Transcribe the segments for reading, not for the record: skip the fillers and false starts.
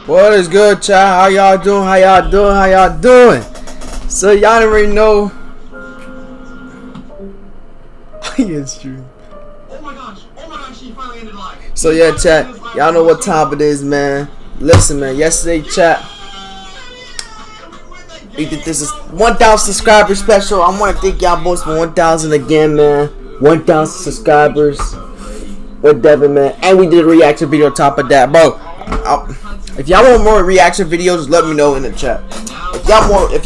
What is good, chat? How y'all doing? How y'all doing? How y'all doing? So y'all already know. It's true. Oh my gosh, she finally ended live. So yeah, chat. Y'all know what time it is, man. Listen, man. Yesterday, chat. We did this 1,000 subscriber special. I want to thank y'all boys for 1,000 again, man. 1,000 subscribers. With Devin, man. And we did a reaction video on top of that, bro. If y'all want more reaction videos, let me know in the chat. If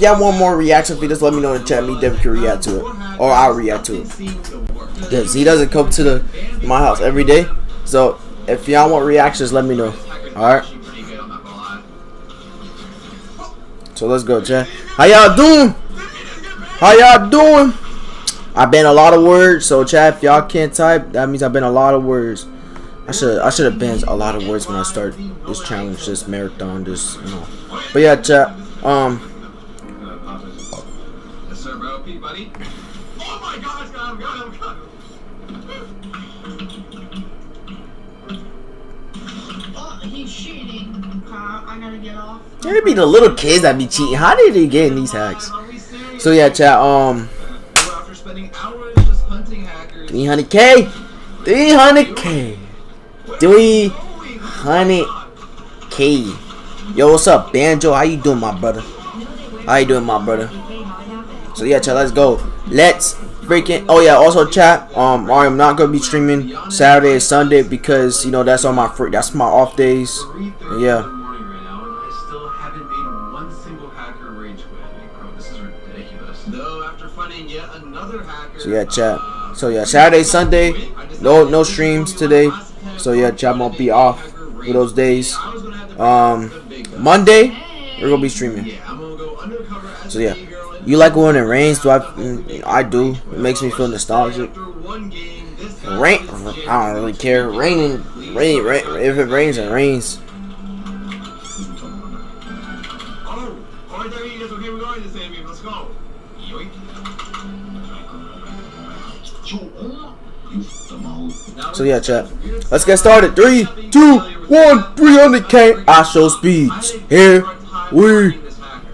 y'all want more reaction videos, let me know in the chat. Me, Devin, can react to it, or I'll react to it. Cause he doesn't come to my house every day. So if y'all want reactions, let me know. All right. So let's go, chat. How y'all doing? How y'all doing? I've been a lot of words. So chat, if y'all can't type, that means I've been a lot of words. I should have banned a lot of words when I start this challenge, this marathon, this, you know. But yeah, chat. He's cheating. I gotta get off. It'd be the little kids that be cheating. How did they get in these hacks? So yeah, chat. 300K, 300K. 300K. Yo, what's up, Banjo? How you doing, my brother? How you doing, my brother? So yeah, chat, let's go. Let's freaking. Oh yeah, also chat. I'm not gonna be streaming Saturday and Sunday because you know that's on my that's my off days. And yeah. So yeah, chat. So yeah, Saturday, Sunday, no streams today. So yeah, chat won't be off for those days. Monday we're gonna be streaming. So yeah, you like when it rains? Do I do. It makes me feel nostalgic. Rain, I don't really care. Rain. If it rains, it rains. So yeah, chat. Let's get started. 3, 2, 1, 300K. IShowSpeed. Here we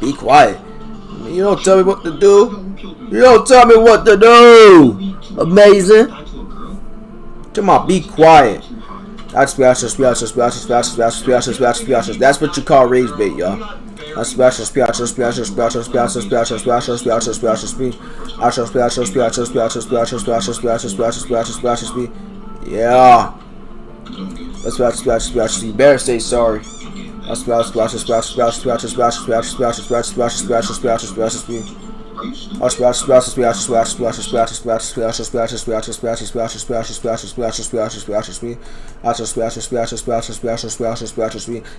Be quiet. You don't tell me what to do. You don't tell me what to do. Amazing. Come on, be quiet. That's what you call rage bait, y'all. Yeah. You better say sorry.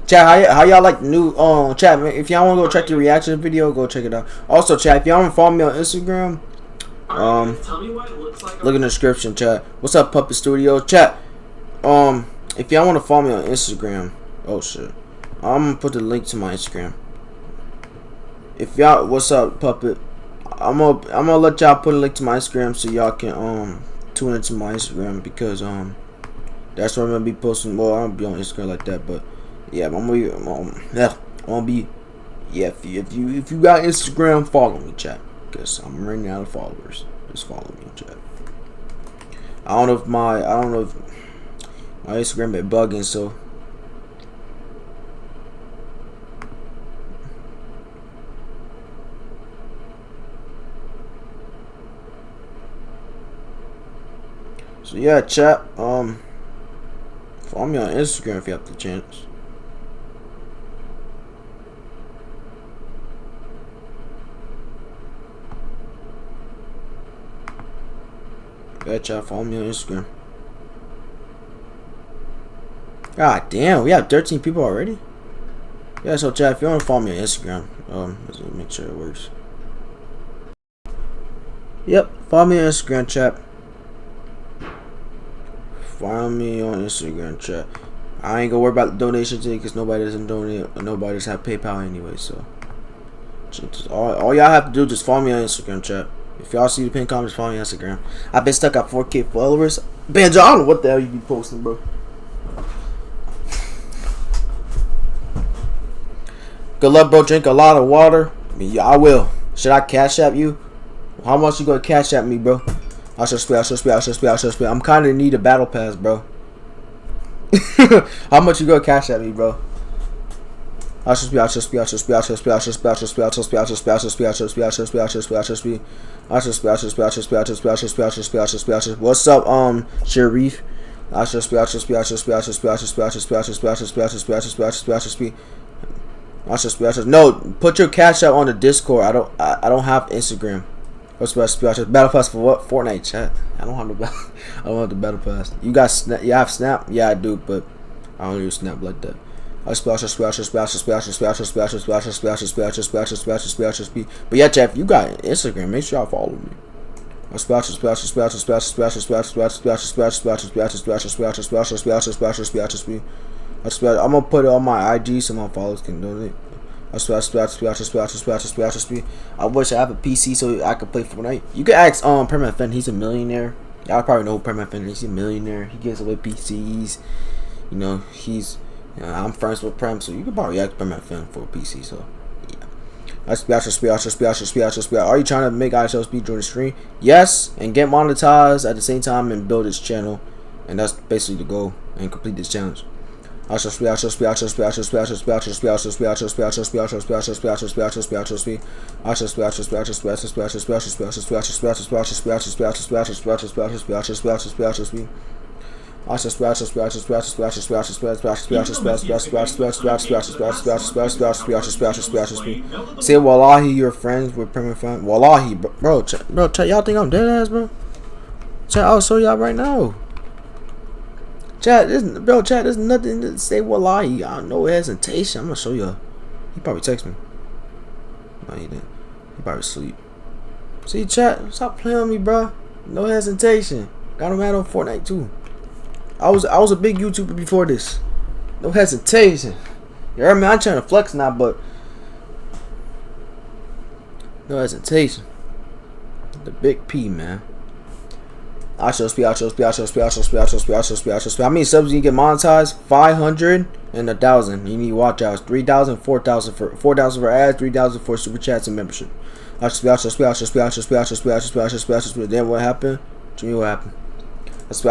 Chat, how y'all like the new chat? If y'all want to go check the reaction video, go check it out. Also, chat, if y'all want to follow me on Instagram, look in the description, chat. What's up, Puppet Studio? Chat. If y'all want to follow me on Instagram, oh shit, I'm gonna put the link to my Instagram. If y'all, what's up, Puppet? I'm gonna let y'all put a link to my Instagram so y'all can tune into my Instagram, because that's where I'm gonna be posting. Well, I don't be on Instagram like that, but yeah, I'm gonna be yeah. If you got Instagram, follow me, chat, because I'm running out of followers. Just follow me, chat. I don't know if my Instagram been bugging, so. So yeah, chat. Follow me on Instagram if you have the chance. Yeah, chat. Follow me on Instagram. God damn, we have 13 people already. Yeah, so chat, if you want to follow me on Instagram, let's make sure it works. Yep, follow me on Instagram, chat. Follow me on Instagram, chat. I ain't gonna worry about the donation thing because nobody doesn't donate. Nobody doesn't have PayPal anyway. So all y'all have to do is just follow me on Instagram, chat. If y'all see the pinned comments, follow me on Instagram. I've been stuck at 4K followers. Banjo, I don't know what the hell you be posting, bro. Good luck, bro. Drink a lot of water. I mean, yeah, I will. Should I cash app you? How much you gonna cash app me, bro? I should spell. I'm kind of in need of battle pass, bro. How much you gonna cash at me, bro? What's up, Sharif? No, put your cash out on the Discord. I don't have Instagram. Battle pass for what? Fortnite, chat. I don't have the battle pass. You have Snap? Yeah, I do, but I don't use Snap like that. But yeah, chat, if you got Instagram, make sure y'all follow me. I'm gonna put it on my IG so my followers can donate. I wish I have a PC so I could play Fortnite. You can ask Permanent Fen, he's a millionaire. Y'all probably know who Permanent Fen is. He's a millionaire. He gives away PCs. You know, I'm friends with Prem, so you can probably ask Permanent Fen for a PC. So yeah. Are you trying to make IShowSpeed during the stream? Yes, and get monetized at the same time and build his channel, and that's basically the goal and complete this challenge. IShowSpeed, IShowSpeed, IShowSpeed, IShowSpeed, IShowSpeed, IShowSpeed, IShowSpeed, IShowSpeed, IShowSpeed, IShowSpeed, IShowSpeed, IShowSpeed, IShowSpeed, Say wallahi, your friends with permanent fun. Wallahi, bro, chat, y'all think I'm dead ass, bro? Chat, I'll show y'all right now. Chat, there's nothing to say wallahi. I don't know hesitation. I'm gonna show y'all. He probably text me. No, he didn't. He probably sleep. See, chat, stop playing with me, bro. No hesitation. Got him out on Fortnite too. I was a big YouTuber before this. No hesitation. You heard me? I'm trying to flex now, but no hesitation. The big P, man. IShowSpeed. How many subs you get monetized? 500 and 1,000. You need watch outs. 3,000, 4,000 for 4,000 for ads, 3,000 for super chats and membership. IShowSpeed. Then what happened? To me, what happened? You say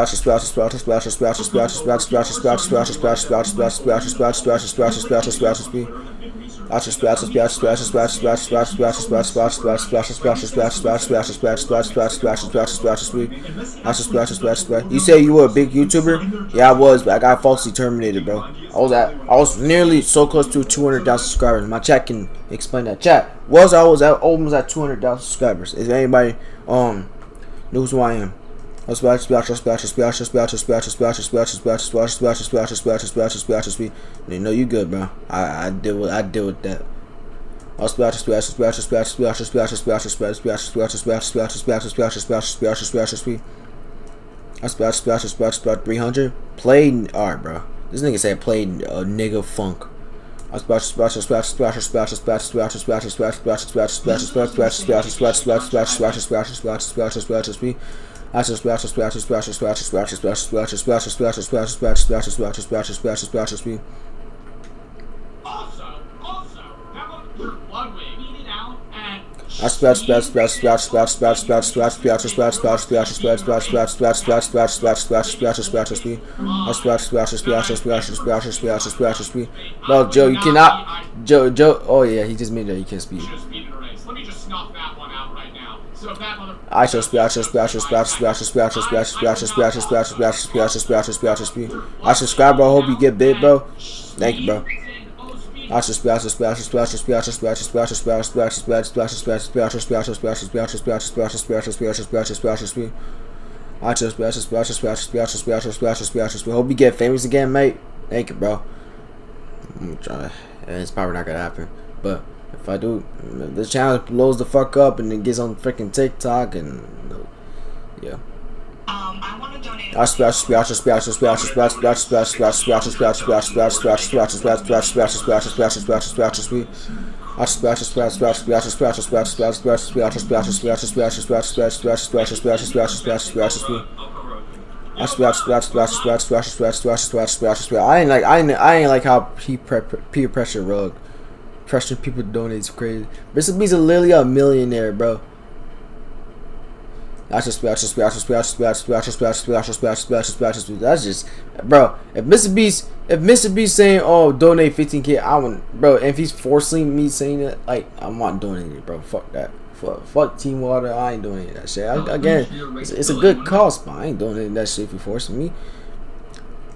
you were a big YouTuber? Yeah, I was, but I got falsely terminated, bro. I was nearly so close to 200,000 subscribers. My chat can explain that. Chat I was almost at 200,000 subscribers. If anybody knows who I am. You know you good, bro. I deal with that. 300 played. Alright, bro. This nigga said played nigga funk. No, Joe, you cannot. Joe. Oh yeah, he just made that. You can't speed. I subscribe, bro. Hope you get big, bro. Thank you, bro. Hope you get famous again, mate. Thank you, bro. I'm trying. It's probably not gonna happen, but if I do, the channel blows the fuck up and it gets on freaking TikTok and yeah. I want to donate. I ain't like how peer pressure rug. Pressuring people to donate is crazy. Mr. B's literally a millionaire, bro. That's just, bro. If Mr. B's saying, "Oh, donate 15K," I wouldn't, bro. If he's forcing me saying it, like, I'm not doing it, bro. Fuck that. Fuck Team Water. I ain't doing that shit. Again, it's a good cause, but I ain't doing that shit if you're forcing me.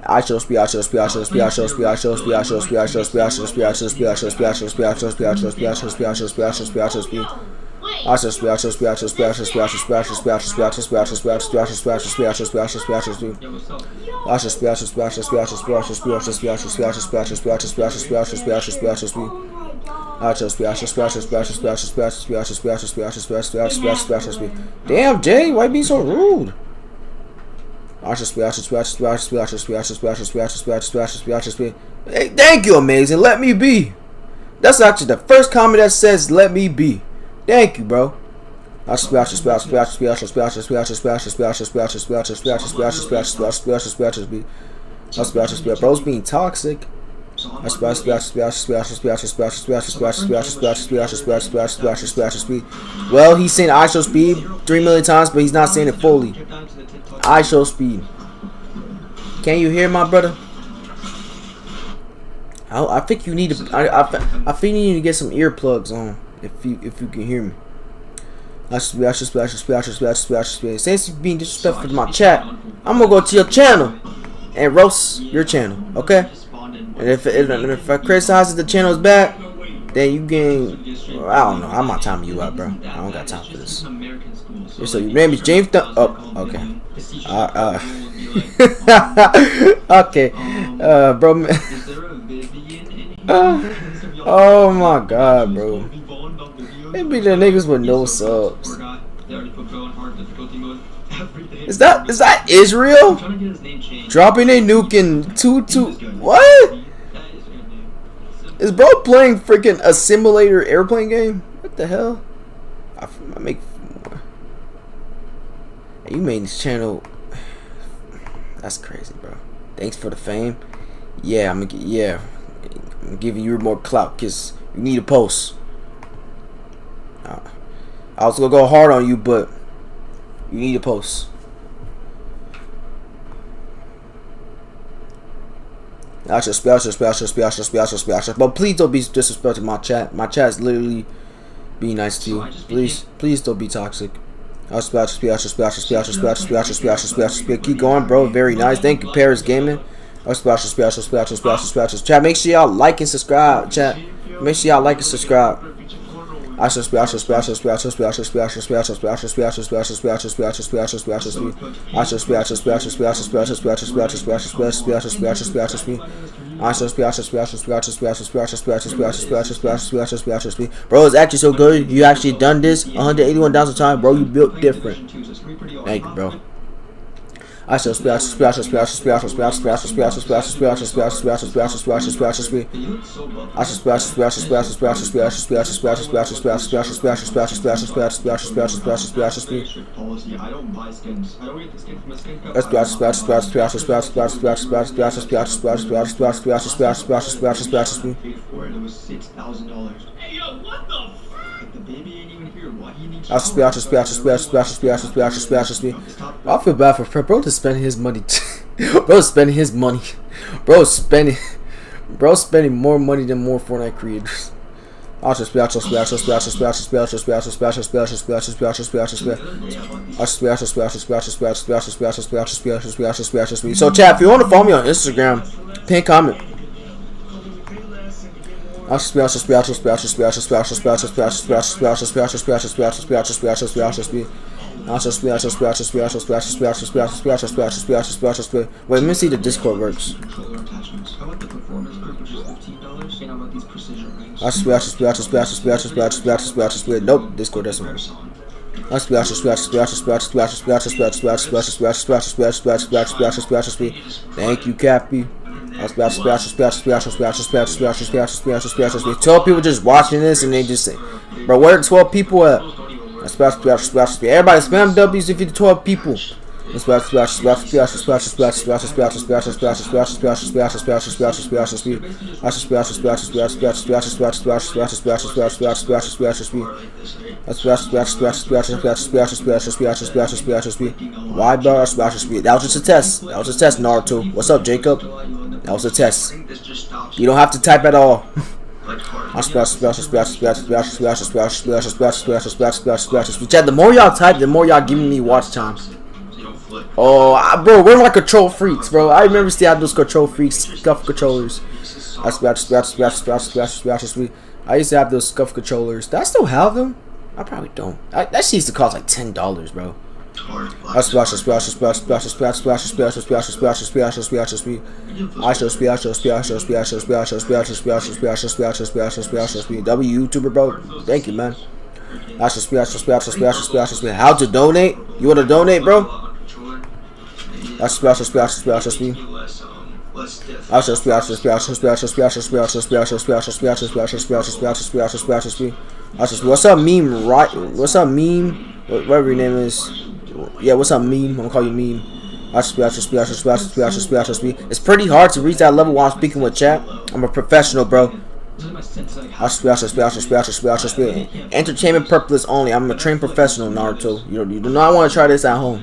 IShowSpeed. Damn, Jay, why be so rude? Hey, thank you, amazing. Let me be. That's actually the first comment that says "let me be." Thank you, bro. Bro's being toxic. Well, he's saying IShowSpeed 3 million times, but he's not saying it fully. IShowSpeed. Can you hear my brother? I think you need to. I think you need to get some earplugs on if you can hear me. I should be. Since you being disrespectful to my chat, I'm gonna go to your channel and roast your channel, okay? And if I criticize the channel is bad, then you gain. I don't know. I'm not timing you out, bro. I don't got time for this. So your name is James. Oh, okay. Okay, bro. Oh my God, bro. Maybe the niggas with no subs. Is that Israel? Dropping a nuke in 2-2. What? Is bro playing freaking a simulator airplane game? What the hell? I make. You made this channel. That's crazy, bro. Thanks for the fame. Yeah, I'm giving you more clout because you need a post. I was gonna go hard on you, but you need a post. But please don't be disrespectful to my chat. My chat is literally being nice to you. Please don't be toxic. Keep going, bro. Very nice. Thank you, Paris Gaming. Chat, make sure y'all like and subscribe. Chat, make sure y'all like and subscribe. Bro, it's actually so good. You actually done this 181,000 times, bro. You built different. Thank you, bro. I shall splash. Bro, it's I feel bad for Fred. Bro, to spend his money. Bro, spending his money. Bro, spending more money than more Fortnite creators. So chat, if you want to follow me on Instagram, pin comment. Wait, let me see the Discord works. Nope, Discord doesn't work. Thank you, Cappy. 12 people just watching this and they just say, bro, where are 12 people at? Everybody spam W's if you're 12 people. Why, bro? That was just a test. That was a test, Naruto. What's up, Jacob? That was a test. You don't have to type at all. Chat, the more y'all type, the more y'all giving me watch time. Oh, bro, we're like control freaks, bro. I remember still had those control freaks, scuff controllers. I used to have those scuff controllers. Do I still have them? I probably don't. That shit used to cost like $10, bro. W YouTuber, bro. Thank you, man. How to donate? You want to donate, bro? What's up, meme? Right? What's up, meme? Whatever your name is. Yeah, what's up, meme? I'm gonna call you meme. It's pretty hard to reach that level while I'm speaking with chat. I'm a professional, bro. Entertainment purpose only. I'm a trained professional, Naruto. You do not want to try this at home.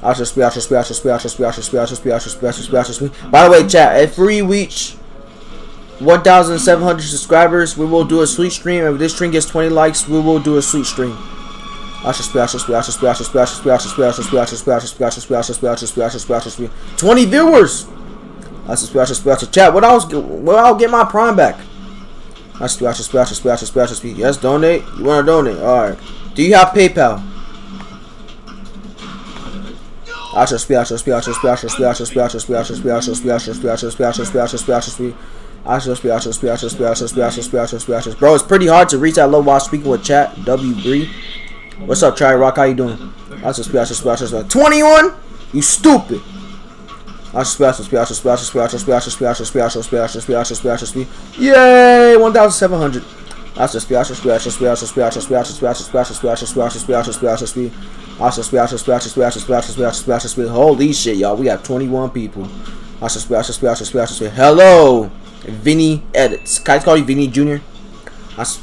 By the way, chat, if we reach 1,700 subscribers, we will do a sweet stream. If this stream gets 20 likes, we will do a sweet stream. 20 viewers. Chat, what I'll get my prime back. Yes, donate. You wanna donate? Alright. Do you have PayPal? Bro, it's pretty hard to reach that low while speaking with chat. W3. What's up, Try Rock? How you doing? 21? You stupid. Yay! 1,700. Holy shit, y'all. We have 21 people. Hello, Vinny Edits. Can I call you Vinny Jr.? That's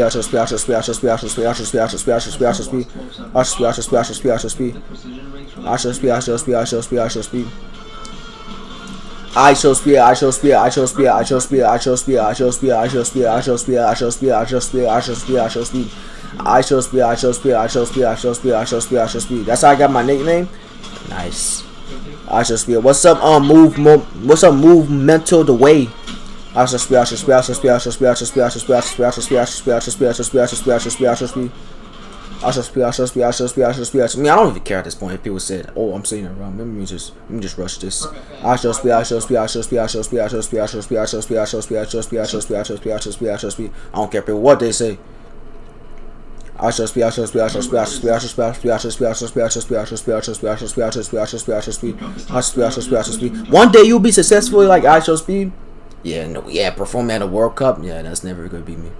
how I got my nickname. Nice. What's up? What's up? Movemental the way. Me, I don't even care at this point if people said, "Oh, I'm saying it wrong." Let me just rush this. I don't care people what they say. One day you'll be successful like IShowSpeed. Yeah, no, yeah, perform at a World Cup. Yeah, that's never gonna be me.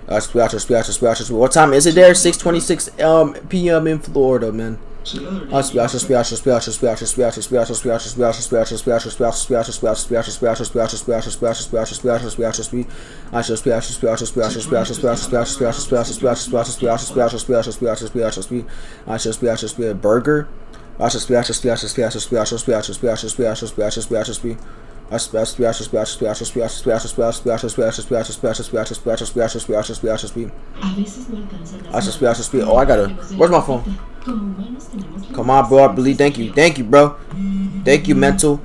What time is it there? 6:26 p.m. in Florida, man. Burger. Oh, I gotta. Where's my phone? Come on, bro. I believe. Thank you, bro. Thank you, mental.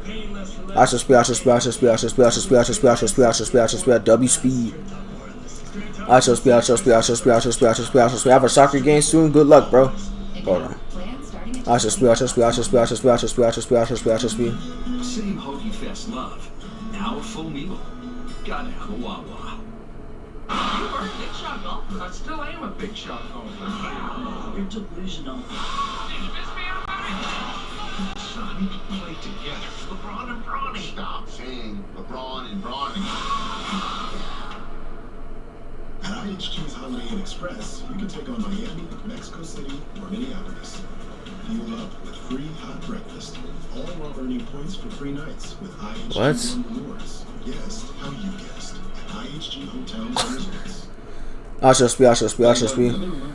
W speed. I have a soccer game soon. Good luck, bro. Hold on. Same Hoagie Fest love. Now a full meal. Gotta have a Wawa. You were a big shot golfer. I still am a big shot golfer. You're delusional. Son, play together. LeBron and Bronny. Stop saying LeBron and Bronny. At IHG's Holiday Inn Express, you can take on Miami, Mexico City, or Minneapolis. Fuel up with free hot breakfast, all while earning points for free nights with IHG What? One Rewards. Guessed how you guessed at IHG Hotels and Resorts. IShowSpeed.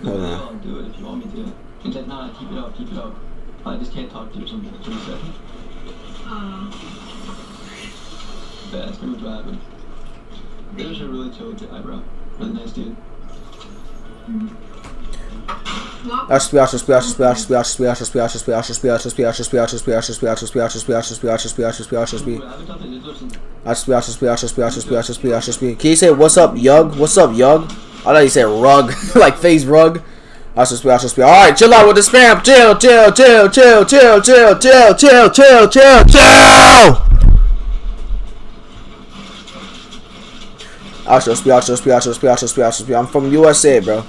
Hold on. I'll do it if you want me to. She's like, nah, keep it up. I just can't talk to you or something. That's what he said. Best, we were driving. There's a really chill guy, bro. Really nice dude. Can you say what's up, Yug? What's up, Yug? I thought you said rug, like face rug. Alright, chill out with the spam. Chill. I'm from USA, bro.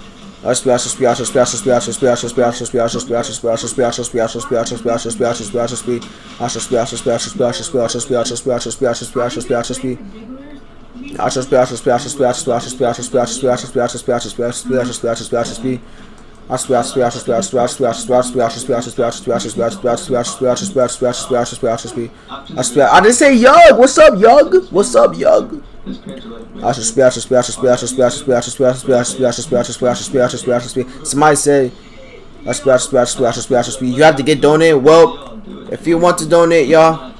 I didn't say Yug. What's up, Yug? Somebody say IShowSpeed. You have to get donated. Well, if you want to donate, y'all,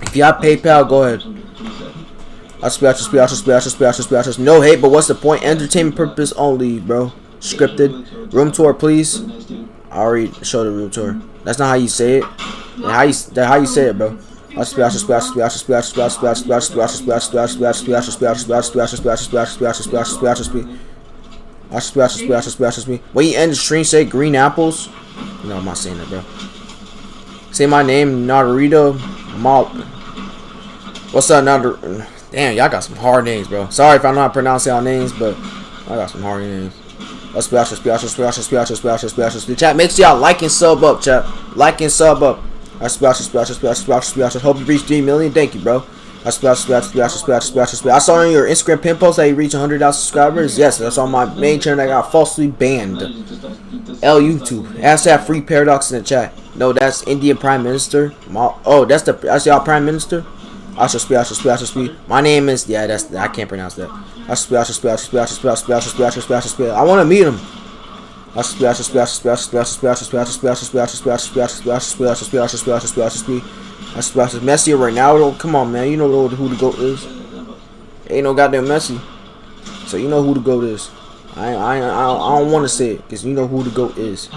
if you have PayPal, go ahead. IShowSpeed. No hate, but what's the point? Entertainment purpose only, bro. Scripted. Room tour, please. I already showed the room tour. That's not how you say it. How you say it, bro. Where you end the stream, say green apples. No, I'm not saying that, bro. Say my name, Naruto. What's up, Naruto? Damn, y'all got some hard names, bro. Sorry if I'm not pronouncing y'all names, but I got some hard names. The chat, make sure y'all like and sub up, chat. Like and sub up. Hope you reach 3 million. Thank you, bro. I saw on your Instagram pin post that you reach 100,000 subscribers. Yes, that's on my main channel that got falsely banned. YouTube. Ask that free paradox in the chat. No, that's Indian Prime Minister. Oh, that's y'all Prime Minister. IShowSpeed. My name is I can't pronounce that. I want to meet him. Messi or Ronaldo? Come on, man. You know who the GOAT is. Ain't no goddamn Messi. So you know who the GOAT is. I don't want to say it because you know who the GOAT is.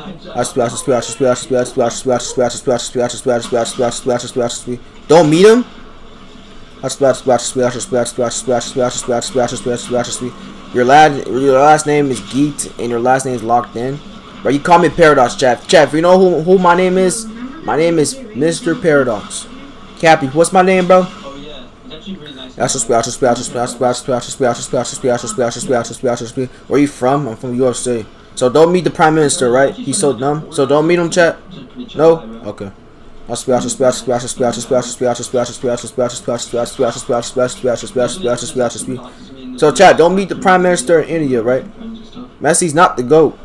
Don't meet him. Your last name is Geeked and your last name is Locked In. Bro, you call me Paradox, chat. Chat, you know who my name is? My name is Mr. Paradox. Cappy, what's my name, bro? Oh yeah, it's actually really nice. Where you from? I'm from USA. So don't meet the Prime Minister, right? He's so dumb. So don't meet him, chat. No? Okay. So chat, don't meet the Prime Minister in India, right? Messi's not the GOAT.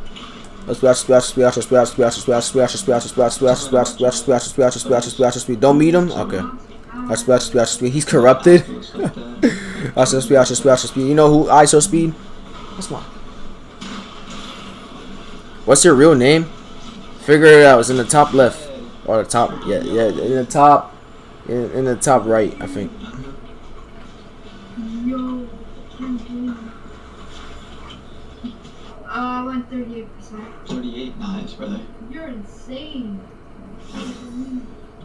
Don't meet him? Okay. He's corrupted. You know who IShowSpeed? That's my. What's your real name? Figure it out. It's in the top left. Or the top, yeah, in the top, in the top right, I think. Yo, I went 38%. 38, nice, brother. You're insane.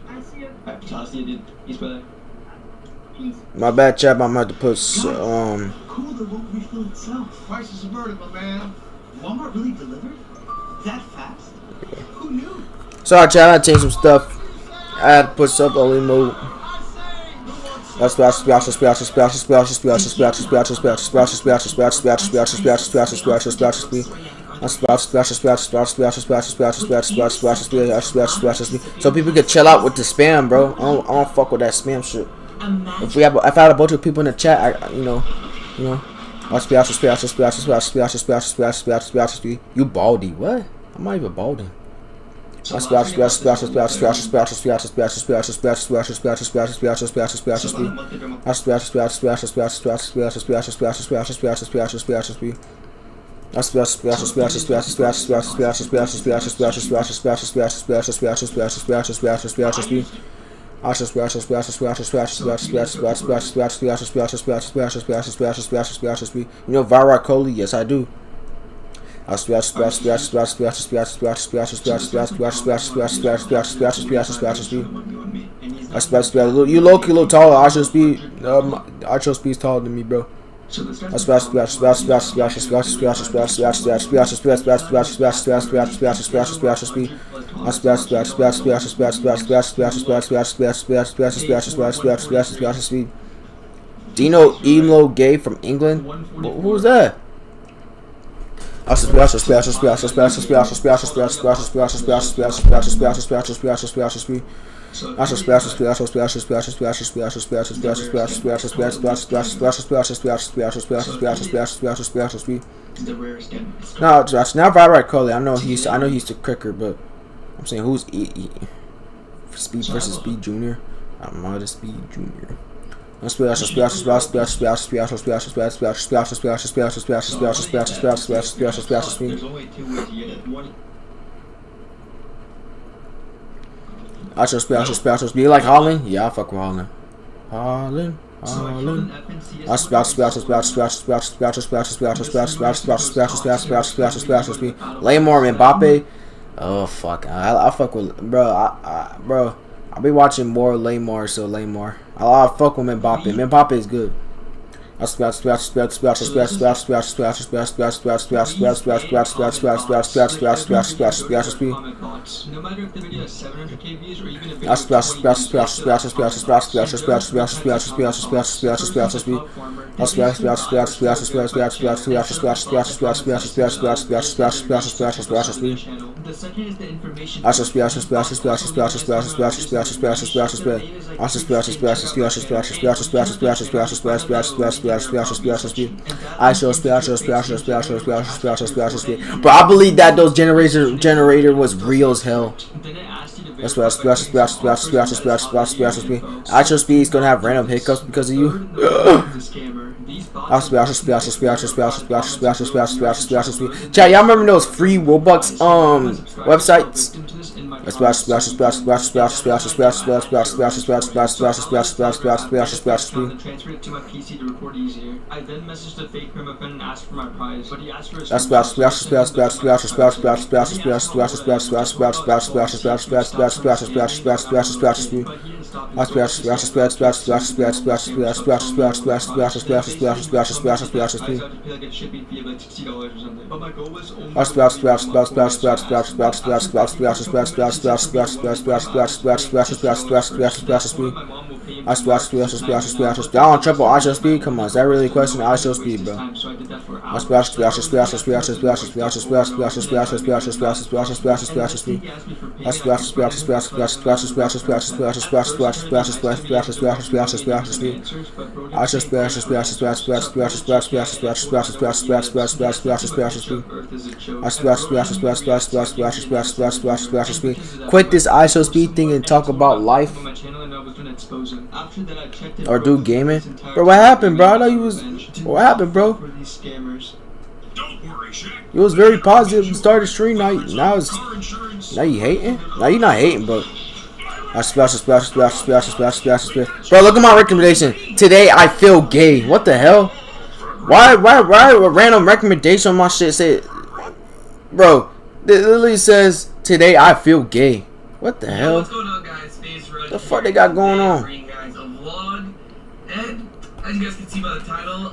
I see you. Alright, toss you, dude. Peace, brother. Peace. My bad, chap. I'm about to put Cool, the won't refill itself. Prices are vertical, man. Walmart really delivered? That fast? Who knew? Sorry, chat. I had to change some stuff. I had to put stuff only mode. So people could chill out with the spam, bro. I don't fuck with that spam shit. If I had a bunch of people in the chat, you know. You baldy? What? I'm not even balding. You know Vira Coley? Yes, I do. You low-key a little taller. IShowSpeed's taller than me, bro. Do you know Emo Gay from England? Who's that? No, Josh, not Vira Coley. I know he's the kicker, but I'm saying who's Speed versus Speed Junior? I'm not a Speed Junior. IShowSpeed. You like Holland? Yeah, I fuck with Holland. Holland. Lamar and Mbappe. Oh fuck, I fuck with bro. I be watching more Lamar, so Lamar. I fuck with Mbappe. Mbappe is good. No matter if the video has 700k views or even a video the second is the information. But I believe that those generator was real as hell. IShowSpeed is gonna have random hiccups because of you. Chat, y'all remember those free Robux websites? Y'all on triple IShowSpeed? Come on, is that really a question? IShowSpeed, bro. Quit this IShowSpeed thing and talk about life. Or do gaming. Bro, what happened, bro? I know you was. What happened, bro? You was very positive. You started stream. Now you hating? Now you not hating, bro. Bro, look at my recommendation. Today I feel gay. What the hell? Why a random recommendation on my shit say, bro? It literally says today I feel gay. What the hell? What's going on, guys? The fuck they got going on? Bringing guys a vlog, and as you guys can see by the title,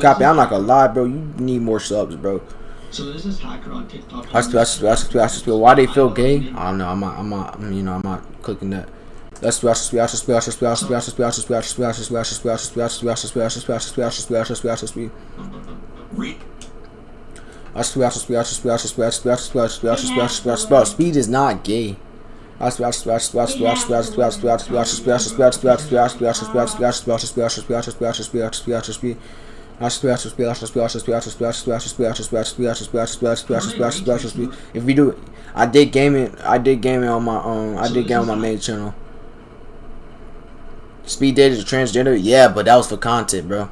Copy. I'm not gonna lie, bro. You need more subs, bro. So there's this hacker on TikTok. Why they feel gay? I don't know. I'm not clicking that. That's Bro, speed is not gay. If we do, I did gaming on my main channel. Speed dated a transgender? Yeah, but that was for content, bro.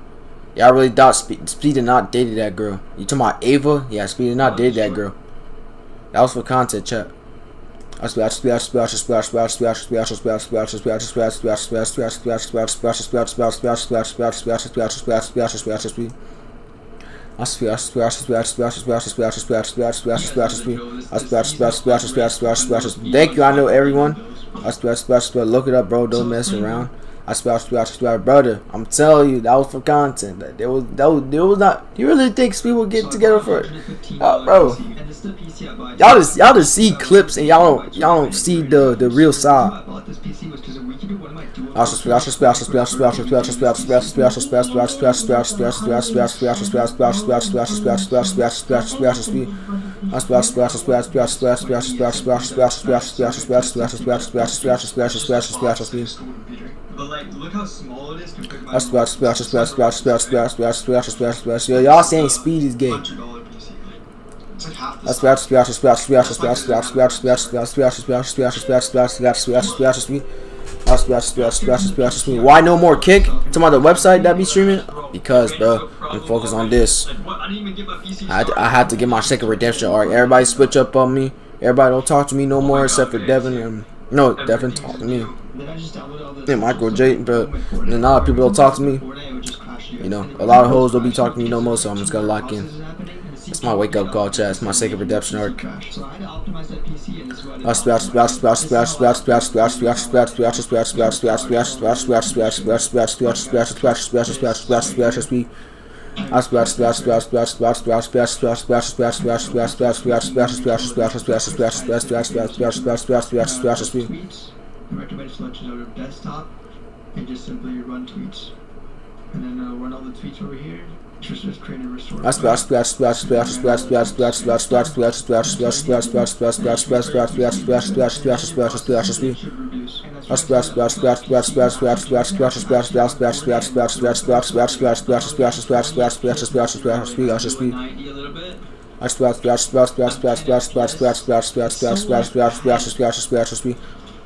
Y'all really thought Speed did not dated that girl. You talking about Ava? Yeah, Speed did not dated that girl. That was for content, chat. Thank you, I know everyone. Look it up, bro. Don't mess around. Brother, I'm telling you, that was for content. There was not. You really think people get together for it, bro? Y'all just see clips and y'all don't see the real side. But like, look how small it is compared to my y'all saying Speed is gay. $100 PC. It's like half the size. Why no more kick? To my the website that be streaming? Because, bro, I'm focused on this. I had to get my second redemption arc. Everybody switch up on me. Everybody don't talk to me no more except for Devin and no, Devin talk to me. And Michael J, but and a lot of people don't talk to me. You know, a lot of hoes don't be talking to me no more, so I'm just gonna lock in. It's my wake up call, chat. It's my second redemption arc. Recommended selections on your desktop and just simply run tweets. And then run all the tweets over here. Just create a restore.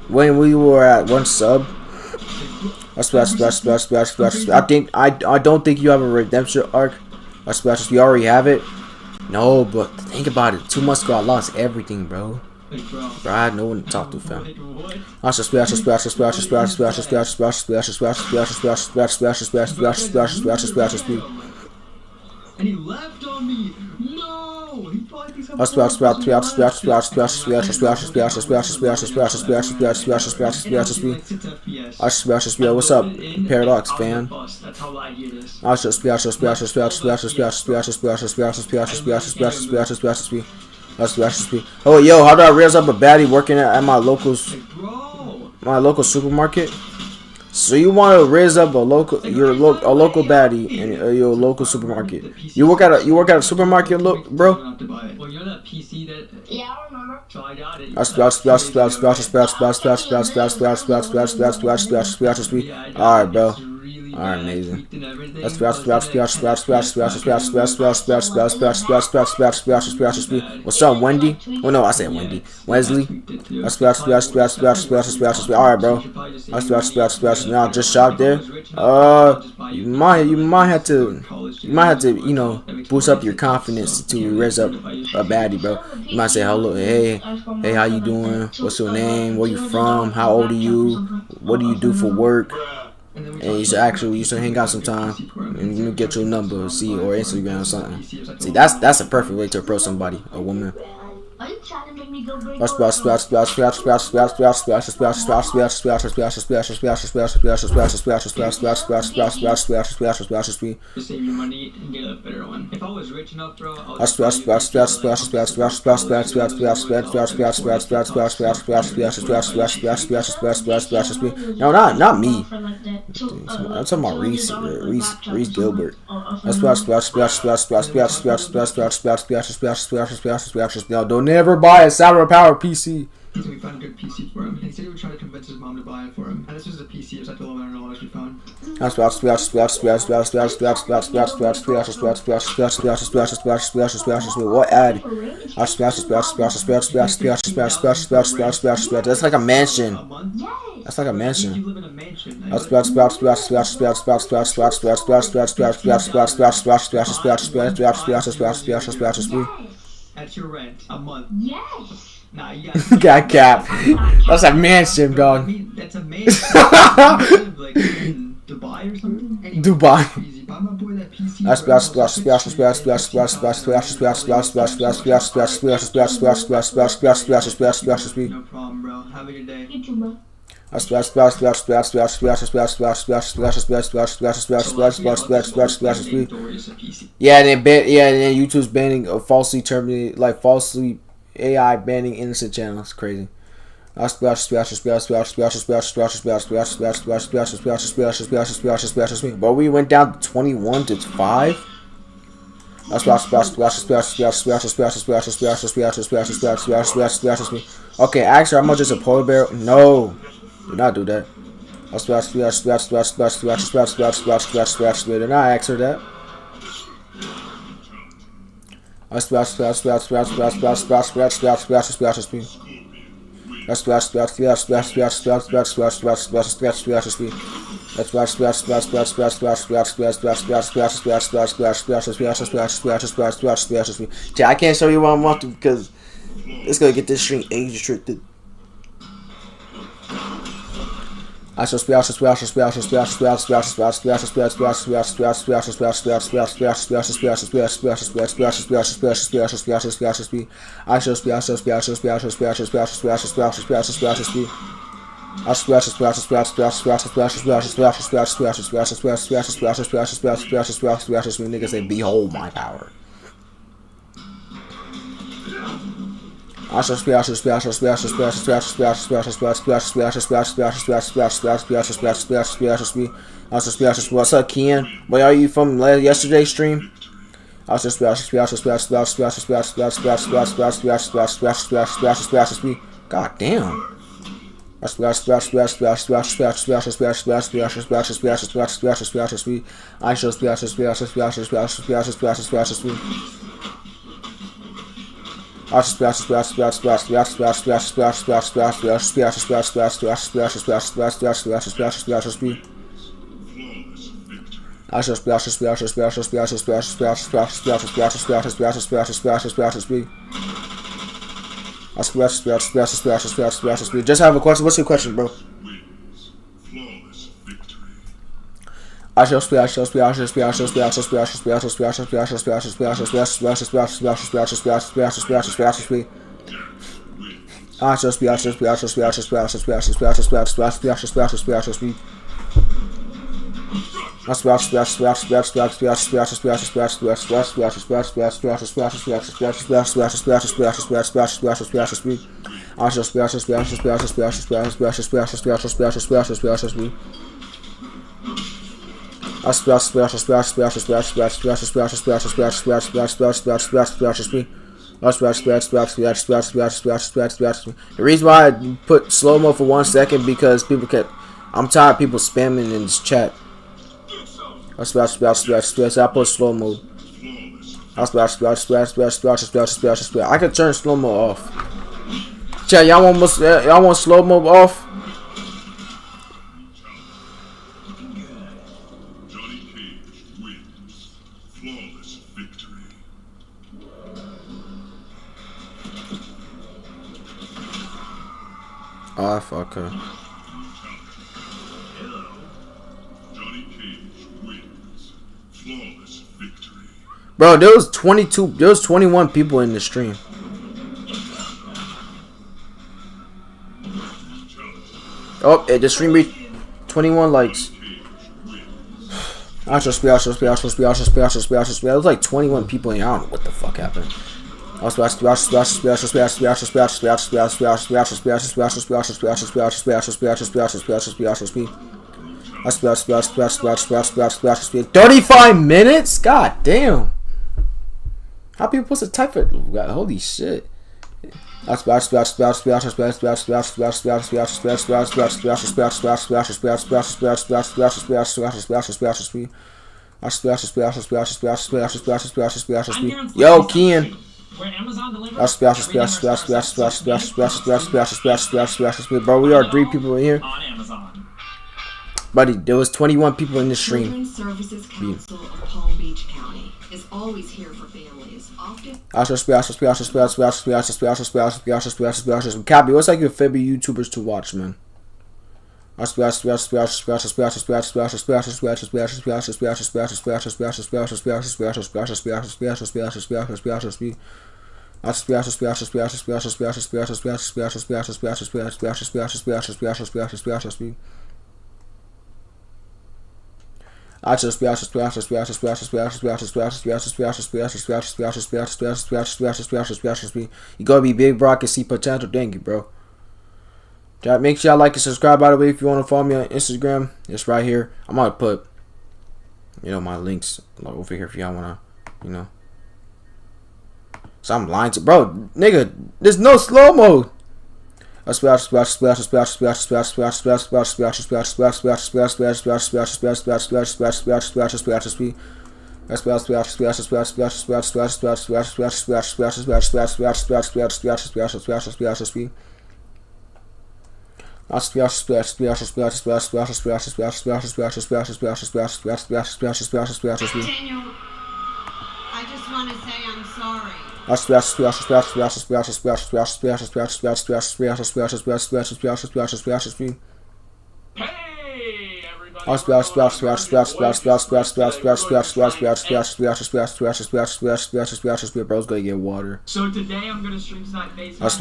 When we were at 1 sub, I don't think you have a redemption arc. You already have it. No, but think about it. 2 months ago, I lost everything, bro. Bro, I had no one to talk to, fam. And he left on me. No, he probably thinks I'm What's up, Paradox fan? That's how I hear this. Oh, yo, how do I raise up a baddie working at my local supermarket? So you want to raise up a local baddie in your local supermarket? You work at a supermarket, bro? Well, you're that PC that. Yeah, I remember. So I got it. Alright, bro. Alright, amazing. What's up, Wendy? Oh no, I said Wendy. Wesley. Alright, bro. Now just shop there. You might have to, you know, boost up your confidence to raise up a baddie, bro. You might say hello, hey, how you doing? What's your name? Where you from? How old are you? What do you do for work? And you should hang out sometime and you get your number, or Instagram or something. See, that's a perfect way to approach somebody, a woman. Are you trying to make me go break? What To save your money and get a better one. If I was rich enough, bro, I No, not me. I'm talking about Reese Gilbert. No, don't never buy a Sour Power PC. So we found a good PC for him. And he said he would try to convince his mom to buy it for him. And this was a PC, so I told him $100 we found. What ad? That's like a mansion. That's like a mansion. You live in a mansion. That's your rent a month. Yes. Nah, you got Got cap. That's a mansion, I dog. mean, that's a mansion. You live, like in Dubai or something. Anyway, Dubai. Easy. Buy my boy that PC. No problem, bro. Have a good day. You too, bro. Yeah, and then YouTube's banning falsely terminated, like falsely AI banning innocent channels. Crazy. But we went down to 21 to 5. Okay, actually, I'm not just a polar bear. No, do not do that. Did not ask her that. I can't show you what I want to because it's gonna get this stream age restricted. Niggas say, behold my power. What's up, Ken? Where are you from? Yesterday's stream? God damn. Just have a question. What's your question, bro? The reason why I put slow-mo for 1 second because people kept, I'm tired of people spamming in this chat. I put slow-mo. I could turn slow-mo off. Chat, y'all want slow-mo off? Oh, fuck her. Bro, there was 21 people in the stream. Oh, the stream reached 21 likes. There was like 21 people in here. I don't know what the fuck happened. $35 minutes? God damn. How people supposed to type it? Holy shit. Yo, Ken. Bro, we are 3 people in here. Buddy, there was 21 people in the stream. Children's Services Council of Palm Beach County is always here for families. Often. Copy, what's like your favorite YouTubers to watch, man? You gotta be big, bro. I can see potential. Thank you, bro. Make sure y'all like and subscribe, by the way, if you want to follow me on Instagram. It's right here. I'm gonna put, my links over here if y'all wanna, So I'm lying to, bro, nigga. There's no slow mo. Daniel, I just want to say I'm sorry. Hey, everybody. We're going on Bro's gonna get water. So today I'm gonna stream snipe based on so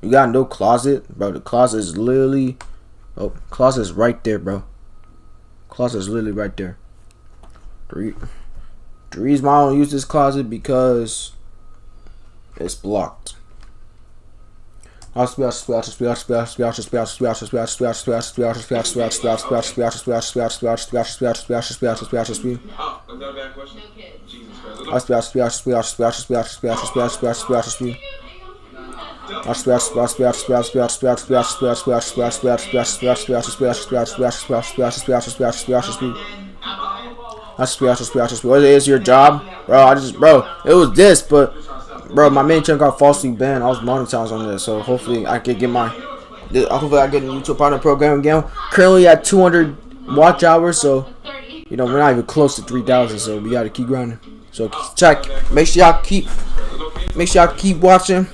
You got no closet, bro. The closet is literally, closet is right there, bro. Closet is literally right there. The reason why I don't use this closet because it's blocked. You got what is your job, bro? It was this, but bro, my main channel got falsely banned. I was monetized on this, so hopefully I can get hopefully I get a YouTube partner program again. Currently at 200 watch hours, so you know we're not even close to 3,000, so we gotta keep grinding. So check. Make sure y'all keep watching.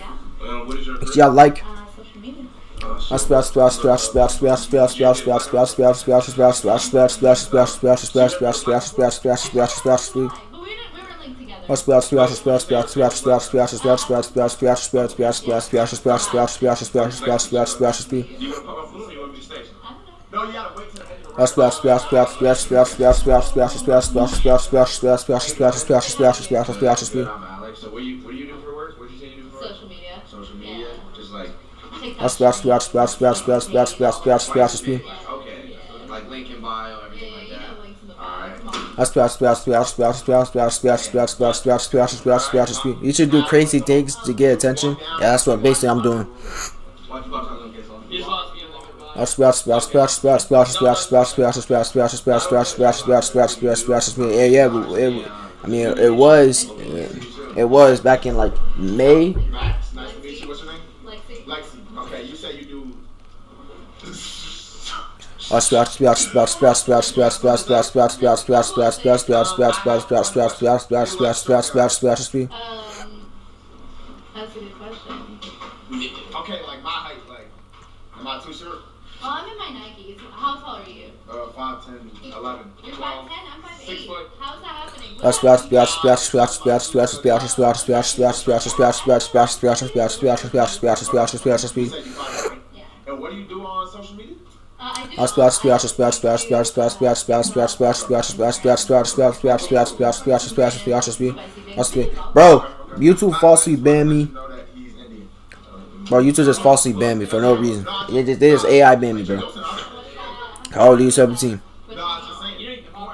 Make sure y'all like. Like link in bio, everything like that. You should do crazy things to get attention. Yeah, that's what basically I'm doing. I mean, it was back in like May. Max, nice to meet you. What's your name? Lexi. Okay, you said you do. That's a good question. Okay, like my height, like, am I too short? Well, I'm in my Nikes. How tall are you? 5'10", 11. You're 5'10", I'm 5'8". 6 foot. How's that happening? And what do you do on social media? I do. Bro, YouTube falsely banned me. Bro, YouTube just falsely banned me for no reason. They just AI banned me, bro. How old are you? 17. No, I was just saying. Am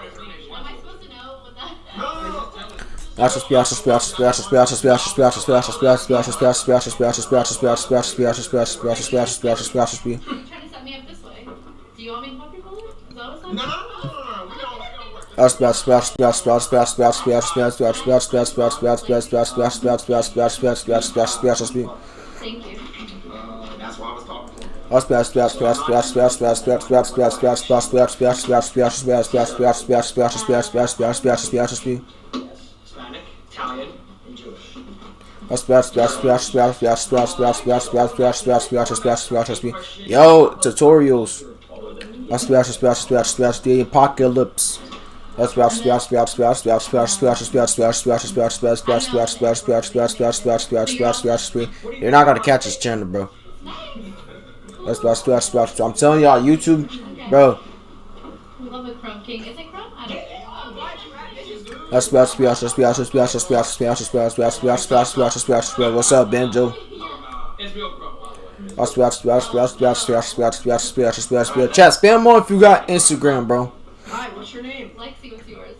I supposed to know what that? You're trying to set me up this way. Do you want me to pop your collar? Is that what's happening? No. We don't work. Thank you. That's why I was talking to him. Hispanic, Italian, and Jewish. Yo, tutorials. The apocalypse. You're not gonna catch this channel, bro. I'm telling y'all, YouTube, bro. Love a Chrome King. Is it Chrome? I don't know. What's up, Benjo? Chat, spam more if you got Instagram, bro. Hi, what's your name? Lexi, what's yours?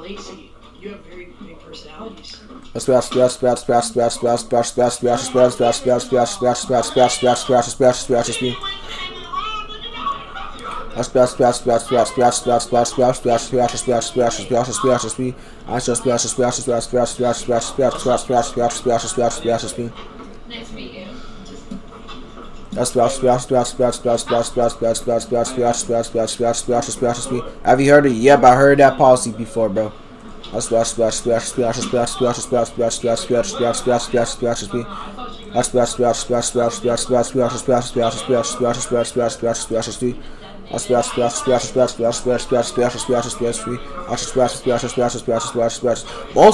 Lacey. You have very big personalities. Nice to meet you. Have you heard it? Yep, I heard that policy before, bro. Most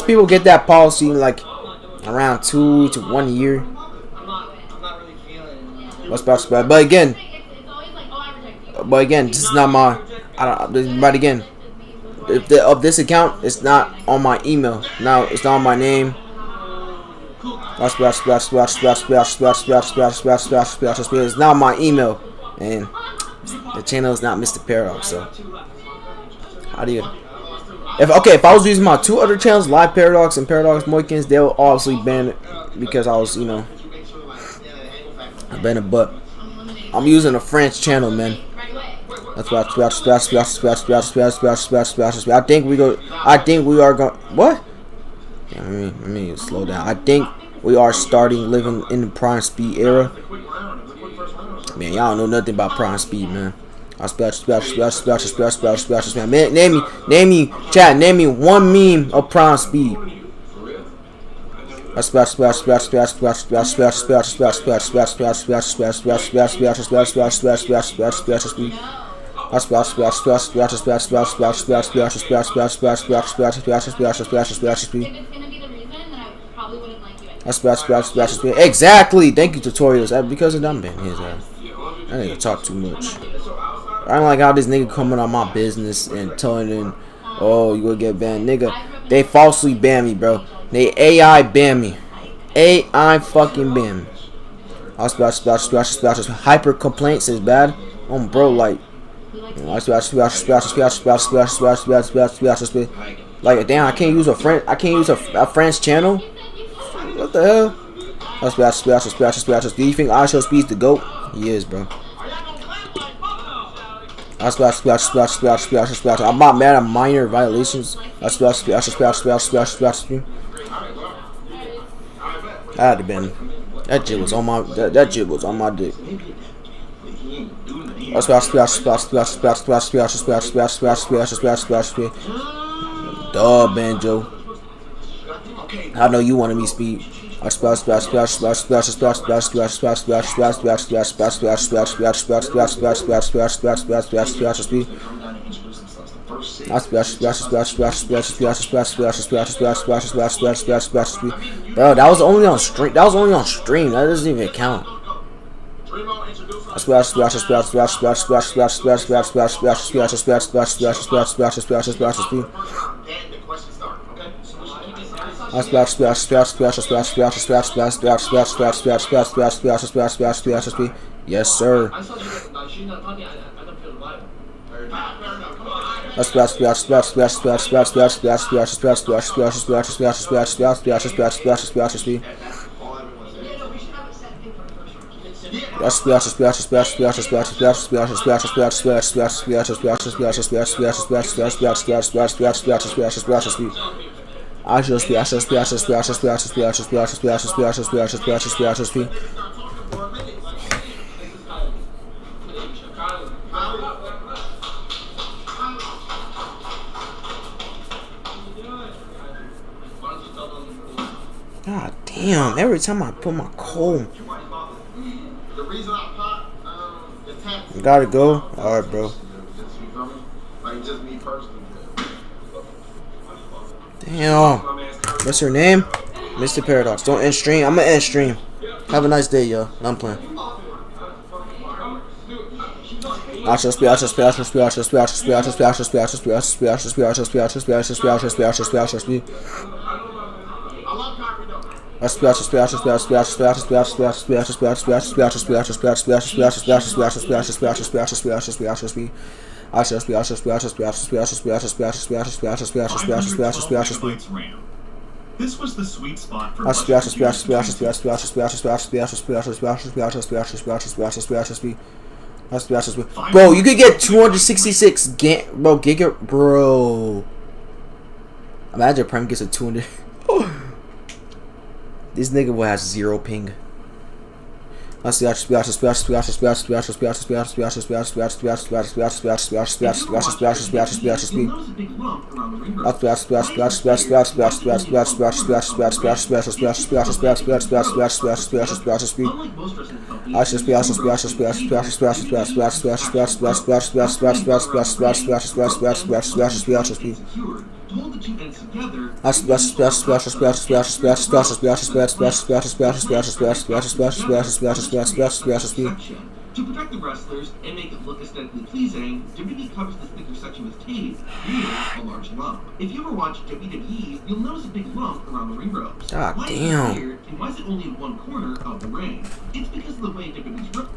people get that policy in like around 2 to 1 year. I'm not really feeling it. But again, this is not my. But again, of this account, it's not on my email. Now it's not on my name. It's not my email, and the channel is not Mr. Paradox. So how do you? If I was using my 2 other channels, Live Paradox and Paradox Moikins, they'll obviously ban it because I was, I banned it. But I'm using a French channel, man. That's why. I think we are going. What? Yeah, let me slow down. I think we are starting living in the prime speed era. Man, y'all don't know nothing about prime speed, man. Man, name me, chat. Name me one meme of prime speed. Exactly. Thank you, tutorials. Because of them, man. I didn't talk too much. I don't like how this nigga coming on my business and telling them, "Oh, you gonna get banned, nigga." They falsely ban me, bro. They AI ban me. AI fucking ban me. Hyper complaints is bad. Bro, like. Like damn, I can't use a French channel. What the hell? Do you think IShowSpeed's the GOAT? He is, bro. I'm not mad at minor violations. I had to been. That jit was on my. That jit was on my dick. Duh, Banjo. I know you wanted me speed. Bro, that was only on stream. That doesn't even count. Yes, sir. God damn, every time I put my cold. You gotta go? Alright, bro. Damn. What's your name? Mr. Paradox. Don't end stream. I'm gonna end stream. Have a nice day, yo. I'm playing. This was the sweet spot for Bro, you could get 266 bro, giga, bro. Imagine Prime gets a 200. This nigga will have 0 ping. To protect the wrestlers and make it look aesthetically pleasing, WWE covers this thicker section with tape, creating a large lump. If you ever watch WWE, you'll notice a big lump around the ring ropes. God Why is it damn. weird, and why is it only in one corner of the ring? It's because of the way WWE's ropes.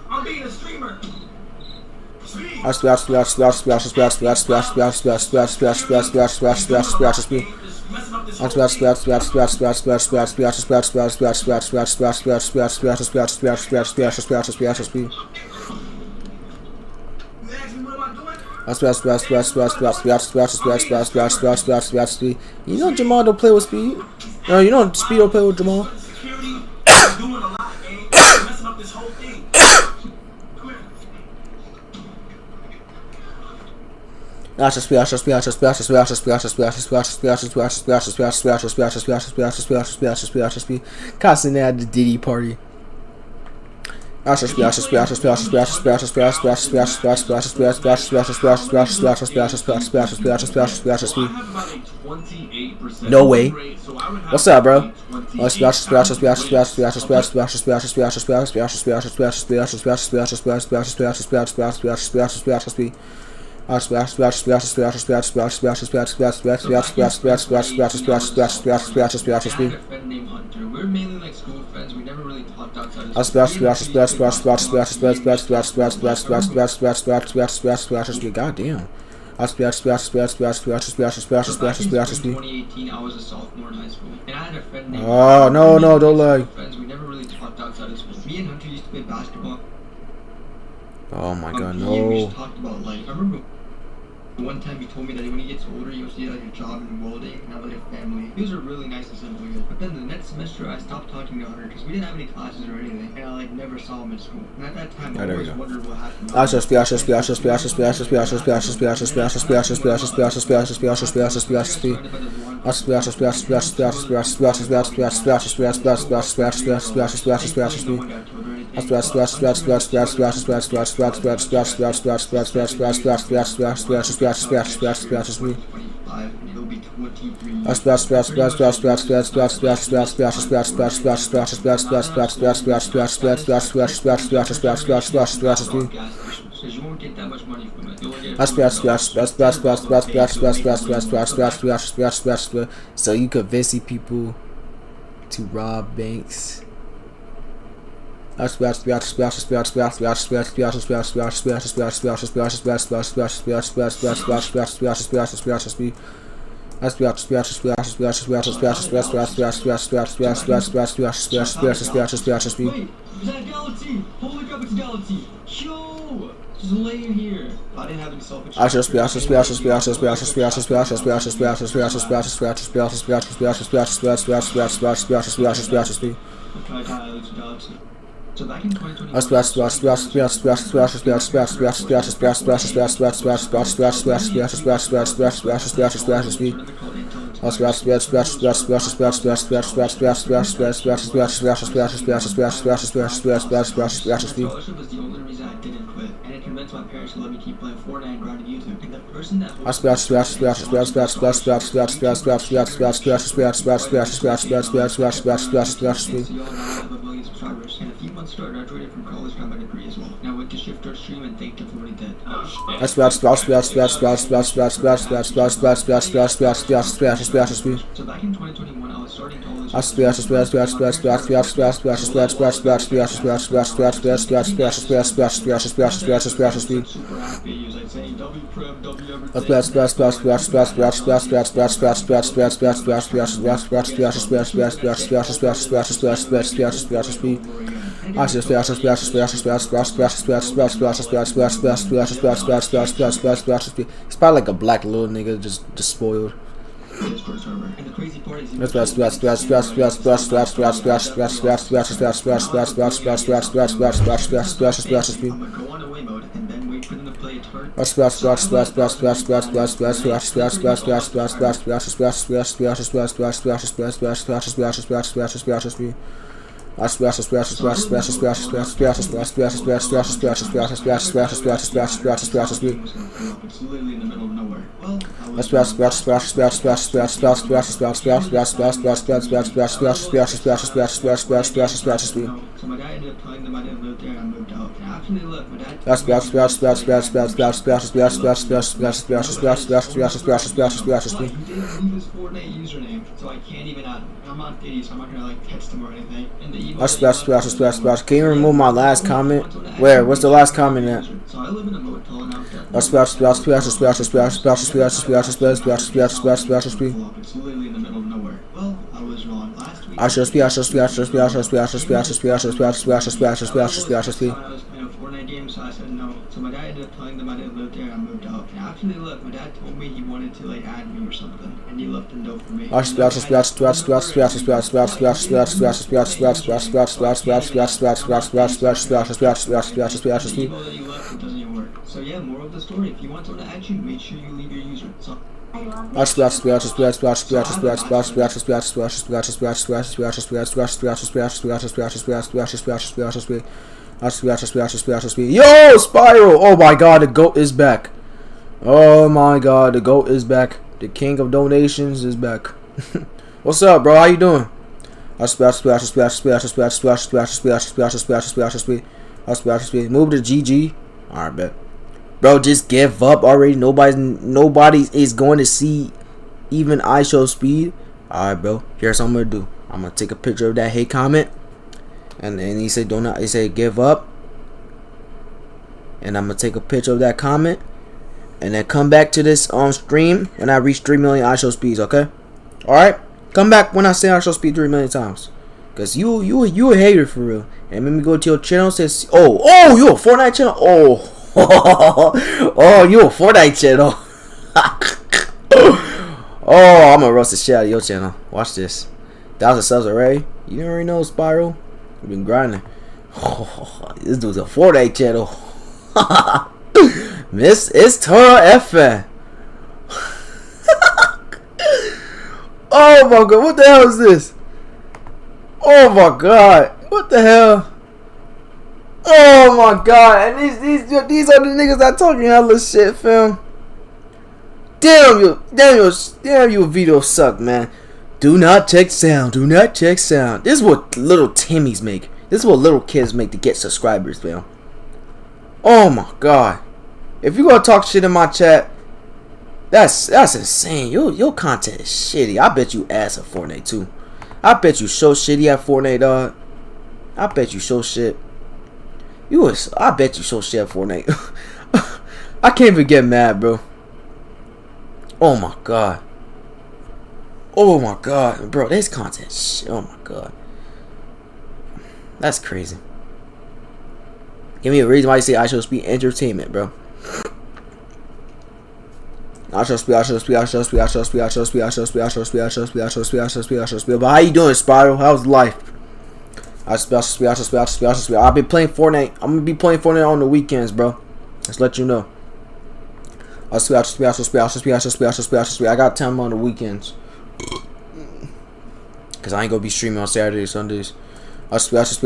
I'm being a streamer. You know Jamal don't play with Speed. No, you know Speed don't play with Jamal. Doing a lot, man. Messing up this whole thing. Constant at the Diddy party. No way. What's up, bro? We're mainly like school friends. We never really talked outside of God damn. 2018, I was a sophomore in high school, and I had a friend named. Oh no, no, don't lie. Friends, we never really talked outside of school. Me and Hunter used to play basketball. Oh my god, We no. just talked about life. I remember one time he told me that when he gets older, he'll see like a job in welding and have like a family. He was a really nice and simple guy. But then the next semester, I stopped talking to Hunter because we didn't have any classes or anything, and I like never saw him in school. And at that time, I there we always go. wondered what happened. So you convincing people to rob banks. Just laying here. I didn't have any selfish. So back in 2021, scholarship was the only reason I didn't quit, and it convinced my parents to let me keep playing Fortnite and grinding YouTube. And the person that subscribers, and a few months ago I graduated from college, got my degree as well. Now I went to shift our stream and thanked him for what he did. So back in 2021, I was starting college. Super happy. He was like saying W Prem, W He's probably like a black little nigga, just spoiled. And the crazy part is I'm gonna go on away mode and then wait for them to play a turn. It's literally in the middle of nowhere. Well, so my dad ended up telling them I didn't live there and I moved out. And after they left, my dad told me I he didn't leave his Fortnite username, so I can't even add him. I'm not Diddy, so I'm not gonna like text him or anything. And the email Can you remove my last comment? Where? What's the last comment at? So I live in a motel and after it's literally in the middle of nowhere. Well, I was wrong. Last week I was playing a Fortnite game, so I said no. So my dad ended up telling them I didn't live there and I moved out. And after they left, my dad told me he wanted to like add me or something, and he left a note for me. So yeah, moral of the story: if you want someone to add you, make sure you leave your user. So Yo, Spiral! Oh my god, the GOAT is back. Oh my god, the GOAT is back. The king of donations is back. What's up, bro? How you doing? Move to GG. Alright, bet. Bro, just give up already. Nobody is going to see even IShowSpeed. Alright, bro. Here's what I'm gonna do. I'm gonna take a picture of that hate comment. And he said don't. He said give up. And I'm gonna take a picture of that comment. And then come back to this stream when I reach 3 million IShowSpeeds, okay? Alright? Come back when I say IShowSpeed 3 million times. Cause you a hater for real. And let me go to your channel. Says oh you a Fortnite channel? Oh you a Fortnite channel. Oh, I'm gonna roast the shit out of your channel. Watch this. 1,000 subs already. You already know, Spiral. You've been grinding. Oh, this dude's a Fortnite channel. Miss it's Toro FN. Oh my god, what the hell is this? Oh my god, what the hell? Oh my god, and these are the niggas that talking hella shit, fam. Damn you video suck, man. Do not check sound. Do not check sound. This is what little Timmies make. This is what little kids make to get subscribers, fam. Oh my god. If you gonna talk shit in my chat, that's insane. Your content is shitty. I bet you ass at Fortnite too. I bet you so shitty at Fortnite, dog. I bet you so shit. I bet you so shit at Fortnite. I can't even get mad, bro. Oh my god. Oh my god, bro. This content shit. Oh my god. That's crazy. Give me a reason why you say IShowSpeed entertainment, bro. IShowSpeed. But how you doing, Spiral? How's life? I've been playing Fortnite. I'm gonna be playing Fortnite on the weekends, bro. Just let you know. I got time on the weekends. Cause I ain't gonna be streaming on Saturdays, Sundays. I just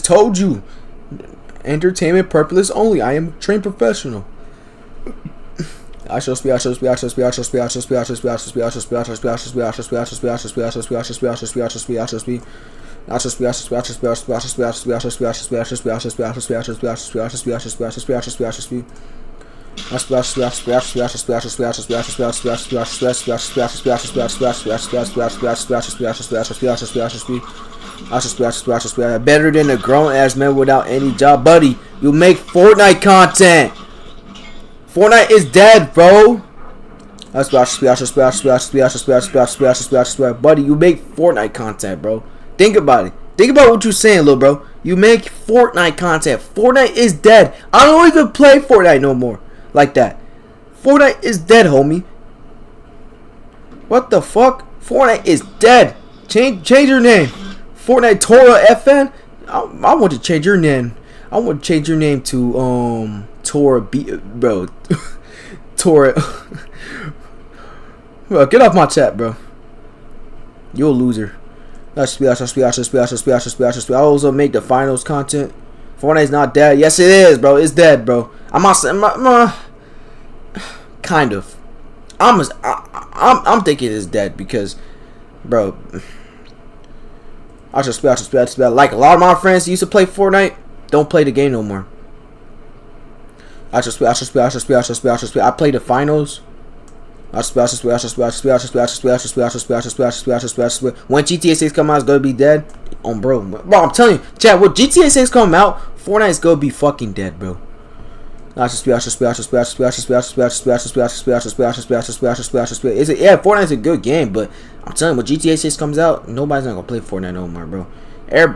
told you. Entertainment purpose only. I am a trained professional. Better than a grown ass man without any job, buddy. You make Fortnite content. Fortnite is dead, bro. Buddy, you make Fortnite content, bro. Think about it. Think about what you're saying, little bro. You make Fortnite content. Fortnite is dead. I don't even play Fortnite no more. Like that. Fortnite is dead, homie. What the fuck? Fortnite is dead. Change your name. Fortnite Tora FN. I want to change your name. I want to change your name to Tora B, bro. Tora. Bro, get off my chat, bro. You're a loser. I also make the finals content. Fortnite's not dead. Yes, it is, bro. It's dead, bro. I'm kind of. I'm thinking it's dead because, bro. Like a lot of my friends used to play Fortnite, don't play the game no more. I play the finals. When GTA 6 come out, it's gonna be dead. Bro, I'm telling you, chat. When GTA 6 come out, Fortnite's gonna be fucking dead, bro. Fortnite's a good game, but I'm telling you, when GTA 6 comes out, nobody's not gonna play Fortnite no more, bro.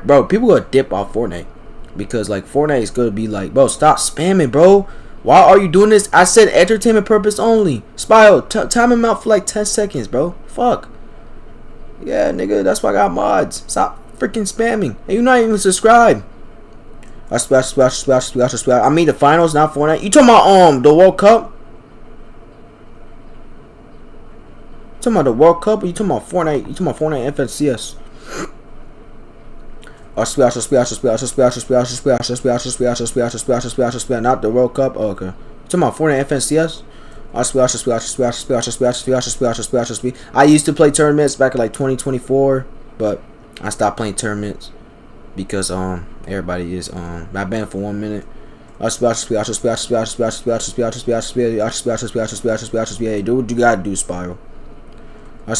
Bro, people gonna dip off Fortnite because like Fortnite is gonna be like, bro, stop spamming, bro. Why are you doing this? I said entertainment purpose only. Spio, time him out for like 10 seconds, bro. Fuck. Yeah, nigga, that's why I got mods. Stop freaking spamming. And you're not even subscribed. I mean the finals, not Fortnite. You talking about the World Cup? You talking about the World Cup or you talking about Fortnite? You talking about Fortnite FNCS? Not the World Cup. Oh, okay. You talking about Fortnite FNCS? I used to play tournaments back in like 2024, but I stopped playing tournaments because everybody is I banned for 1 minute. Do what you gotta do, Spiral. The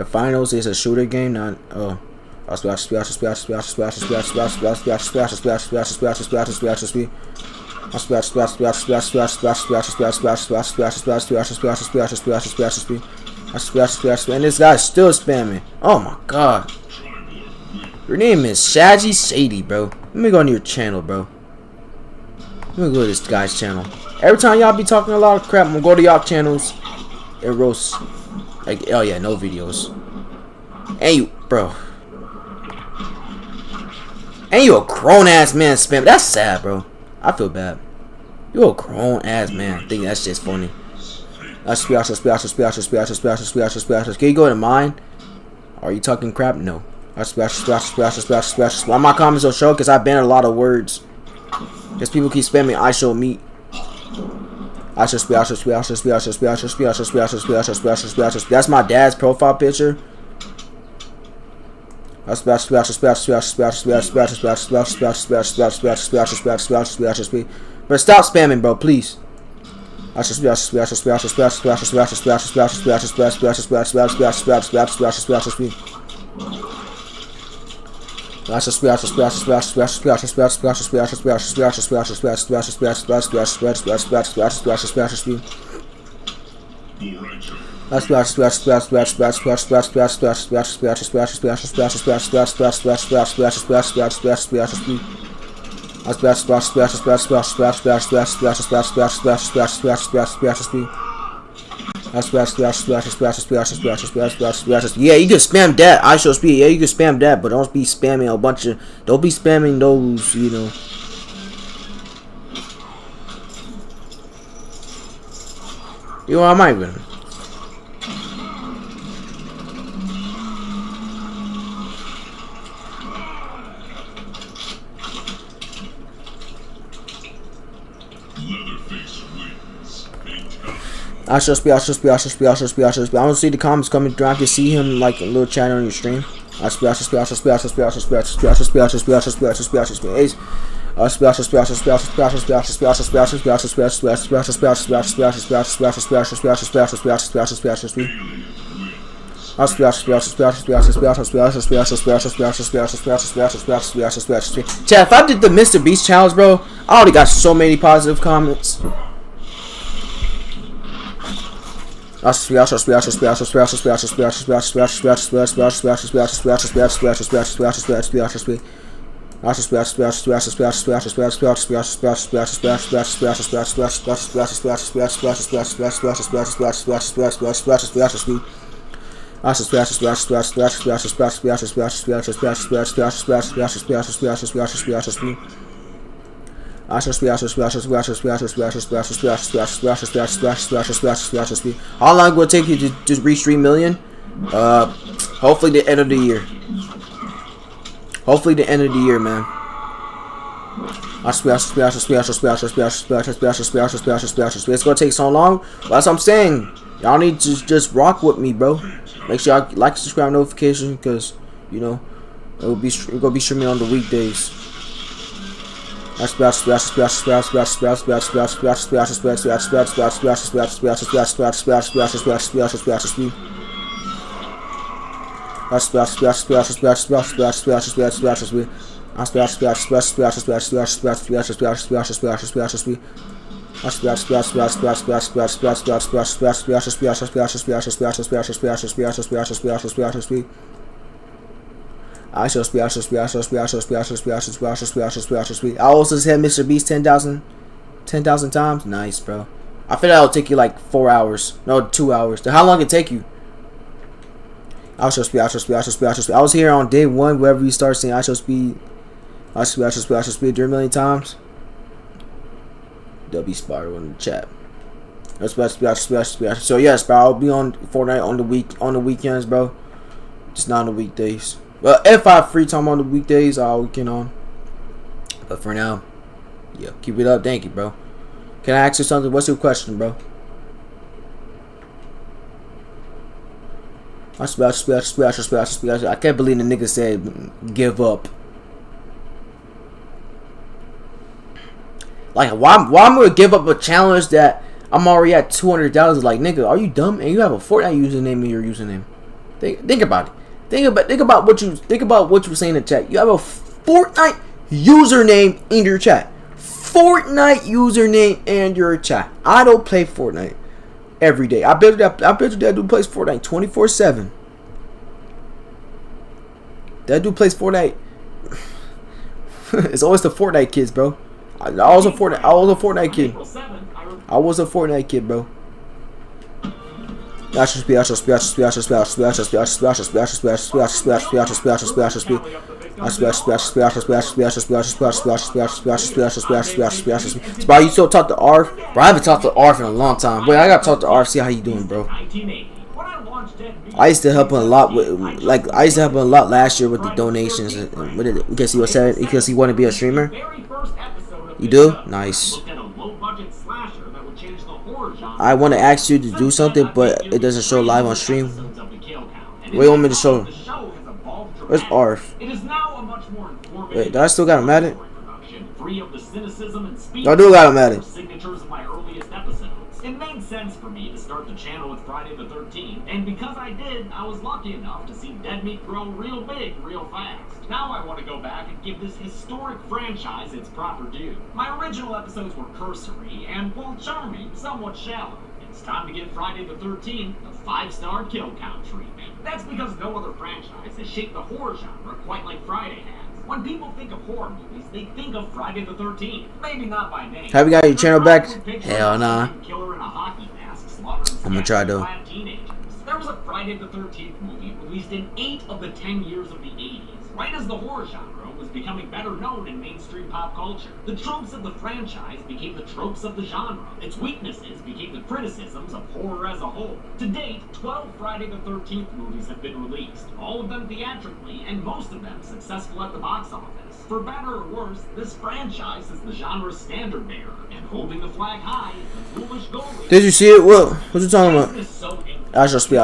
finals is a shooter game, not and this guy's still spamming. Oh my god. Your name is Shaggy Sadie, bro. Let me go on your channel, bro. Let me go to this guy's channel. Every time y'all be talking a lot of crap, I'm gonna go to y'all channels and roast. Like, oh yeah, no videos. And you, bro. And you a grown ass man spam. That's sad, bro. I feel bad. You a grown ass man thinking that shit's funny. Can you go to mine? Are you talking crap? No. Why my comments don't show? Because I banned a lot of words. Because people keep spamming I show meat. That's my dad's profile picture. But stop spamming, bro, please. Yeah, you can spam that. IShowSpeed. Yeah, you can spam that, but don't be spamming a bunch of. Don't be spamming those. You know. You know, I might win. I don't see the comments coming through. I can see him like a little chat on your stream. Chat, if I did the Mr. Beast challenge, bro, I already got so many positive comments. How long will it take you to just reach 3 million? Hopefully the end of the year. Hopefully the end of the year, man. It's gonna take so long. But that's what I'm saying. Y'all need to just rock with me, bro. Make sure y'all like, subscribe, notification, because you know we're gonna be streaming on the weekdays. I also said Mr. Beast 10,000 times. Nice, bro. I feel that'll take you like 4 hours. No, 2 hours. How long it take you? I was here on day 1. Wherever you start seeing IShowSpeed, 3 million times. W Spider in the chat. So yes, bro. I'll be on Fortnite on the weekends, bro. Just not on the weekdays. Well, if I have free time on the weekdays, I'll get on. But for now, yeah, keep it up. Thank you, bro. Can I ask you something? What's your question, bro? I can't believe the nigga said give up. Like, why I'm gonna give up a challenge that I'm already at 200,000? Like, nigga, are you dumb? And you have a Fortnite username in your username. Think about it. Think about what you saying in the chat. You have a Fortnite username in your chat. Fortnite username in your chat. I don't play Fortnite every day. I bet you that dude plays Fortnite 24/7. That dude plays Fortnite. It's always the Fortnite kids, bro. I was a Fortnite kid. I was a Fortnite kid, bro. I should be. Bro, you still talk to Arf? Bro, I haven't talked to Arf in a long time. Wait, I gotta talk to Arf, see how you doing, bro. I used to help him a lot with, last year with the donations. Because he was saying, because he wanted to be a streamer. You do? Nice. I want to ask you to do something, but it doesn't show live on stream. What do you want me to show? Where's Arf? Wait, do I still got him at it? I do got him at it. It made sense for me to start the channel with Friday the 13th, and because I did, I was lucky enough to see Dead Meat grow real big, real fast. Now I want to go back and give this historic franchise its proper due. My original episodes were cursory, and while charming, somewhat shallow. It's time to give Friday the 13th a 5-star kill count treatment. That's because no other franchise has shaped the horror genre quite like Friday has. When people think of horror movies, they think of Friday the 13th. Maybe not by name. Have you got your channel back? Hell nah. Killer in a hockey mask slaughtering I'm gonna try though. There was a Friday the 13th movie released in 8 of the 10 years of the 80s, right as the horror genre was becoming better known in mainstream pop culture. The tropes of the franchise became the tropes of the genre. Its weaknesses became the criticisms of horror as a whole. To date, 12 Friday the 13th movies have been released, all of them theatrically, and most of them successful at the box office. For better or worse, this franchise is the genre's standard bearer, and holding the flag high is the foolish goal. Did you see it? What you talking about? IShowSpeed.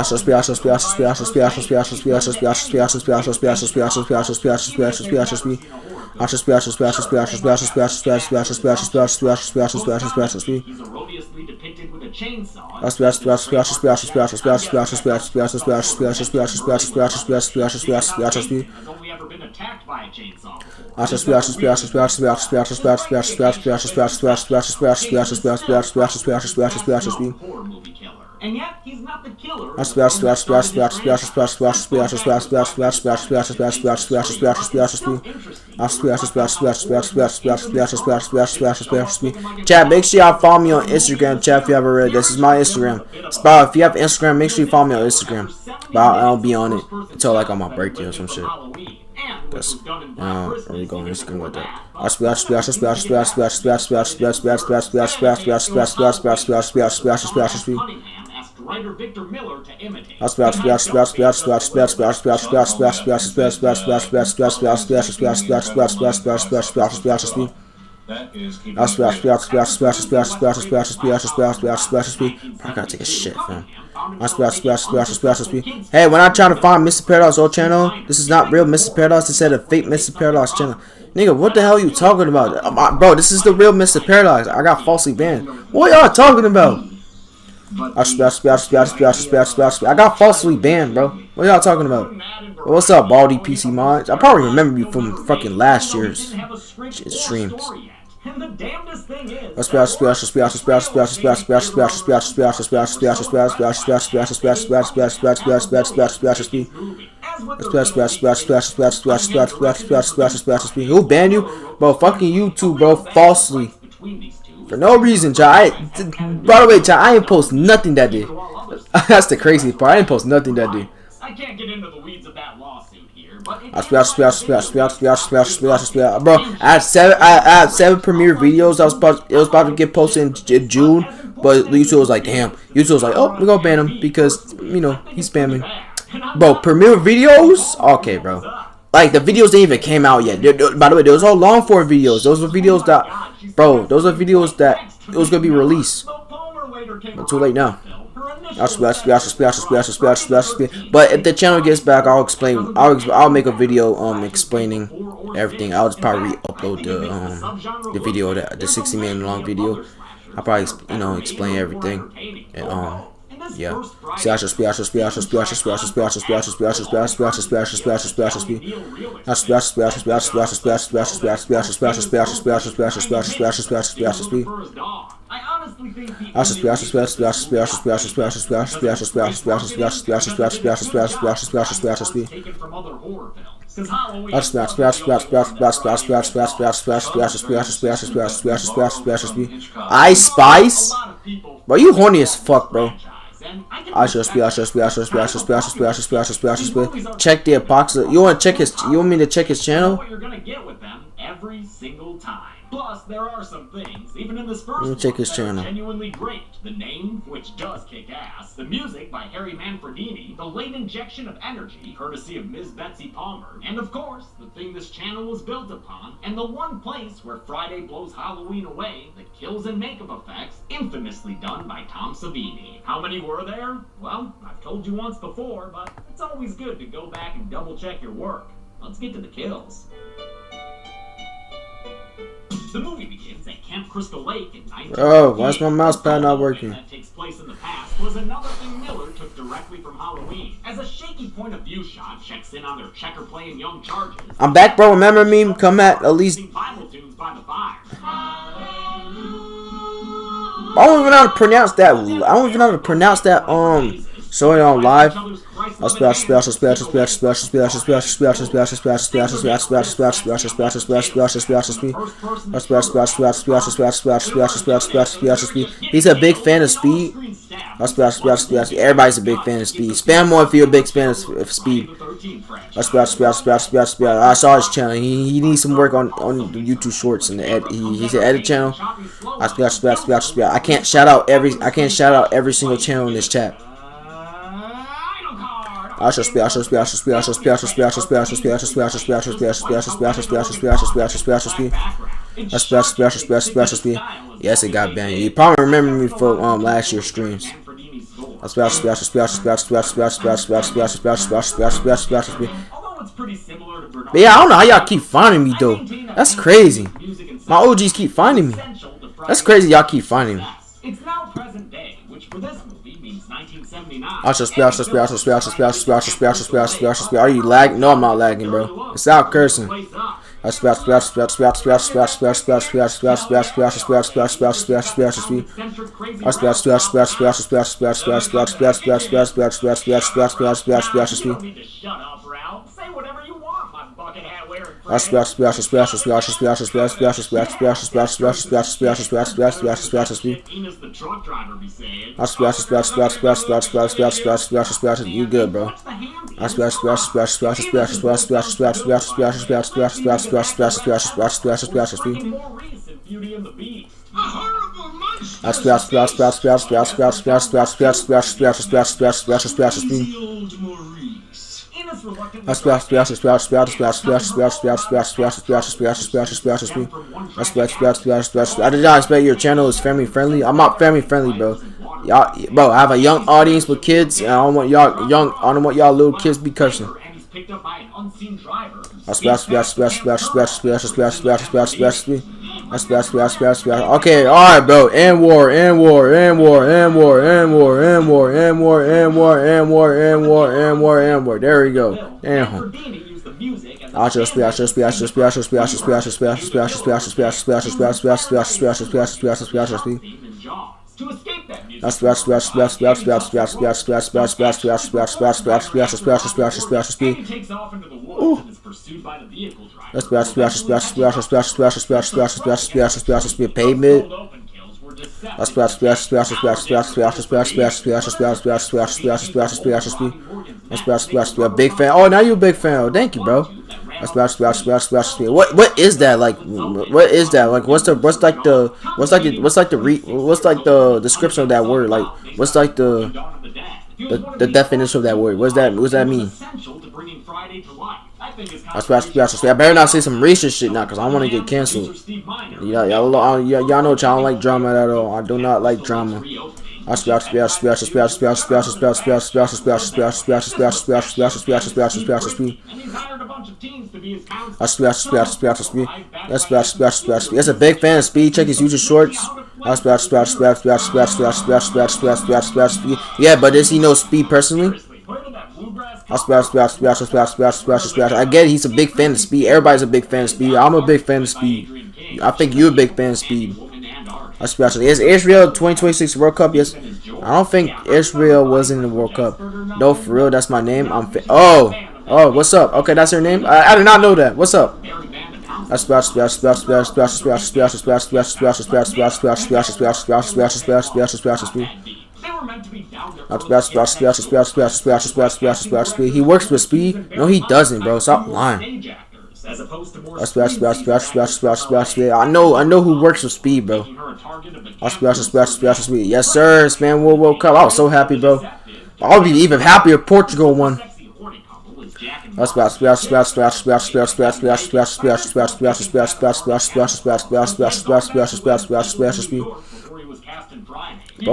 He's erroneously depicted with a chainsaw. Has only ever been attacked by a chainsaw horror movie killer. And yet, he's not the killer. Chat, make sure y'all follow me on Instagram, chat, if you haven't already. This is my Instagram. Spot, if you have Instagram, make sure you follow me on Instagram. But I'll be on it until like on my birthday or some shit. That's where we go on Instagram with that. Writer Victor Miller to imitate. I gotta take a shit, fam. Hey, when I try to find Mr. Paradox old channel, this is not real Mr. Paradox. They said a fake Mr. Paradox channel. Nigga, what the hell are you talking about? Bro, this is the real Mr. Paradox. I got falsely banned. What y'all talking about? I got falsely banned, bro. What y'all talking about? What's up, Baldy PC Mods? I probably remember you from fucking last year's streams. And the damnedest thing is, who banned you? Bro, fucking YouTube, bro, falsely. For no reason, chat. By the way, chat, I ain't post nothing that day. That's the crazy part. I didn't post nothing that day. I can't get into the weeds of that lawsuit here, but bro, I had 7 premiere videos. It was about to get posted in June, but YouTube was like, damn. YouTube was like, oh, we're gonna ban him because you know he's spamming. Bro, premiere videos? Okay, bro. Like the videos didn't even came out yet. By the way, those are long form videos. Those were videos that, bro. Those are videos that it was gonna be released. But too late now. But if the channel gets back, I'll explain. I'll make a video explaining everything. I'll just probably upload the video, the 60 minute long video. I'll probably explain everything. And yeah. I Spice? Bro, you horny as fuck, bro. Check the apocalypse. You want to check his? You want me to check his channel? What you're gonna get with them every single time. Plus, there are some things, even in this first Let me check his channel. Genuinely great. The name, which does kick ass. The music by Harry Manfredini. The late injection of energy, courtesy of Ms. Betsy Palmer. And of course, the thing this channel was built upon. And the one place where Friday blows Halloween away, the kills and makeup effects, infamously done by Tom Savini. How many were there? Well, I've told you once before, but it's always good to go back and double check your work. Let's get to the kills. The movie begins at Camp Crystal Lake in 1998. Oh, why's my mouse pad not working? That takes place in the past was another thing Miller took directly from Halloween. As a shaky point of view shot checks in on their checker playing young charges. I'm back, bro. Remember me? Come at least. Bible tunes by the fire. I don't even know how to pronounce that. Showing on live. He's a big fan of Speed. Everybody's a big fan of Speed. Spam more if you're a big fan of Speed. I saw his channel. He needs some work on the YouTube Shorts and the he's an edit channel. I can't shout out every single channel in this chat. Yes, it got banned. You probably remember me from last year's streams. But yeah, I don't know how y'all keep finding me though. That's crazy. My OGs keep finding me. That's crazy. Y'all keep finding me. It's now present day, which for this movie means 1979. Are you lagging? No, I'm not lagging, bro. It's out cursing. You good, bro. I did not expect your channel is family friendly. I'm not family friendly, bro. Y'all, bro, I have a young audience with kids, and I don't want y'all little kids be cursing. Okay, alright, bro. And war. There we go. Damn. Pavement. A big fan. Oh, now you're a big fan. Thank you, bro. What is that like? What is that like? What's the description of that word? Like, what's like the definition of that word? What does that mean? I better not say some racist shit now, cause I want to get canceled. Y'all know I don't like drama at all. I do not like drama. That's a big fan of Speed. Check his YouTube shorts. Yeah, but does he know Speed personally? I get it, he's a big fan of Speed. Everybody's a big fan of Speed. I'm a big fan of Speed. I think you're a big fan of Speed. Is Israel 2026 World Cup? Yes. I don't think Israel was in the World Cup. No, for real, that's my name. Oh, what's up? Okay, that's her name. I did not know that. What's up? He works with Speed. No, he doesn't, bro. Stop lying. I know who works with Speed, bro. Yes, sir. Span World Cup. I was so happy, bro. I'll be even happier if Portugal won. Bro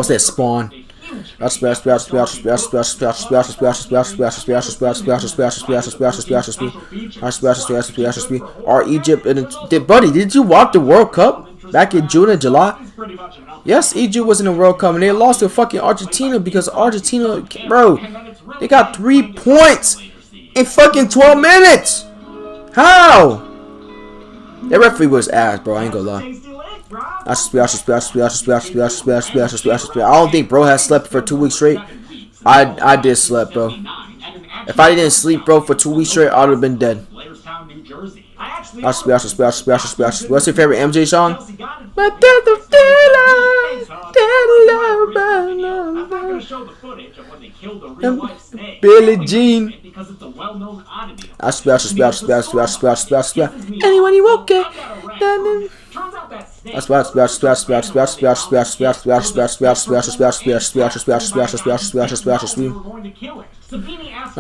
said spawn. Are Egypt and buddy, did you watch the World Cup back in June and July? Yes, Egypt was in the World Cup and they lost to fucking Argentina because Argentina, bro, they got 3 points in fucking 12 minutes. How? That referee was ass, bro. I ain't gonna lie. I don't think bro has slept for 2 weeks straight. I did sleep, bro. If I didn't sleep, bro, for 2 weeks straight, I would have been dead. What's your favorite MJ song? gonna show the footage of when they killed the real life snake. Billie Jean. Because it's a well-known oddity. I splash. Anyone you okay? Turns out that snake. I splash. They were going to kill it. Sabini asked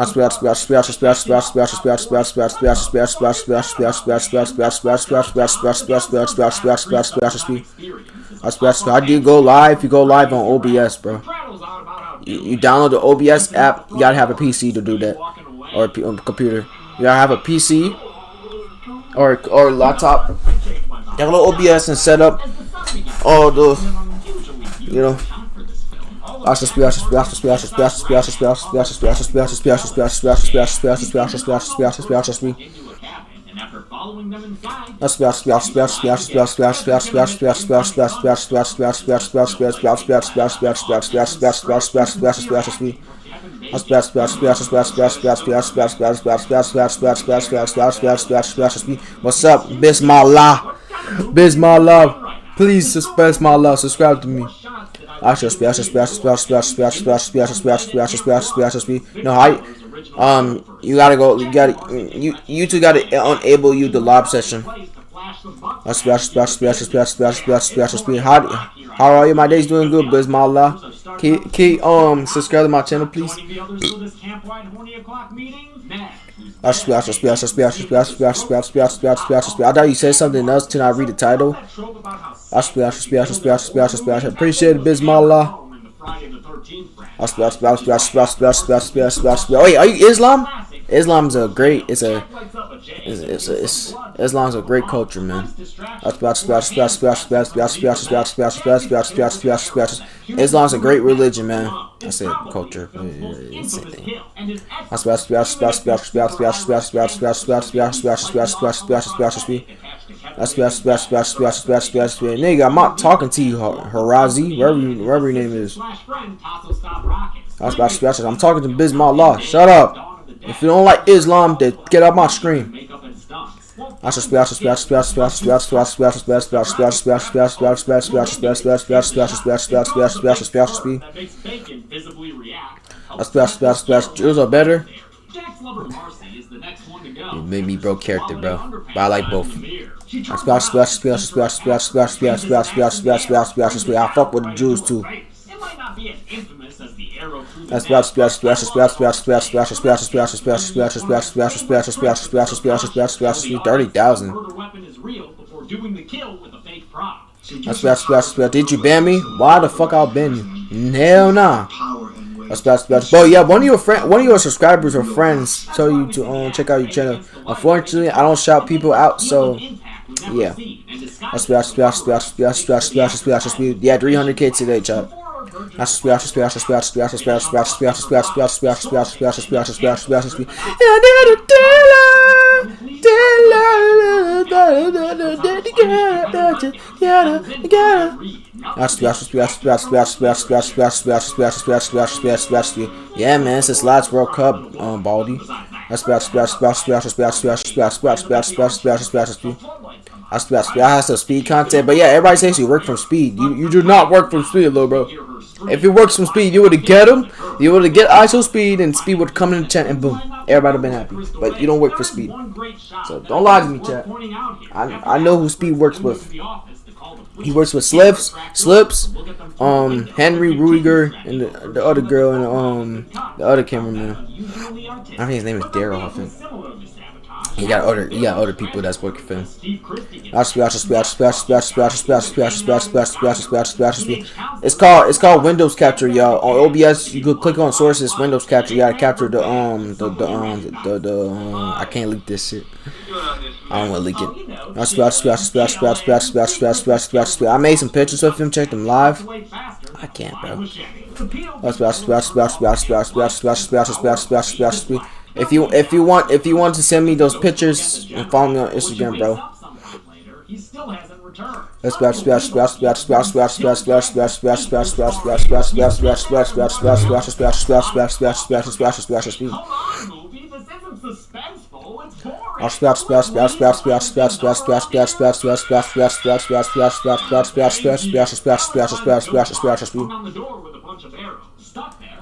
How do you go live? You go live on OBS, bro. You download the OBS app. You gotta have a PC to do that, or a computer. You gotta have a PC or laptop. Download OBS and set up all the, you know. That's the What's up, Bismillah? Bismillah. Please subscribe to me. No, you gotta go. You two gotta enable you the live session. How are you? My day's doing good, Bismillah. Can subscribe to my channel, please? I thought you said something else till I read the title. Appreciate it, Bismillah. Wait, are you Islam? Islam's a great. Islam's a great culture, man. Islam's a great religion, man. I said culture. Nigga, I'm not talking to you, Harazi, wherever your name is. I'm talking to Bismillah. Shut up. If you don't like Islam, then get out my screen. Jews are better. You made me broke character, bro. But I like both. I fuck with the Jews too. That's 30,000. Did you ban me? Why the fuck I'll ban you? Hell nah. Bro, yeah, one of your subscribers or friends tell you to check out your channel. Unfortunately, I don't shout people out, so yeah. Yeah, 300k today, chat. Yeah, man, it's this last World Cup, Baldy. I have some speed content, but yeah, everybody says you work from speed. You do not work from speed, little bro. If you work from speed, you would have get him. You would have get IShowSpeed, and speed would come in the chat, and boom, everybody would have been happy. But you don't work for speed, so don't lie to me, chat. I know who speed works with. He works with Slips, Henry Rudiger, and the other girl, and the other cameraman. I think his name is Daryl. I think. He got other people that's working for him. It's called Windows Capture, y'all. On OBS, you could click on sources, Windows Capture. You gotta capture the I can't leak this shit. I don't wanna leak it. I made some pictures of him. Check them live. I can't, bro. If you want to send me those pictures and follow me on Instagram, bro. bunch of arrows. Stuck there.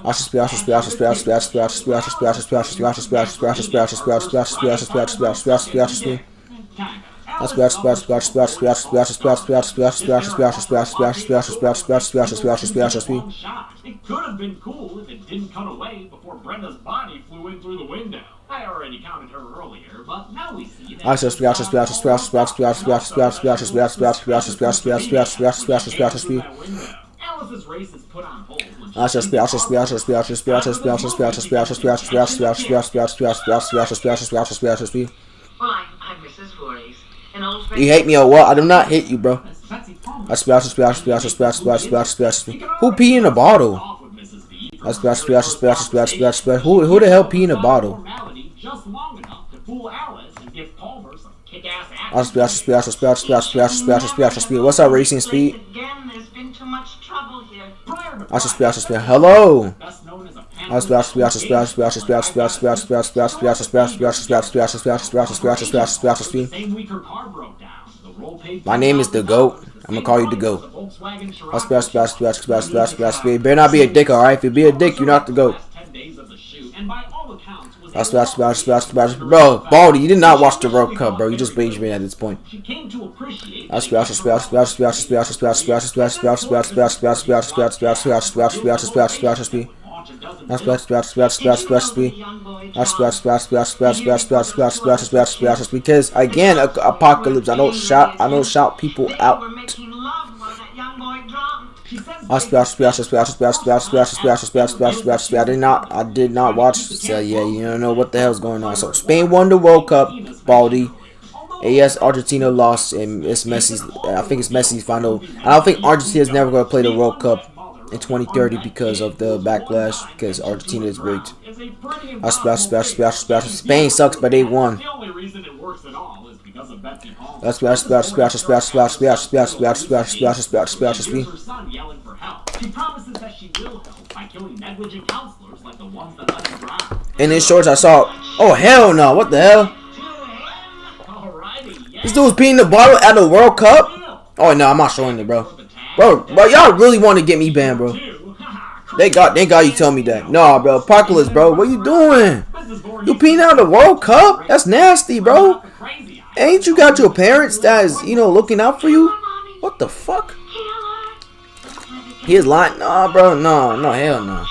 It could have been cool if it didn't cut away before Brenda's body flew in through the window. I already counted her earlier, but now we see that. Alice's race is put on hold. Well, I'm Mrs. Voorhees, an old friend. You hate me or what? I do not hate you, bro. Who pee in a bottle? Who the hell pee in a bottle? Just long enough to fool Alice and give Palmer some kick-ass action. What's up, racing speed? Again, there's been too much trouble here. Hello. My name is the GOAT. I'm gonna call you the GOAT. Better not be a dick, alright? If you be a dick, you're not the GOAT. Bro, Baldy, you did not watch the World Cup, bro. You just rage me at this point. Because again, apocalypse. I don't shout people out. I did not watch. So yeah, you don't know what the hell's going on. So Spain won the World Cup, Baldy. Yes, Argentina lost, and it's Messi's. I think it's Messi's final. I don't think Argentina's never going to play the World Cup in 2030 because of the backlash. Because Argentina is rigged. Spain sucks, but they won. In his shorts, I saw. Oh hell no! What the hell? This dude's peeing the bottle at the World Cup. Oh no, I'm not showing it, bro. Bro, y'all really want to get me banned, bro. Thank God you told me that. No, bro, Apocalypse, bro, what you doing? You peeing out the World Cup? That's nasty, bro. Ain't you got your parents that is, looking out for you? What the fuck? He is lying. Nah, bro, no, hell no.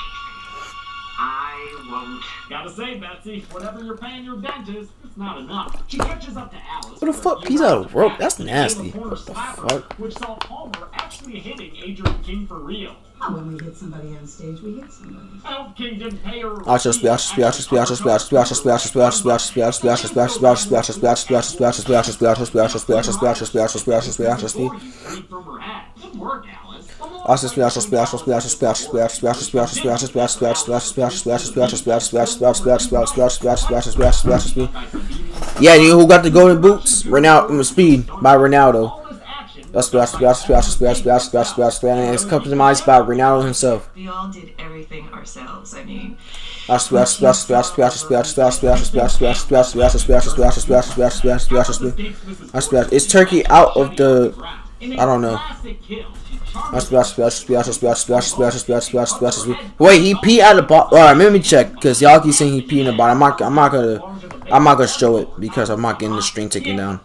Gotta say, Betsy, whatever you're paying your dentist, it's not enough. She catches up to Alice. What the fuck? Peas out of rope? That's nasty. What the fuck? Which saw Palmer actually hitting Adrian King for real. When we hit somebody on stage, we hit somebody. I hope King didn't pay her. Good work, Alice. Yeah, you who got the golden boots? Speed by Ronaldo. It's customized by Ronaldo himself. We all did everything ourselves. I mean, Is Turkey out of the? I don't know. Wait, he pee out of the bottle. Alright, let me check, because y'all keep saying he pee in the bottle. I'm not gonna show it because I'm not getting the string taken down.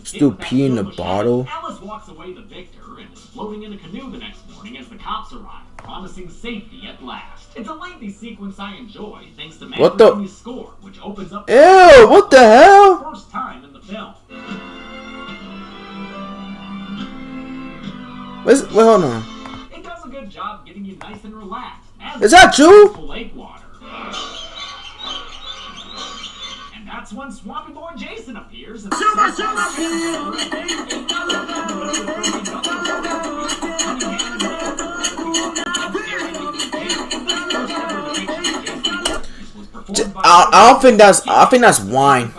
Still pee in the bottle. Alice walks away the victor and is floating in a canoe the next morning as the cops arrive, promising safety at last. It's a lengthy sequence I enjoy, thanks to Manfredini's score, which opens up. Ew! What the hell? First time in the film. Wait, hold on. It does a good job getting you nice and relaxed. Is that you? Lake water. And that's when Swampy Boy Jason appears. And I think that's wine.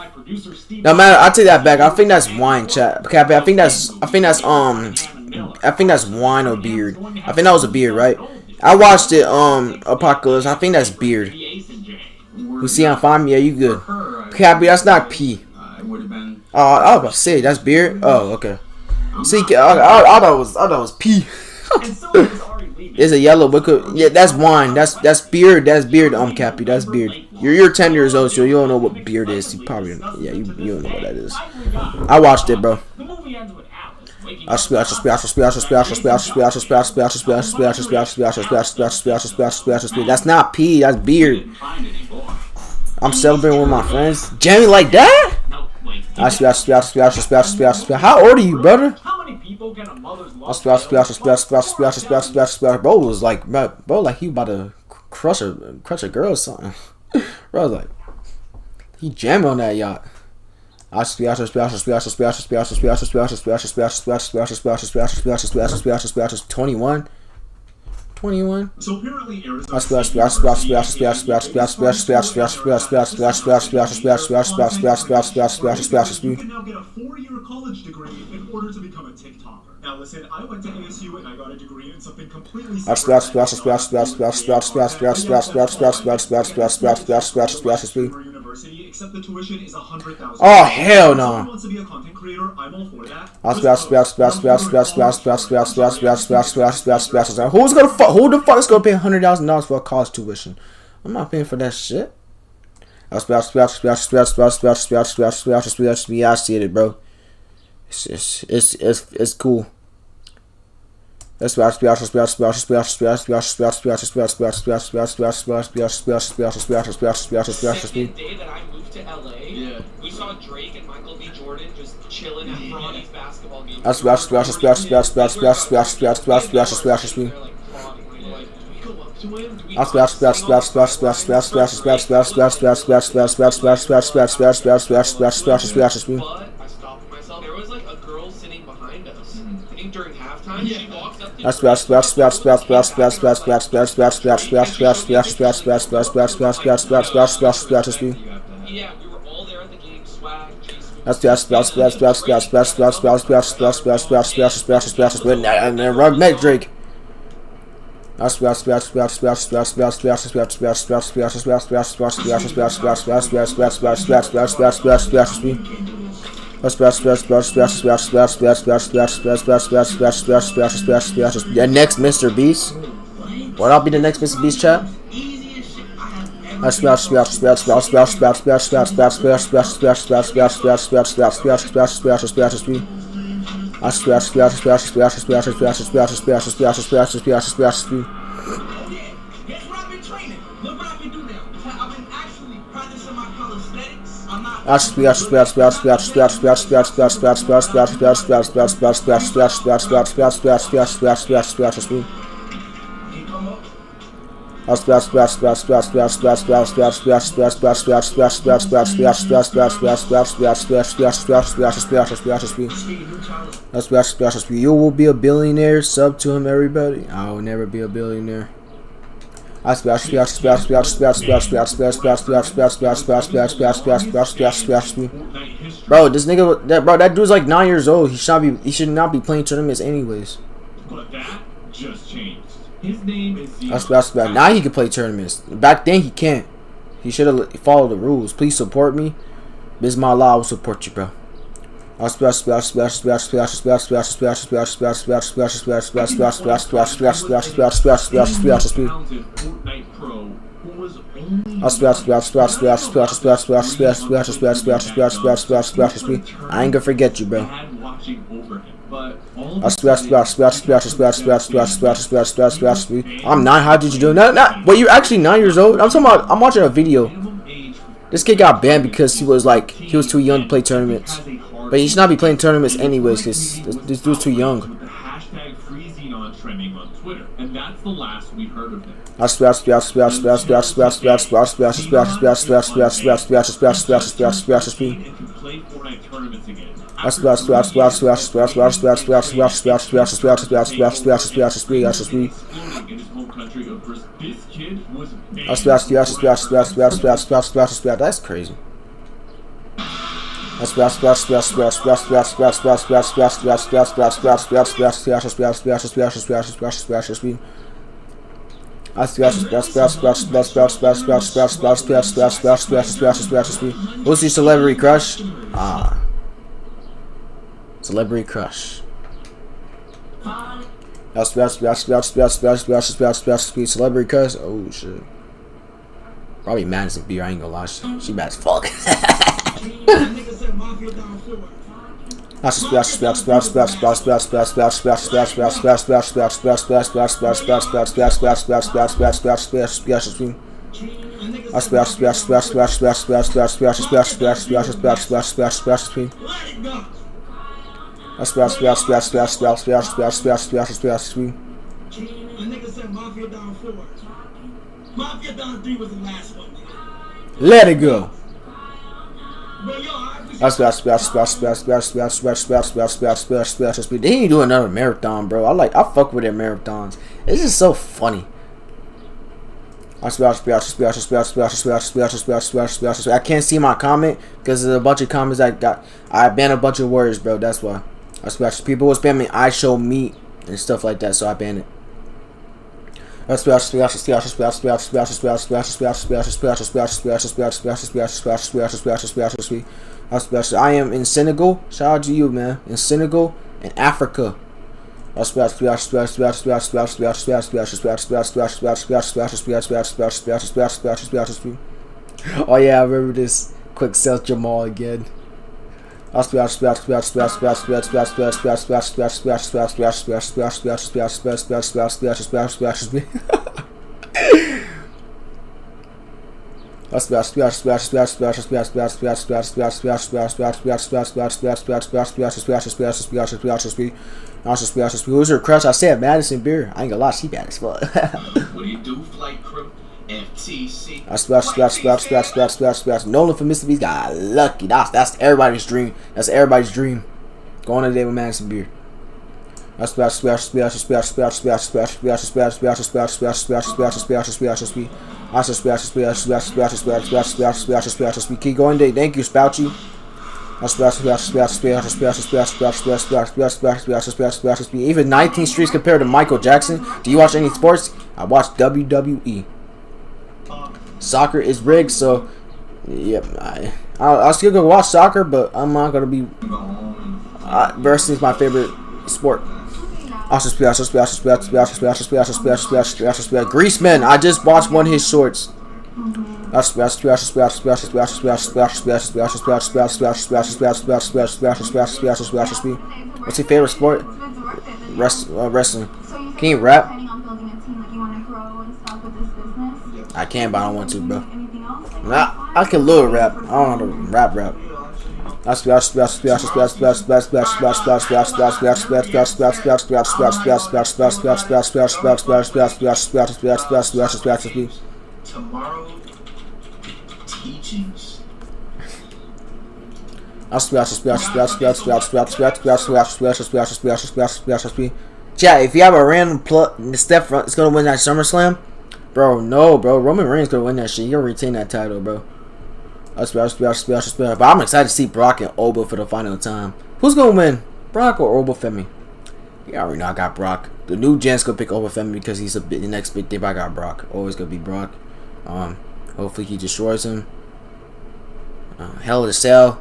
No matter, I take that back. I think that's wine, chat. I think that's wine or beard. I think that was a beard, right? I watched it, Apocalypse. I think that's beard. You see, I'm fine. Yeah, you good. Cappy, that's not pee. Oh, I was about to say that's beard. Oh, okay. See, I thought it was pee. And so is Ari leaving. It's a yellow liquid. Yeah, that's wine. That's beard. That's beard. Cappy. That's beard. You're 10 years old, so you don't know what beard is. You probably you don't know what that is. I watched it, bro. The movie ends with Alice waking I up. speed. That's not pee. That's beard. I'm celebrating with my friends. Jamie like that? No, wait. How old are you, brother? How many people can a mother's love Bro was like, bro, like he about to crush a girl or something. Bro was like, he jamming on that yacht. 21. So apparently Arizona you can now get a 4-year college degree in order to become a TikToker. Now listen, I went to ASU and I got a degree in something completely University, except the tuition is $100,000. Oh hell no! If wants to be a content creator, I'm all for that. Who the fuck is gonna pay $100,000 for a college tuition? I'm not paying for that shit. I see it, bro. It's cool. That's 2nd day that I moved to LA, we saw Drake and Michael B. Jordan just chilling at Bronny's basketball game. There was like a girl sitting behind us. I think during halftime, she walks up to yeah, we were all there at the game. Swag, and then rug neck Drake. The next Mr. Beast. What? I'll be the next Mr. Beast, chat. You will be a billionaire. Sub to him, everybody. I will never be a billionaire. Bro, this nigga, that dude's like 9 years old. He should not be playing tournaments anyways. But that just changed. His name is now he can play tournaments. Back then he can't. He should have followed the rules. Please support me. This is my law. I will support you, bro. I ain't gonna forget you, bro. I'm 9. How did you do that? Well, you're actually 9 years old. I'm watching a video. This kid got banned because he was too young to play tournaments. But he should not be playing tournaments anyways because this dude's too young. And that's the last we heard of him. That's crazy. Who's your celebrity crush? Celebrity crush. Celebrity cuss. Oh shit. Probably Madison Beer. I ain't gonna lie. She bad as fuck. Let it go. They ain't do another marathon, bro. I fuck with their marathons. It's just so funny. I can't see my comment because there's a bunch of comments I got. I banned a bunch of words, bro. That's why. People were spamming IShowSpeed and stuff like that, so I banned it. I am in Senegal. Shout out to you, man. In Senegal and Africa. Oh yeah, I remember this. Quick Seth Jamal again. Who's her crush? I said Madison Beer. I ain't gonna lie, she bad as fuck. What do you do, flight crew? FTC. Nolan for Mr. Beast got lucky. That's everybody's dream. That's everybody's dream. Going on a day with Madison Beer. I keep going day. Thank you, Spouchy. Even 19 streets compared to Michael Jackson. Do you watch any sports? I watch WWE. Soccer is rigged, so yep. I'll still go watch soccer, but I'm not gonna be. Wrestling is my favorite sport. Greaseman. I just watched one of his shorts. What's your favorite sport? Wrestling. Can you rap? I can, but I don't want to, bro. I can little rap. I don't know how to rap. Tomorrow, teachings. Chat, if you have a random step front, it's gonna win that SummerSlam. Bro, no, bro. Roman Reigns gonna win that shit. You're gonna retain that title, bro. But I'm excited to see Brock and Oba for the final time. Who's gonna win? Brock or Oba Femi? Yeah, I already know I got Brock. The new gen's gonna pick Oba Femi because he's the next big thing. But I got Brock. Always gonna be Brock. Hopefully he destroys him. Hell in a Cell.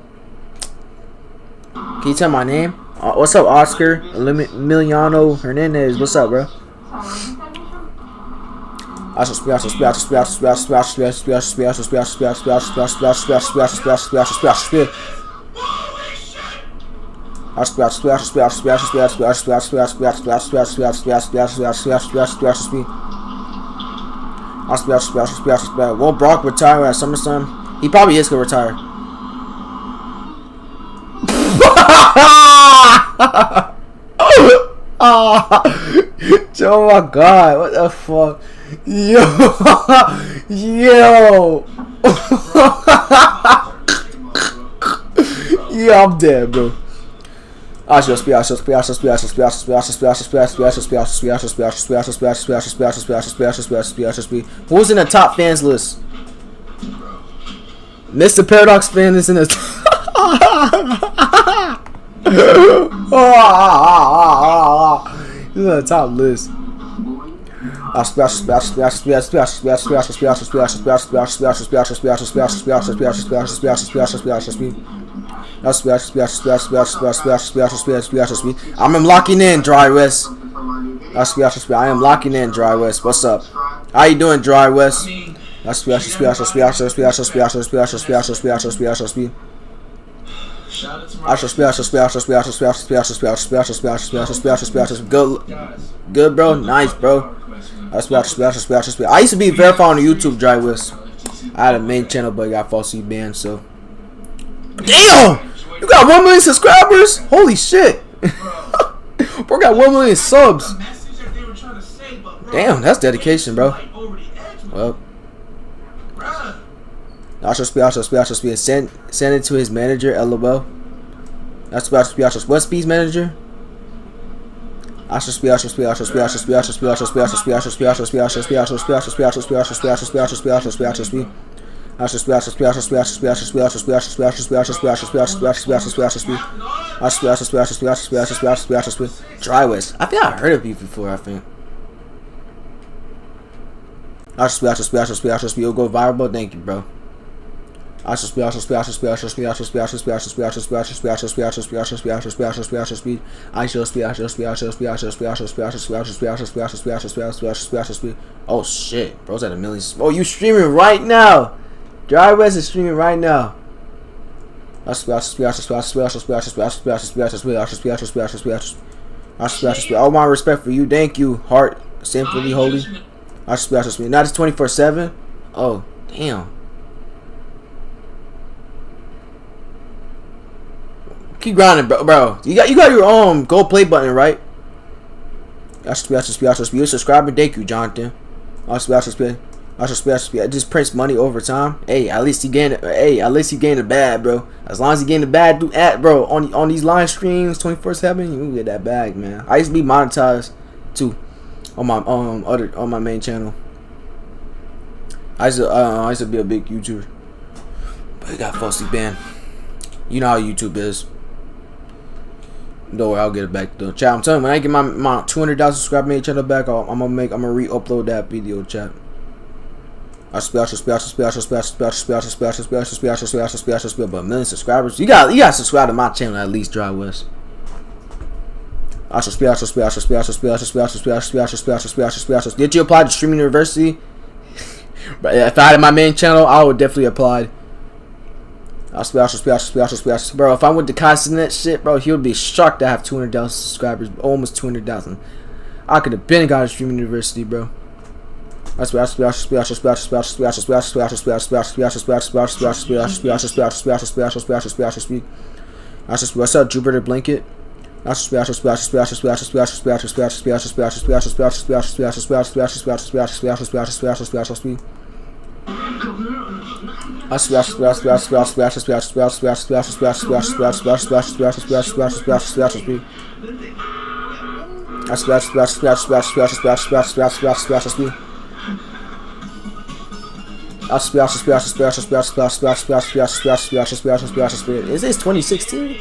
Can you tell my name? What's up, Oscar Emiliano Hernandez? What's up, bro? Will Brock retire at SummerSlam? He probably is gonna retire. Oh my god, what the fuck? Yo. Yeah, I'm dead, bro. Who's in the top fans list? Mr. Paradox fan is in the he's in the top list. I'm locking in, Dry West. I am locking in, Dry West. What's up? How you doing, Dry West? Good, bro. Nice, bro. I used to be verified on YouTube, Dry West. I had a main channel, but I got falsely banned. So, damn, you got 1 million subscribers. Holy shit, bro, got 1 million subs. Damn, that's dedication, bro. Well, IShowSpeed. Send it to his manager. LOL. That's IShowSpeed's manager. IShowSpeed. Dry West. I think I heard of you before. I think. IShowSpeed. You'll go viral. Thank you, bro. Oh shit, bro's at 1 million. Oh, you streaming right now? Dry West is streaming right now. All my respect for you. Thank you, Heart. Simply holy. Now it's 24/7. Oh damn. Keep grinding, bro. You got your gold play button, right? You're subscribing. Thank you, Jonathan. Just prints money over time. Hey, at least you gain it. Hey, at least you gain the bag, bro. As long as you gain the bag, do at, bro. On these live streams, 24/7, you can get that bag, man. I used to be monetized too on my main channel. I used to be a big YouTuber, but it got falsely banned. You know how YouTube is. Don't worry, I'll get it back though. Chat, I'm telling you, when I get my 200,000 subscriber main channel back, I'm gonna re-upload that video, chat. But 1 million subscribers. You got subscribe to my channel at least, Dry West. Did you apply to Streaming University? If I had my main channel, I would definitely apply. Bro, if I went to Consonant shit, bro, he would be shocked to have 200,000 subscribers, almost 200,000. I could have been got a Streaming University, bro. What's up, Jupiter Blanket? Is this 2016?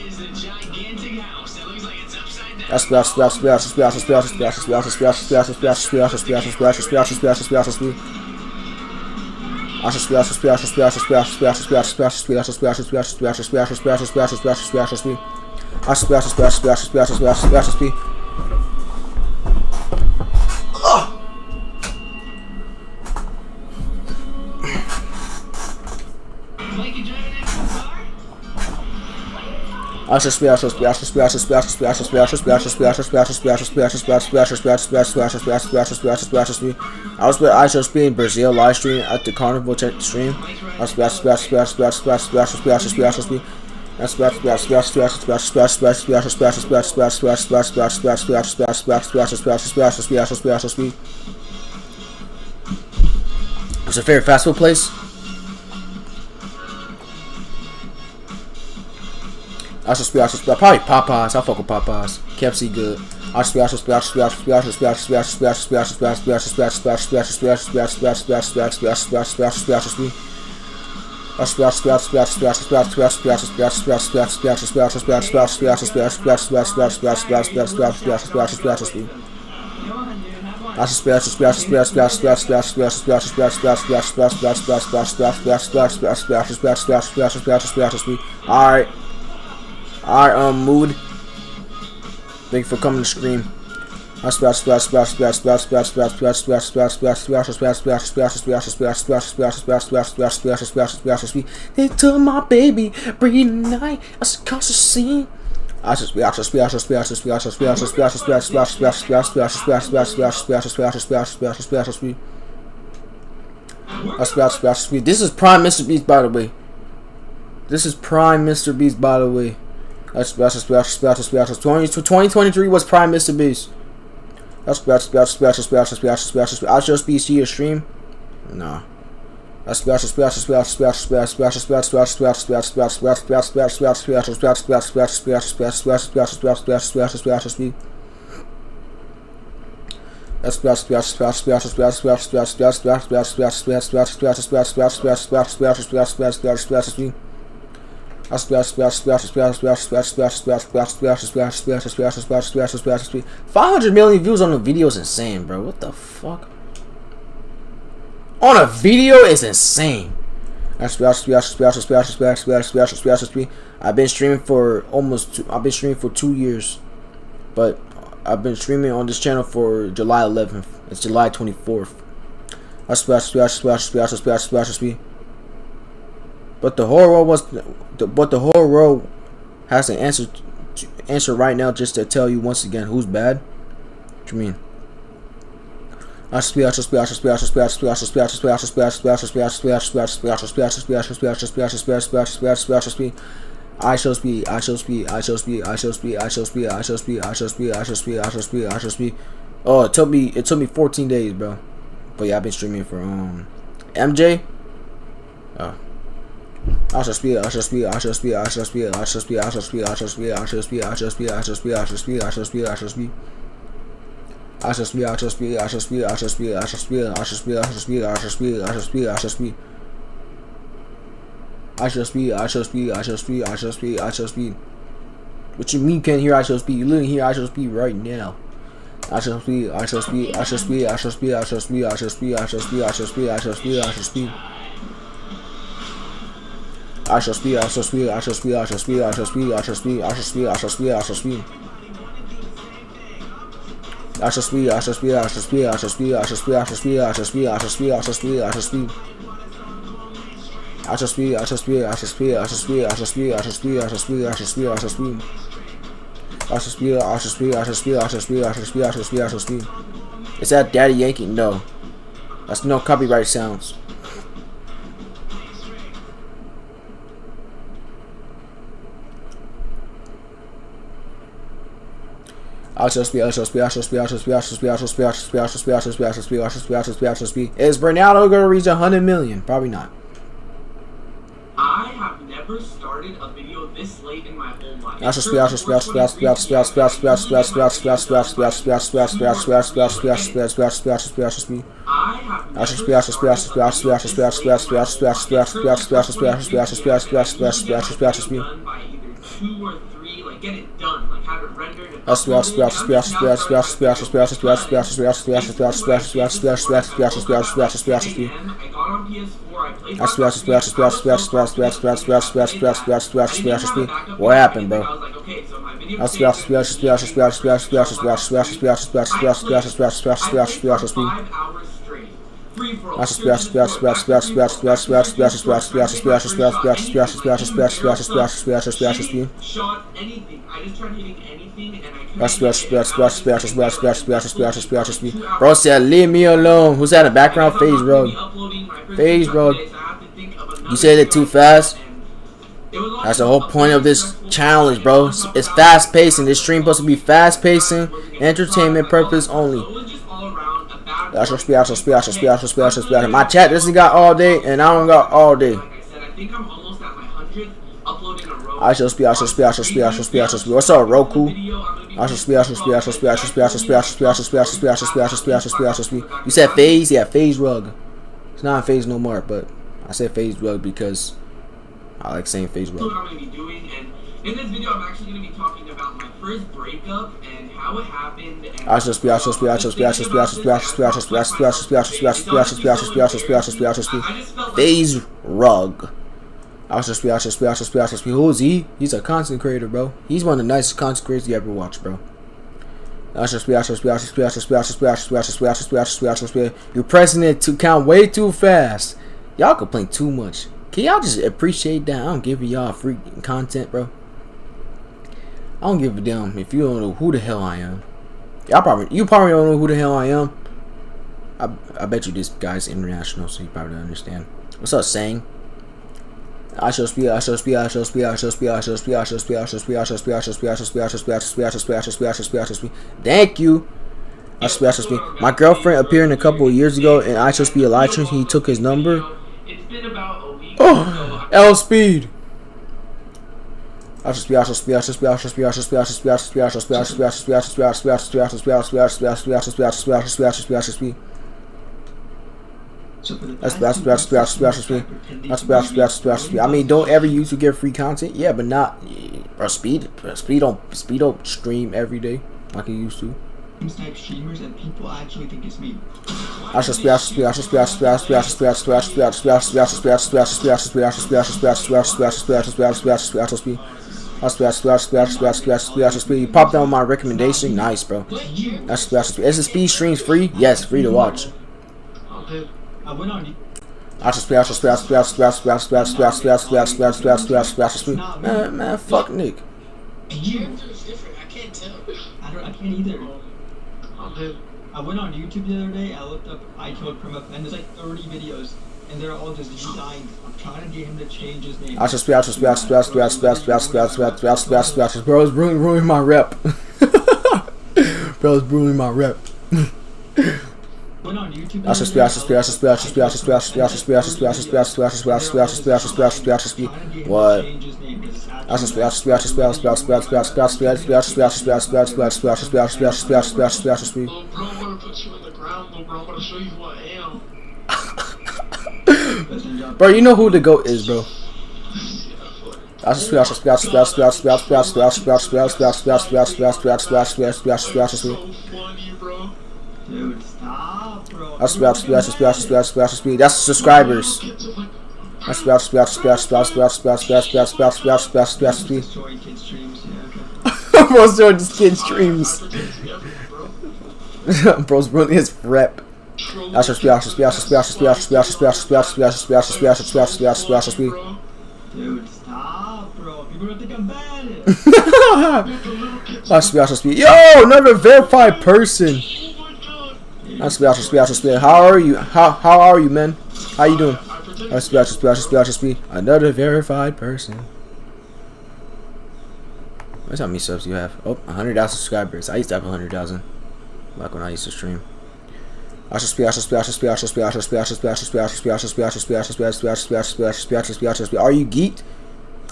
I was with IShowSpeed in Brazil live stream at the Carnival stream. What's your favorite fast food place? Probably Popeyes. I fuck with Popeyes. KFC good. I should speed. Alright. Alright, mood. Thank you for coming to stream. Into my baby, breathing night, I should cause a scene. This is prime Mr. Beast, by the way. This is prime Mr. Beast, by the way. 2023 was prime Mr. Beast. IShowSpeed, see your stream? Nah. $500 million views on the video is insane, bro. What the fuck? On a video is insane. I've been streaming for I've been streaming for 2 years, but I've been streaming on this channel for July 11th. It's July 24th. But the whole world has an answer right now, just to tell you once again who's bad. What you mean? Oh, it took me 14 days, bro. But yeah, I've been streaming for MJ. Oh. IShowSpeed. What you mean you can't hear IShowSpeed? You literally hear IShowSpeed right now. IShowSpeed. Is that Daddy Yankee? No. That's no copyright sounds. Is Bernardo gonna reach 100 million? Probably not. I have never started a video this late in my whole life. Get it done, like have it rendered and what happened, bro? shot anything. I just tried hitting anything and I Bro said, leave me alone. Who's that in the background? FaZe Road. FaZe Road. You said it too fast. That's the whole point of this challenge, bro. It's fast pacing. This stream supposed to be fast pacing, entertainment purpose only. My chat doesn't got all day, and I don't got all day. IShowSpeed. What's up, Roku? You said FaZe? Yeah, FaZe Rug. It's not FaZe no more, but I said FaZe Rug because I like saying FaZe Rug. In this video, I'm actually going to be talking about my first breakup and how it happened. And FaZe Rug. Who is he? He's a content creator, bro. He's one of the nicest content creators you ever watched, bro. You're pressing it to count way too fast. Y'all complain too much. Can y'all just appreciate that? I don't give y'all free content, bro. I don't give a damn if you don't know who the hell I am. You probably don't know who the hell I am. I bet you this guy's international, so you probably don't understand. What's up, saying? IShowSpeed. Thank you. IShowSpeed. My girlfriend appeared a couple of years ago in IShowSpeed Elytra. He took his number. Oh, L Speed. I mean, don't every YouTube get free content? Yeah, but not Speed don't stream every day like he used to. Type streamers and people actually think it's me. You popped down my recommendation. Nice, bro. Is the Speed streams free? Yes, free to watch. I went on. Man, fuck Nick. I can't either. I went on YouTube the other day. I looked up iCode from and there's like 30 videos, and they're all just designs. I'm trying to get him to change his name. Bro's ruining my rep. Bro's ruining my rep. Went on YouTube. What? Bro, you know who the GOAT is, bro. Dude, stop, bro. That's subscribers. Bro's doing this kid streams. Bro's ruining his rep. Dude, stop, bro. People don't think I'm bad. Yo, another verified person. How are you? How are you, man? How you doing? Another verified person. That's how many subs you have. Oh, 100,000 subscribers. I used to have 100,000 back when I used to stream. Are you geeked?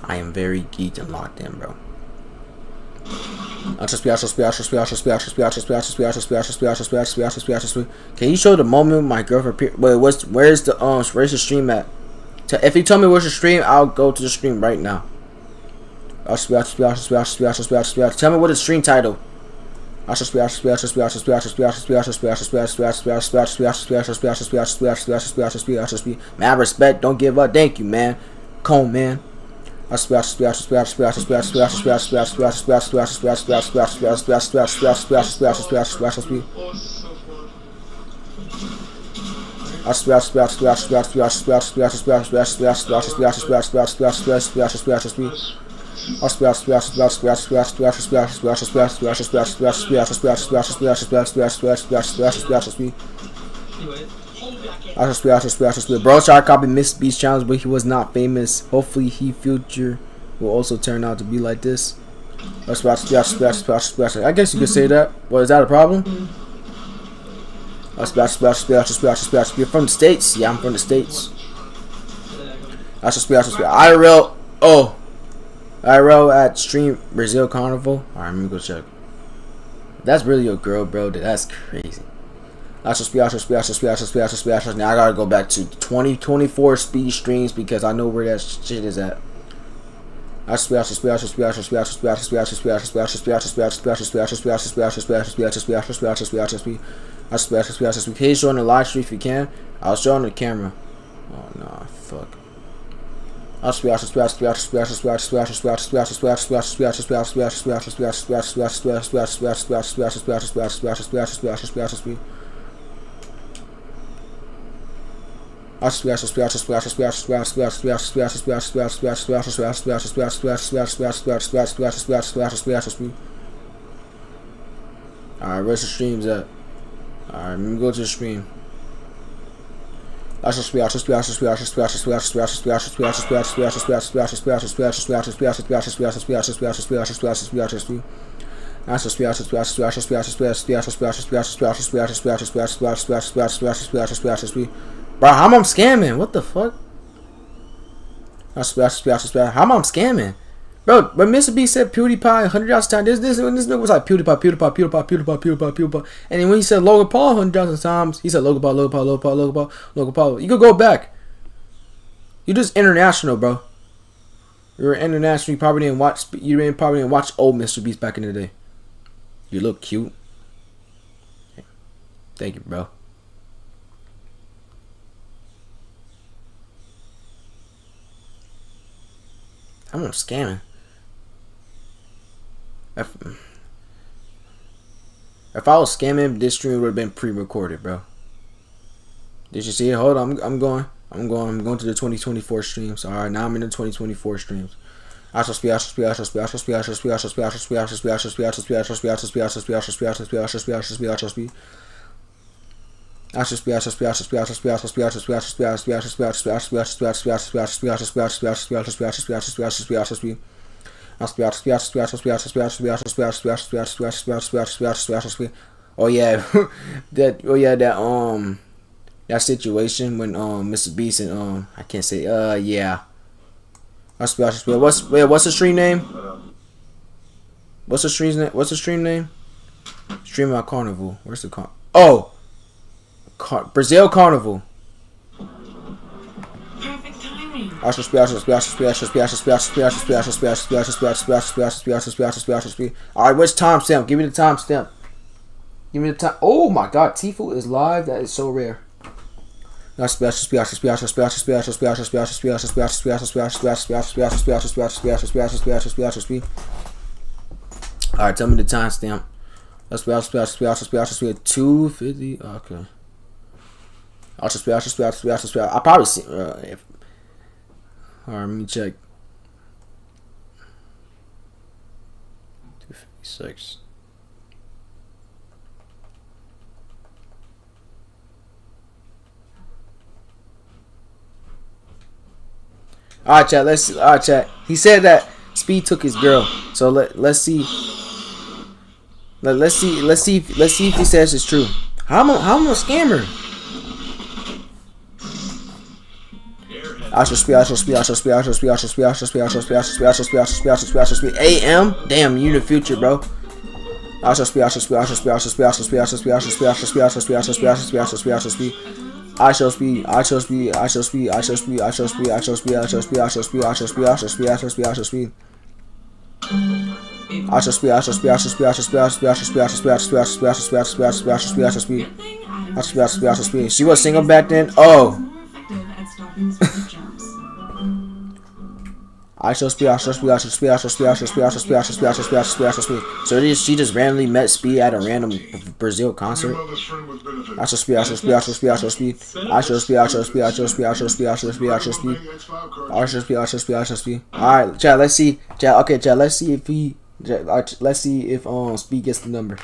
I am very geeked and locked in, bro. Can you show the moment my girlfriend appeared? Wait, where's the stream at? If you tell me where's the stream, I'll go to the stream right now. Tell me what is the stream title. Mad respect, don't give up. Thank you, man. Cone, man. Bro tried to copy Miss Beast challenge, but he was not famous. Hopefully, he future will also turn out to be like this. I guess you could say that. What, is that a problem? You're from the States? Yeah, I'm from the States. IRL at Stream Brazil Carnival. Alright, let me go check. That's really your girl, bro. That's crazy. Now I gotta go back to 2024 speed streams because I know where that shit is at. Please show on the live stream if you can. I'll show on the camera. Oh no, fuck. Alright, where's the streams at? Alright, let me go to the stream. Bro, how am I scamming? What the fuck? How am I scamming? Bro, but Mr. B said PewDiePie 100,000 times. This nigga was like PewDiePie. And then when he said Logan Paul 100,000 times, he said Logan Paul. You could go back. You're just international, bro. You're international. You probably didn't watch old Mr. Beast back in the day. You look cute. Thank you, bro. I'm not scamming. If I was scamming, this stream would have been pre-recorded, bro. Did you see it? Hold on, I'm going to the 2024 streams. All right, now I'm in the 2024 streams. Oh yeah, that situation when Mr. Beast and I can't say yeah. What's the stream name? What's the stream name? Stream on Carnival. Where's the Brazil Carnival. Perfect timing. Alright, what's timestamp? Give me the timestamp. Give me the time. Oh my god, Tifu is live. That is so rare. Alright, tell me the timestamp. 250. Okay. I'll probably see. Alright, let me check. 256. Alright, chat. Let's see. Alright, chat. He said that Speed took his girl. So let's see. Let's see if he says it's true. How am I a scammer? AM? Damn, you in the future, bro. She was single back then? Oh. So she just randomly met Speed at a random Brazil concert. Alright, chat, let's see. Chat, okay, chat, let's see if Speed gets the number.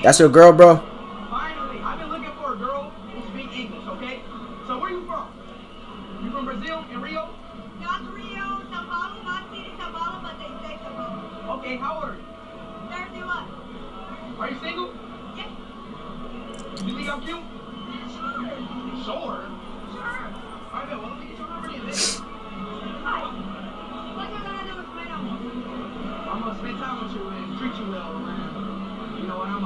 That's your girl, bro? Finally, I've been looking for a girl who speaks English, okay? So where you from? You from Brazil? In Rio? Not Rio, Sao Paulo, not city Sao Paulo, but they say Sao Paulo. Okay, how old are you? 31. Are you single? Yes. You think I'm cute? Sure. Sure. Sure. Alright, then, well, let me get your number then. Hi. What you gonna do with my number? I'm gonna spend time with you and treat you well, man. You know, and I'm a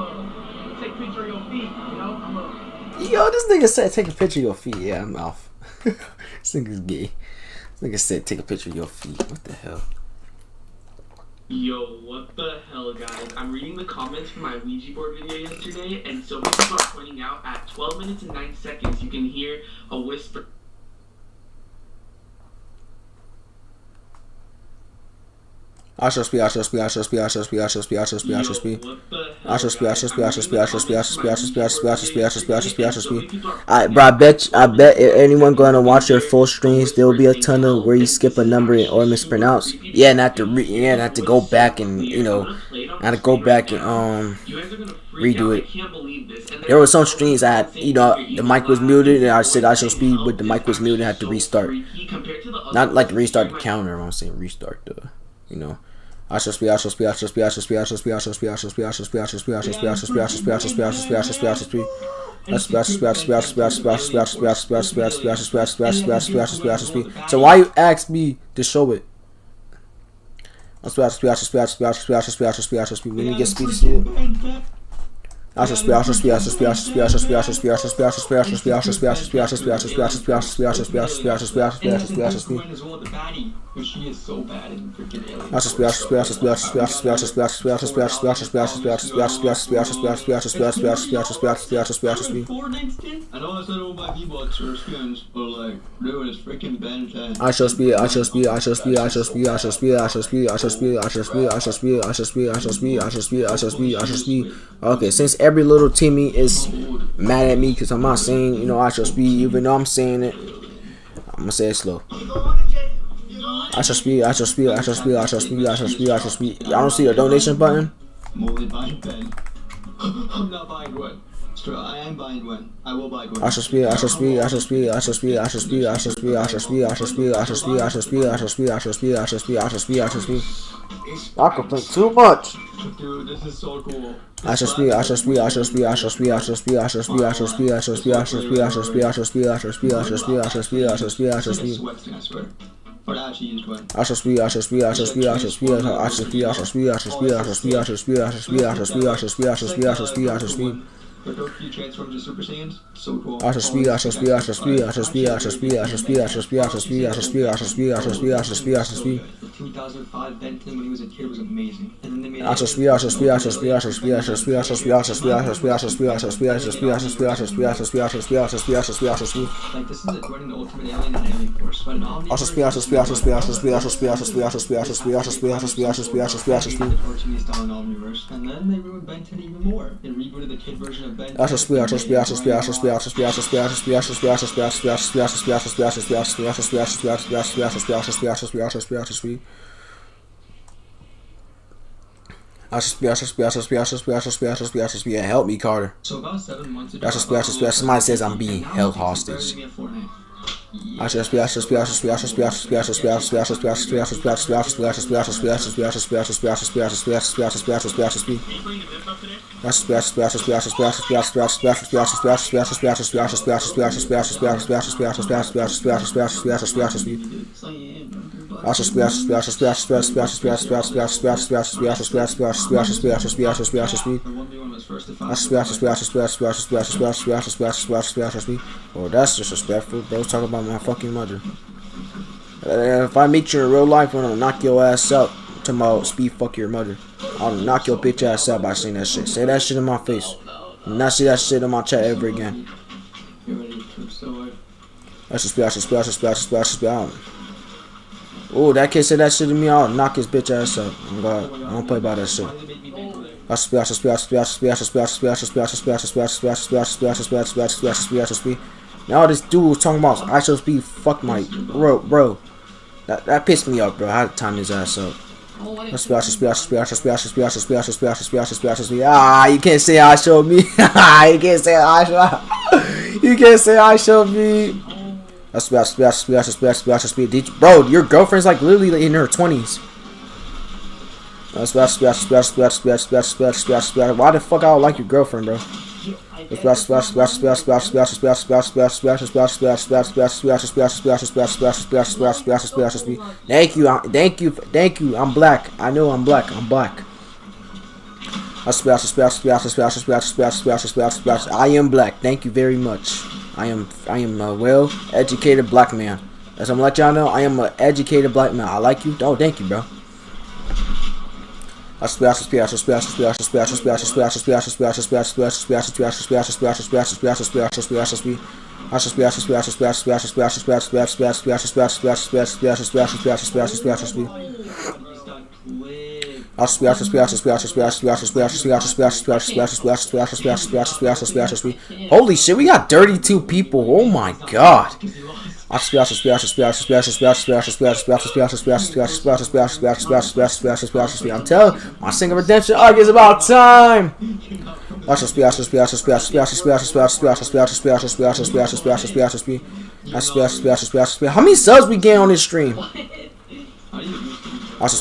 Yo, this nigga said take a picture of your feet. Yeah, I'm off. This nigga's gay. This nigga said take a picture of your feet. What the hell? Yo, what the hell, guys? I'm reading the comments from my Ouija board video yesterday, and so many people are pointing out at 12 minutes and 9 seconds you can hear a whisper. IShowSpeed. Alright, bro, I bet if anyone gonna watch your full streams, there will be a ton of where you skip a number or mispronounce. Yeah, not to go back and not to go back and redo it. There were some streams that the mic was muted and I said IShowSpeed, but the mic was muted and I had to restart. Not like restart the counter. I'm saying restart the IShowSpeed. So why you ask me to show it? Let me get speed to see it. She is so bad in freaking Alien. I know I said all my V-Bucks or skins, but like, dude, it's freaking Ben 10. IShowSpeed. Okay, since every little teammate is mad at me because I'm not saying, IShowSpeed, even though I'm saying it, I'm gonna say it slow. IShowSpeed. I don't see a donation button. I'm only buying Ben. I'm not buying Gwen. I am buying Gwen. I will buy Gwen. IShowSpeed. Y'all complain too much. Dude, this is so cool. IShowSpeed. Or actually used one. IShowSpeed. But those few transforms to Super Saiyans, so cool. IShowSpeed. The 2005 Benton when he was a kid was amazing. And then they made IShowSpeed. Like this is like running the Ultimate Alien and Alien Force. But all these the Torching style in Omniverse. And then they ruined Benton even more. They rebooted the kid version of Ben. IShowSpeed. Help me, Carter. So about 7 months ago, somebody says I'm being held hostage. Oh, that's disrespectful, bro. Talk about my fucking mother. If I meet you in real life, I'm gonna knock your ass out. Talking about speed, fuck your mother. I'll knock your bitch ass out by saying that shit. Say that shit in my face. Do not see that shit in my chat ever again. Oh, that kid said that shit to me. I'll knock his bitch ass out. Oh God, I don't play by that shit. Now this dude was talking about IShowSpeed. Fuck my bro. That pissed me off, bro. I had to time his ass up. Ah, you can't say I showed me. You can't say I showed. You can't say I showed me. Bro, your girlfriend's like literally in her 20s. Why the fuck I don't like your girlfriend, bro? Thank you. I'm black. I know I'm black. I'm black. I am black. Thank you very much. I am a well-educated black man. As I'm gonna let y'all know, I am an educated black man. I like you. Oh, thank you, bro. Holy shit, we got 32 people. Oh my god. I'm telling my single redemption arc is about time. How many subs we get on this stream? I'm telling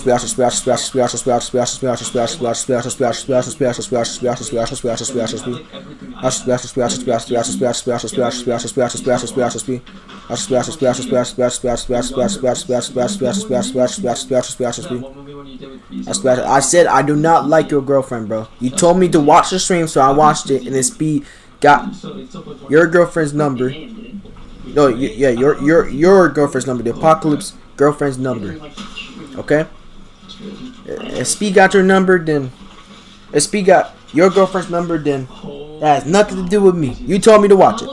I said I do not like your girlfriend, bro. You told me to watch the stream, so I watched it, and then Speed got your girlfriend's number. No, yeah, your girlfriend's number, the Apocalypse girlfriend's number. Okay? If Speed got your number, then if Speed got your girlfriend's number, then that has nothing to do with me. You told me to watch it.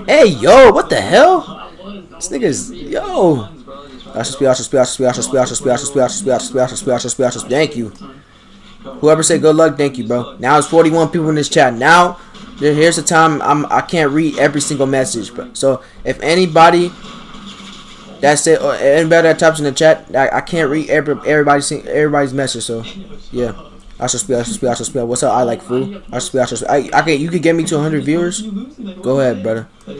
Hey, yo, what the hell? This nigga's, yo. Thank you. Whoever said good luck, thank you, bro. Now it's 41 people in this chat. Now, here's the time I can't read every single message, bro. So if anybody that said or anybody that types in the chat, I can't read everybody's message. So yeah. What's up? I like food. You could get me to 100 viewers. Go ahead, brother. I'm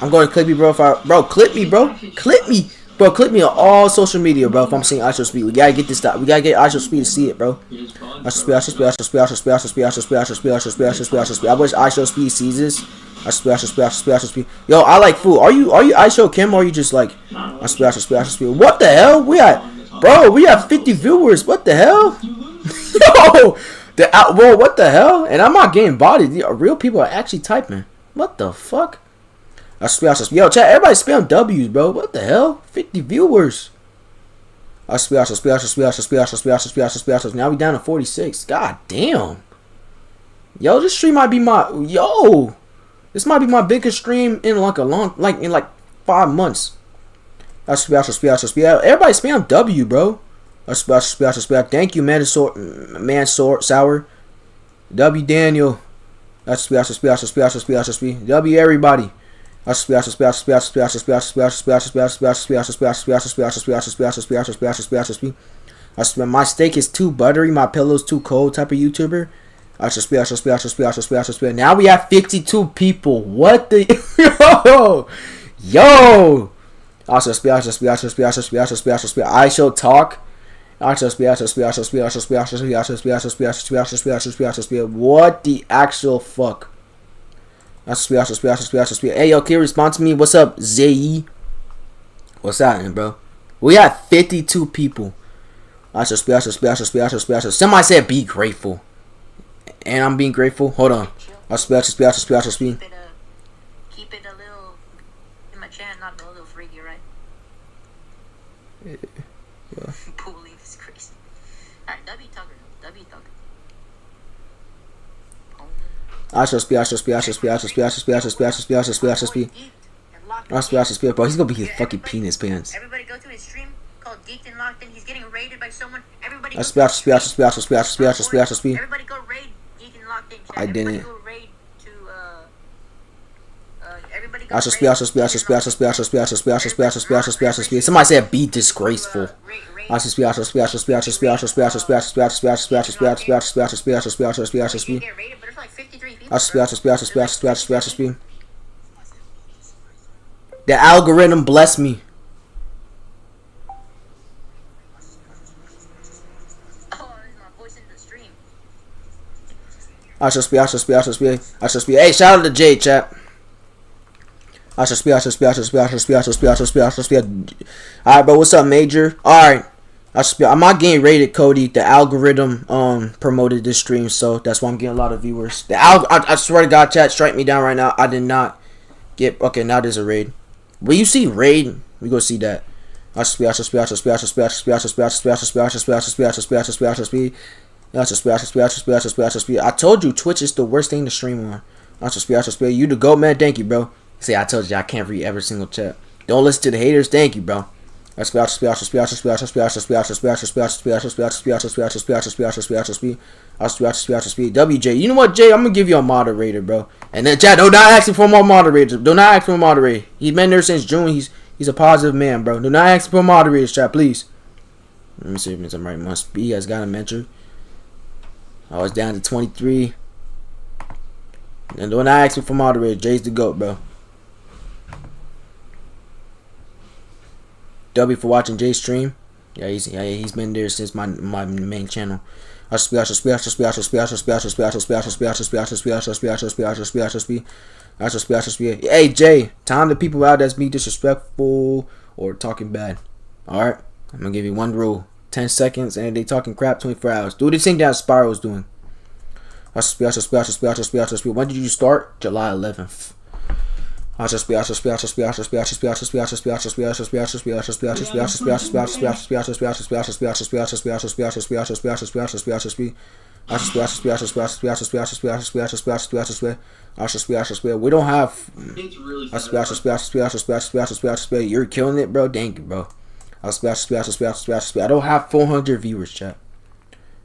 going to clip you, bro. Bro, clip me, bro. Clip me. Bro, clip me on all social media, bro. If I'm seeing IShowSpeed, we gotta get this stuff. We gotta get IShowSpeed to see it, bro. I wish IShowSpeed sees this. Yo, I like food. Are you IShow Kim, or are you just like what the hell? We have 50 viewers. What the hell? Yo, bro, what the hell? And I'm not getting bodied. Real people are actually typing. What the fuck? Yo, chat, everybody spam W's, bro. What the hell? 50 viewers. Now we down to 46. God damn. Yo, this stream might be this might be my biggest stream in like in 5 months. Everybody spam W, bro. Thank you, man. Sour. W Daniel. W everybody. My steak is too buttery, my pillow's too cold type of YouTuber. Now we have 52 people. What the yo? I shall talk. What the actual fuck? Hey, yo, can you respond to me? What's up, Zayi? What's happening, bro? We have 52 people. Somebody said be grateful. And I'm being grateful. Hold on. Keep it a little in my chat, not a little freaky, right? Yeah. Pool leaf is crazy. Alright, W Tucker. Bro, he's gonna be his fucking penis pants. Everybody go to his stream called Geeked&LockedIn. He's getting raided by someone. Everybody Everybody go raid Geeked&LockedIn. I didn't. Everybody go raid to everybody go Somebody said be disgraceful. The algorithm bless me. IShowSpeed. Hey, shout out to Jay, chat. IShowSpeed. Alright, bro, what's up, Major? Alright. I'm not getting rated, Cody. The algorithm promoted this stream, so that's why I'm getting a lot of viewers. I swear to God, chat, strike me down right now. I did not get. Okay, now there's a raid. Will you see raid? We go see that. I told you Twitch is the worst thing to stream on. You the GOAT, man. Thank you, bro. See, I told you I can't read every single chat. Don't listen to the haters. Thank you, bro. WJ, you know what, Jay? I'm gonna give you a moderator, bro. And then chat, do not ask him for more moderators. Do not ask for a moderator. He's been there since June. He's a positive man, bro. Do not ask for moderators, chat, please. Let me see if I'm right. Must be. You guys got a mentor. I was down to 23. And do not ask me for moderator. Jay's the GOAT, bro. W for watching Jay's stream. Yeah, he's been there since my main channel. Hey, Jay, time to people out that's being disrespectful or talking bad. Alright? I'm gonna give you one rule. 10 seconds and they talking crap 24 hours. Do the thing that Spiral's doing. When did you start? July 11th. Yeah, we don't have. You're killing it, bro. Thank you, bro. I don't have 400 viewers, chat.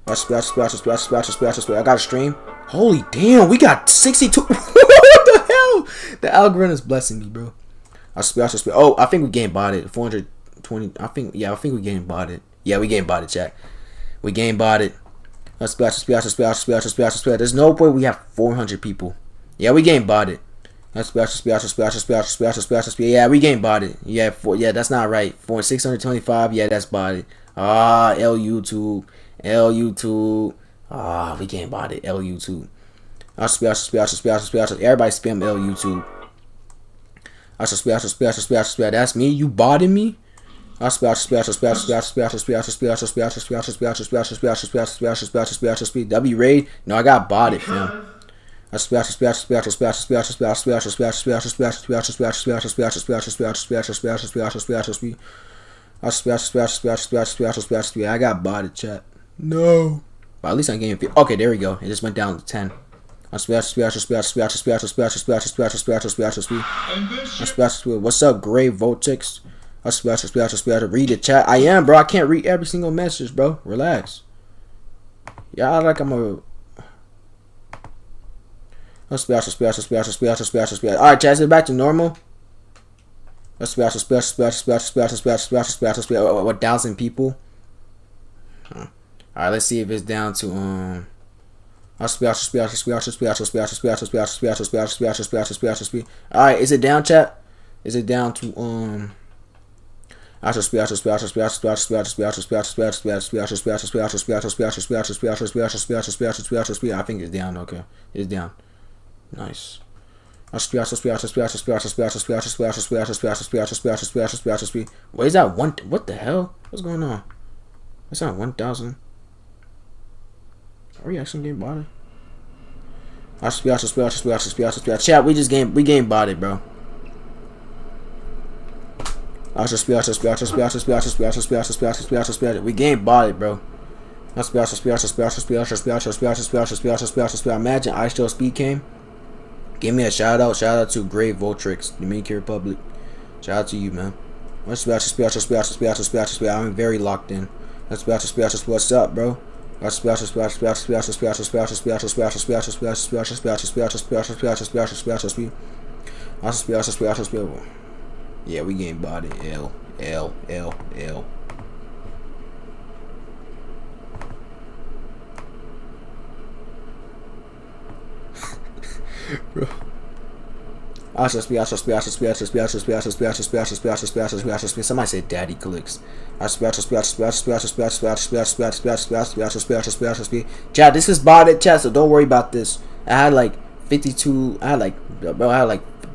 I got a stream. Holy damn, we got 62. What the hell? The algorithm is blessing me, bro. Oh, I think we game botted. 420. I think we game botted. Yeah, we game botted, chat. We game botted. There's no way we have 400 people. Yeah, we game botted. Yeah, we game botted. Yeah, that's not right. 625. Yeah, that's botted. L YouTube. We can't buy it. L YouTube. Everybody spam L YouTube. That's me. You botted me. W raid. No, I got botted, fam. I got botted, chat. No. But at least I'm getting. Okay, there we go. It just went down to 10. What's up, Gray Voltix? Read the chat. I am, bro. I can't read every single message, bro. Relax. Yeah, like I'm a. Alright, chat. Is it back to normal? 1,000 people. Alright, let's see if it's down to Alright, is it down, chat? Is it down to I think it's down. Okay, it's down. Nice. What is that? What the hell? What's going on? That's not 1,000. Are we actually getting botted? Chat, we game botted, bro. We game botted, bro. Imagine IShowSpeed came. Give me a shout out. Shout out to Great Voltrix, Dominican Republic. Shout out to you, man. I'm very locked in. What's up, bro? Yeah, we getting body. L. Bro. Somebody said daddy clicks. Chat, this is botted, chat, so don't worry about this. I had like 52, I had like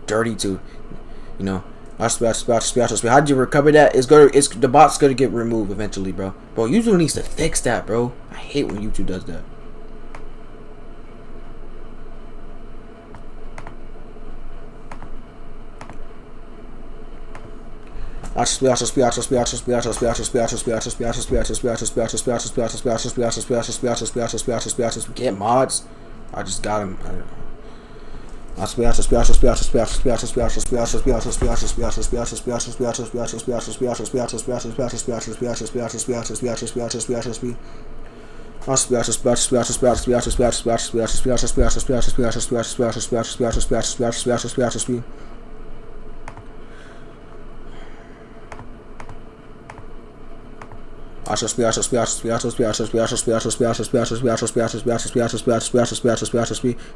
32, you know. How'd you recover that? The bot's gonna get removed eventually, bro. Bro, YouTube needs to fix that, bro. I hate when YouTube does that. Get mods. I just got him.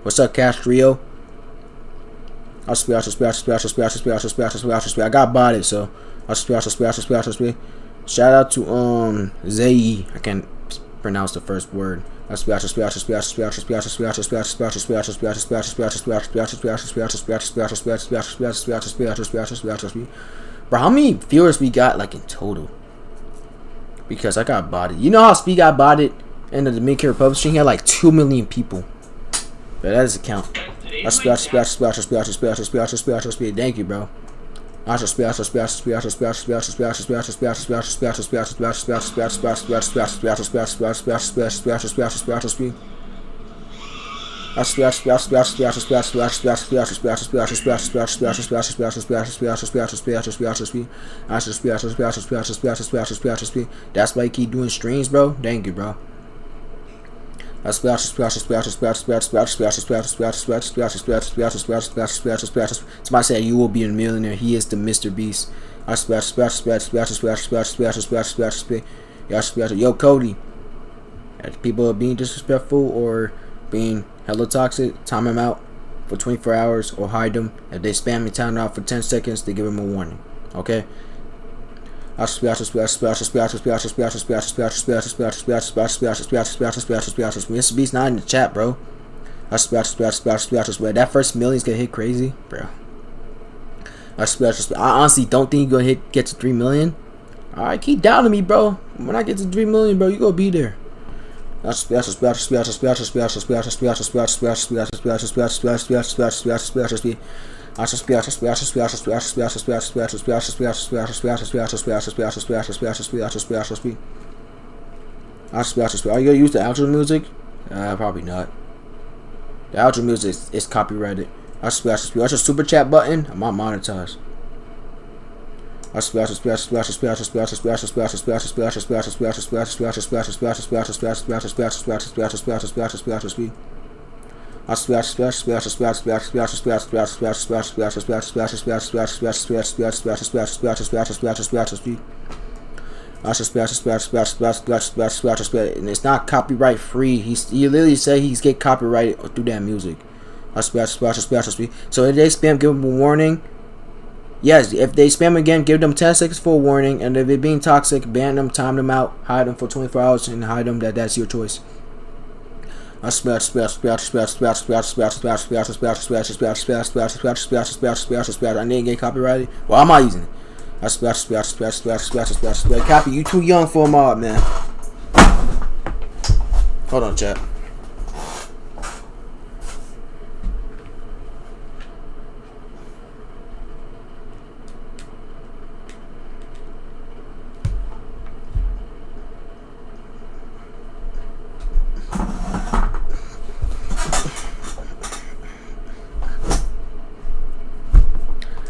What's up, Castrio? I got botted, so shout out to Zayi. I can't pronounce the first word. Bro, how many viewers we got like in total? Because I got botted. You know how Speed got botted in the Dominican Republic? He had like 2 million people. But that doesn't count. Thank you, bro. That's why you keep doing streams, bro. Thank you, bro. Somebody said you will be a millionaire. He is the Mr. Beast. Yo, Cody. If people are being disrespectful or being hella toxic, time them out for 24 hours or hide them. If they spam me time out for 10 seconds, they give them a warning. Okay? Mr. Beast not in the chat, bro. That first million's gonna hit crazy, bro. I honestly don't think you're gonna get to 3 million. Alright, keep doubting me, bro. When I get to 3 million, bro, you gonna be there. Are you gonna use the outro music? Probably not. The outro music is copyrighted. That's a super chat button. I'm not monetized. And it's not copyright free. He literally said he's get copyrighted through that music. So if they spam, give them a warning. Yes, if they spam again, give them 10 seconds for a warning. And if they're being toxic, ban them, time them out, hide them for 24 hours, and hide them. That's your choice. I need to get copyrighted. Well, I'm not using it. Copy, you too young for a mod, man. Hold on, chat.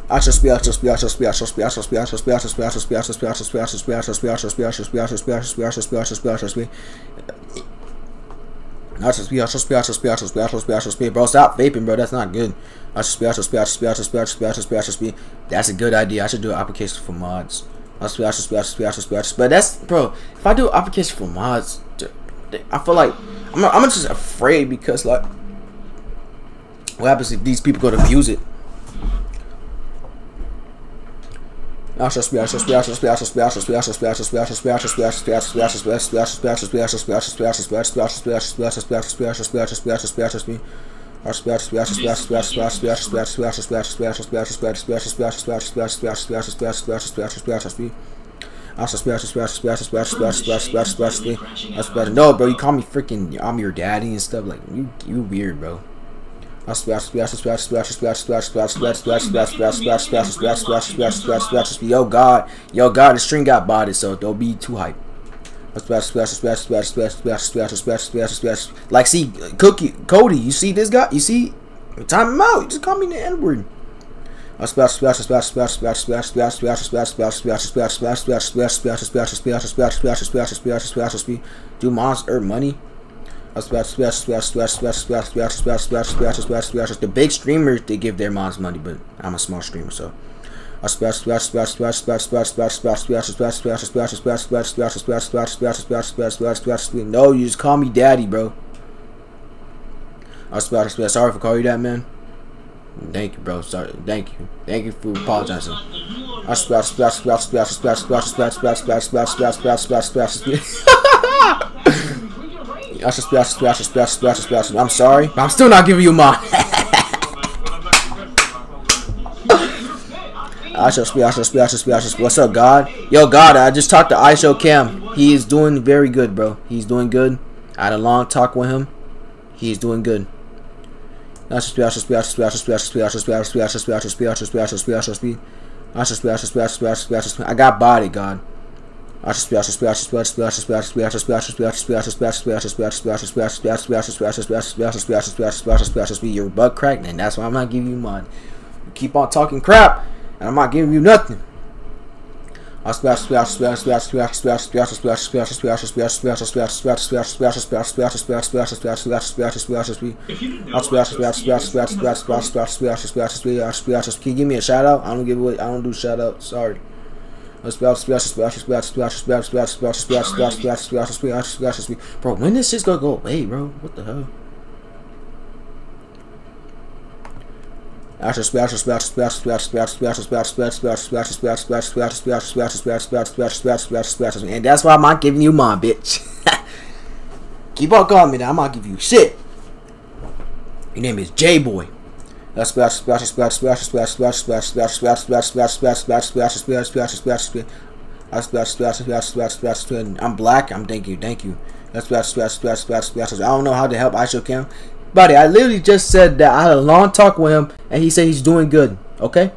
Bro, stop vaping, bro. That's not good. That's a good idea. I should do an application for mods. But that's, bro, if I do an application for mods, I feel like I'm just afraid because, like, what happens if these people go to abuse it? No, bro, you call me freaking I'm your daddy and stuff. Like you weird, bro. Yo God, the string got botted, so don't be too hype. Like, see, Cody, you see this guy? You see? Time him out. You just call me the N-word. Do moms earn money? The big streamers, they give their moms money, but I'm a small streamer, so. No, you just call me daddy, bro. Sorry for calling you that, man. Thank you, bro. Sorry. Thank you for apologizing. I'm sorry, but I'm still not giving you mine. What's up, God? Yo, God, I just talked to IShowCam. He is doing very good, bro. He's doing good. I had a long talk with him. He's doing good. I got body, God. I your butt cracked, and that's why I'm not giving you mine. You keep on talking crap, and I'm not giving you nothing. I'm Can you give me a shout out? I don't give away. I don't do shout outs. Sorry. Bro, when this shit's gonna go away, bro? What the hell? And that's why I'm not giving you mine, bitch. Keep on calling me now. I'm not giving you shit. Your name is J-Boy. I'm black. Thank you. I don't know how to help IShowCam. Buddy, I literally just said that I had a long talk with him, and he said he's doing good. Okay.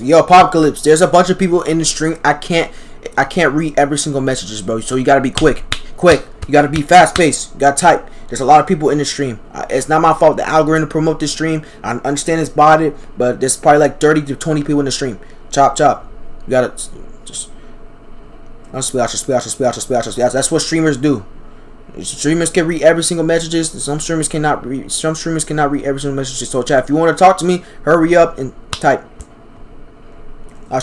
Yo, Apocalypse, there's a bunch of people in the stream. I can't read every single messages, bro. So you gotta be quick. You gotta be fast paced. You gotta type. There's a lot of people in the stream. It's not my fault the algorithm promote this stream. I understand it's botted, but there's probably like 30 to 20 people in the stream. Chop. You gotta just. That's what streamers do. Streamers can read every single messages. Some streamers cannot read every single message. So chat, if you want to talk to me, hurry up and type. No,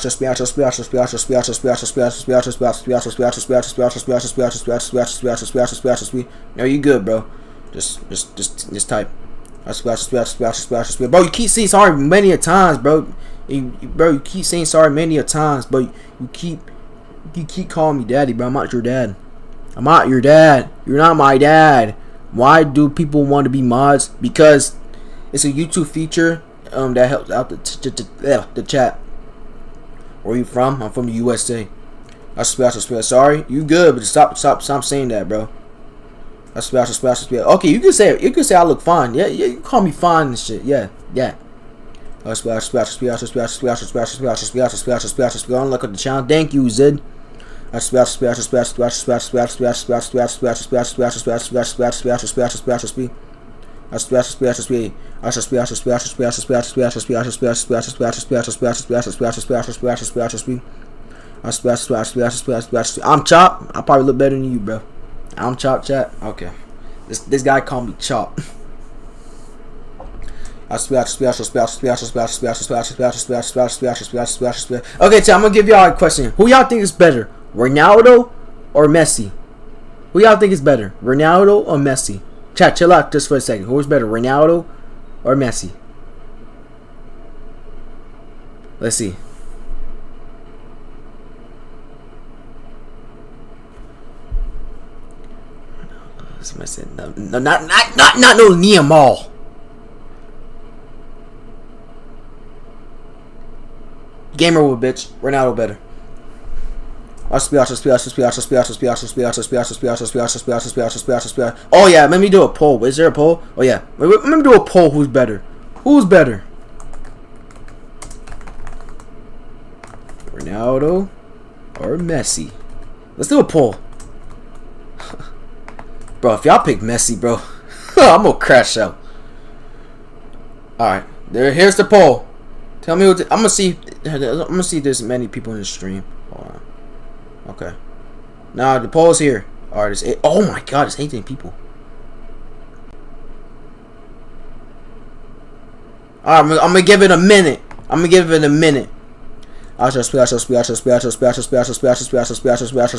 you good, bro. Just type. Bro, you keep saying sorry many a times, bro. You keep saying sorry many a times, but you keep calling me daddy, bro. I'm not your dad. You're not my dad. Why do people want to be mods? Because it's a YouTube feature that helps out the chat. Where you from? I'm from the USA. Sorry, you good, but stop saying that, bro. Okay, you can say it. You can say I look fine. Yeah, you can call me fine and shit. Yeah. Go and look at the channel. Thank you, Zid. I'm Chop. I probably look better than you, bro. I'm Chop, chat. Okay. This guy called me Chop. Okay, chat, I'm gonna give y'all a question. Who y'all think is better, Ronaldo or Messi? Who y'all think is better, Ronaldo or Messi? Chat, chill out just for a second. Who's better, Ronaldo or Messi? Let's see. Somebody said no, not no Neymar. Gamer wood, bitch. Ronaldo better. Oh yeah, let me do a poll. Is there a poll? Oh yeah, let me do a poll. Who's better? Who's better? Ronaldo or Messi? Let's do a poll. Bro, if y'all pick Messi, bro, I'm gonna crash out. Alright, here's the poll. Tell me what I'm gonna see. I'm gonna see if there's many people in the stream. Hold on. Okay. Now the poll's here. Alright, it's oh my god, it's 18 people. Alright, I'm gonna give it a minute. I shall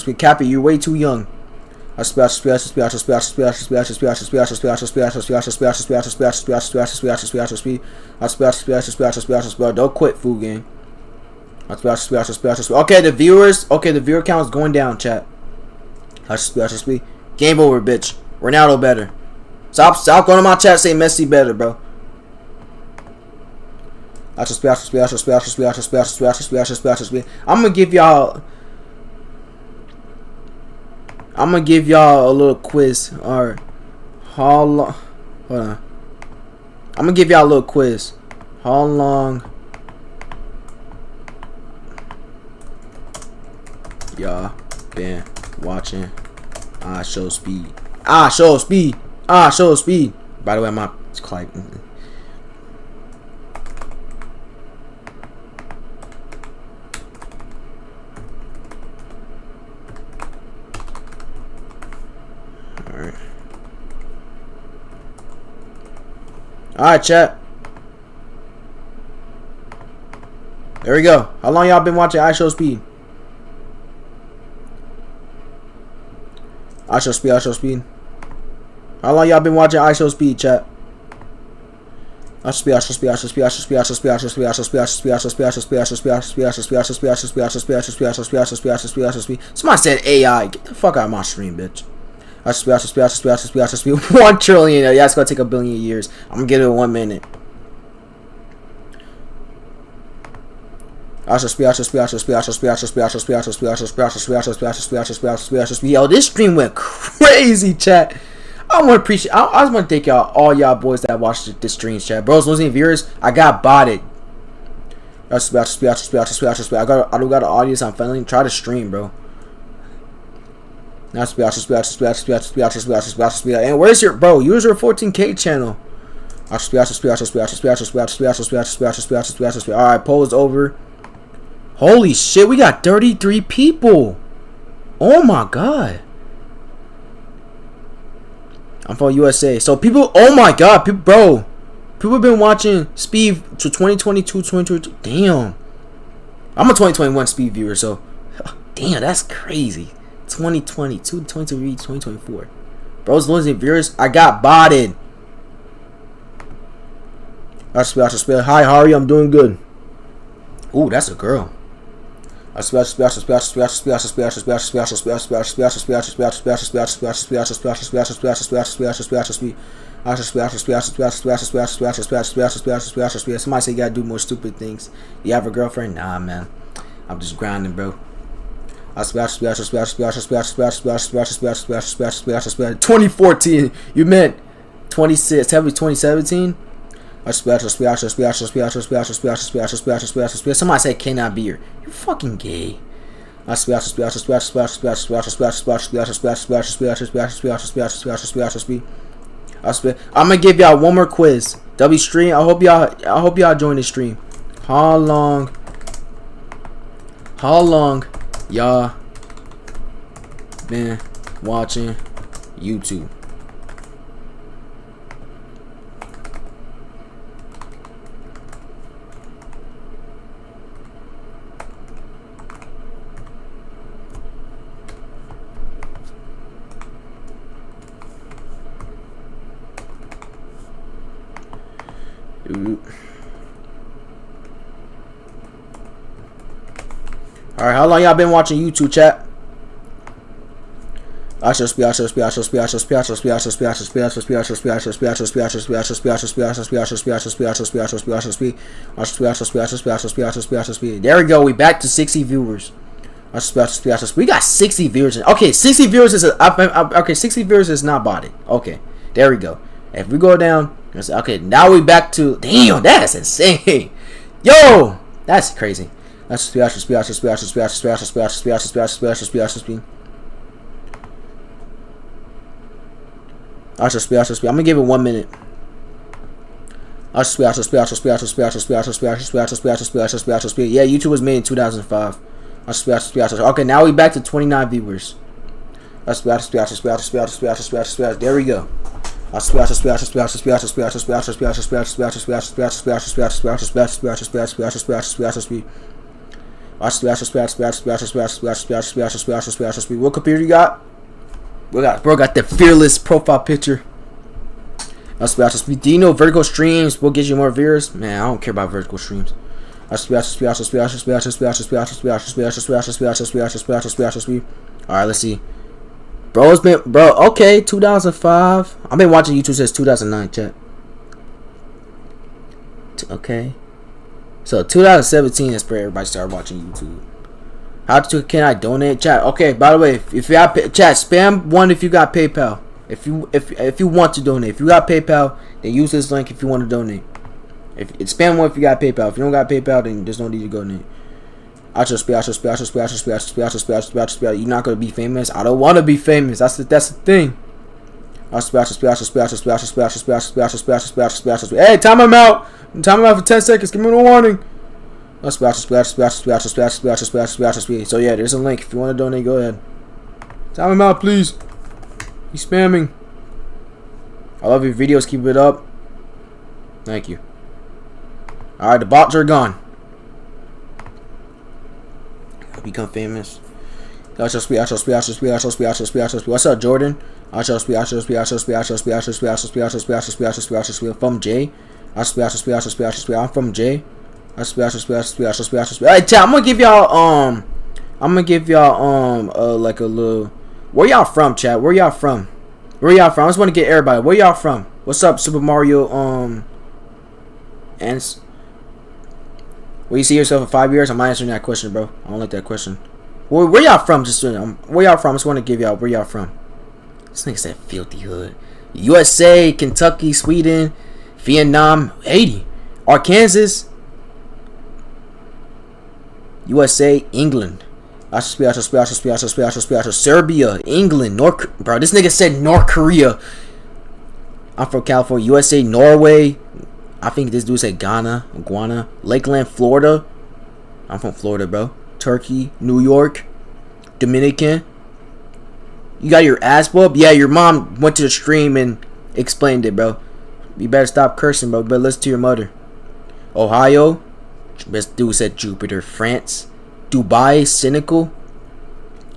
speed. Cappy, you're way too young. Don't quit, fool gang. Okay, the viewer count is going down, chat. Game over, bitch. Ronaldo better. Stop going to my chat saying Messi better, bro. I'm gonna give y'all a little quiz. Alright. Hold on. I'm gonna give y'all a little quiz. How long y'all been watching IShowSpeed? IShowSpeed. By the way, I'm not like. Alright, chat. There we go. How long y'all been watching IShowSpeed? IShowSpeed. How long y'all been watching IShowSpeed, chat? Somebody said AI. Get the fuck out of my stream, bitch. 1 trillion. Yeah, it's gonna take a billion years. I'm gonna get it in 1 minute. Yo, this stream went crazy, chat. I want to appreciate. I just want to thank all y'all boys that watched this stream, chat. Bros, losing viewers. I got botted. I don't got an audience. I'm finally try to stream, bro. And where's your bro? Use your 14K channel. Alright, poll is over. Holy shit, we got 33 people. Oh my god. I'm from USA. So people, oh my god, people have been watching Speed to 2022, 2022. Damn. I'm a 2021 Speed viewer, so damn, that's crazy. 2022, 2023, 2024. Bros, losing viewers. I got botted. Hi, how are you? I'm doing good. Ooh, that's a girl. Somebody say you gotta do more stupid things. You have a girlfriend? Nah, man. I'm just grinding, bro. 2014. You meant 26. Heavy 2017. Somebody said cannot be here. You fucking gay. I'm gonna give y'all one more quiz. W stream. I hope y'all join the stream. How long y'all been watching YouTube? Alright, how long y'all been watching YouTube, chat? IShowSpeed. There we go. We back to 60 viewers. We got 60 viewers. Okay, 60 viewers is okay. 60 viewers is not body. Okay, there we go. If we go down, okay, now we back to damn. That's insane. Yo, that's crazy. IShowSpeed. I'm gonna give it 1 minute. Yeah, YouTube was made in 2005. Okay, now we back to 29 viewers. There we go. What computer you got? Bro got the fearless profile picture. Do you know vertical streams will get you more viewers? Man, I don't care about vertical streams. Alright, let's see. Okay, 2005. I've been watching YouTube since 2009, chat. Okay. So 2017 is where everybody started watching YouTube. Can I donate, chat? Okay, by the way, if you got chat, spam 1 if you got PayPal. If you want to donate. If you got PayPal, then use this link if you want to donate. If it's spam 1 if you got PayPal. If you don't got PayPal, then there's no need to donate. You're not gonna be famous. I don't want to be famous. That's the thing. Hey, time him out. Time him out for 10 seconds. Give me a warning. So yeah, there's a link. If you want to donate, go ahead. Time him out, please. He's spamming. I love your videos. Keep it up. Thank you. Alright, the bots are gone. Become famous. What's up, Jordan? From Jay. I'm from Jay. Hey, chat, I'm gonna give y'all like a little. Where y'all from, chat? Where y'all from? I just want to get everybody. Where y'all from? What's up, Super Mario? Ants. Will you see yourself in 5 years? I'm not answering that question, bro. I don't like that question. Where y'all from? Where y'all from? I just want to give y'all where y'all from. This nigga said filthy hood. USA, Kentucky, Sweden, Vietnam, Haiti, Arkansas, USA, England. Serbia, England, bro. This nigga said North Korea. I'm from California, USA, Norway. I think this dude said Ghana, Lakeland, Florida. I'm from Florida, bro. Turkey, New York, Dominican. You got your ass whooped? Yeah, your mom went to the stream and explained it, bro. You better stop cursing, bro. But listen to your mother. Ohio. This dude said Jupiter. France. Dubai, Senegal.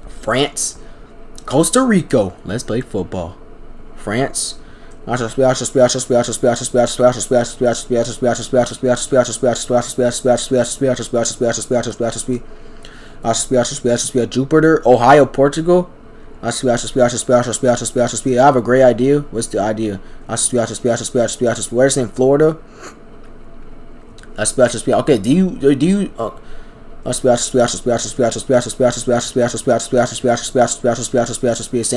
France. Costa Rica. Let's play football. France. Jupiter, Ohio, Portugal. I have a great idea. What's the idea? Where's in Florida? Okay, do you send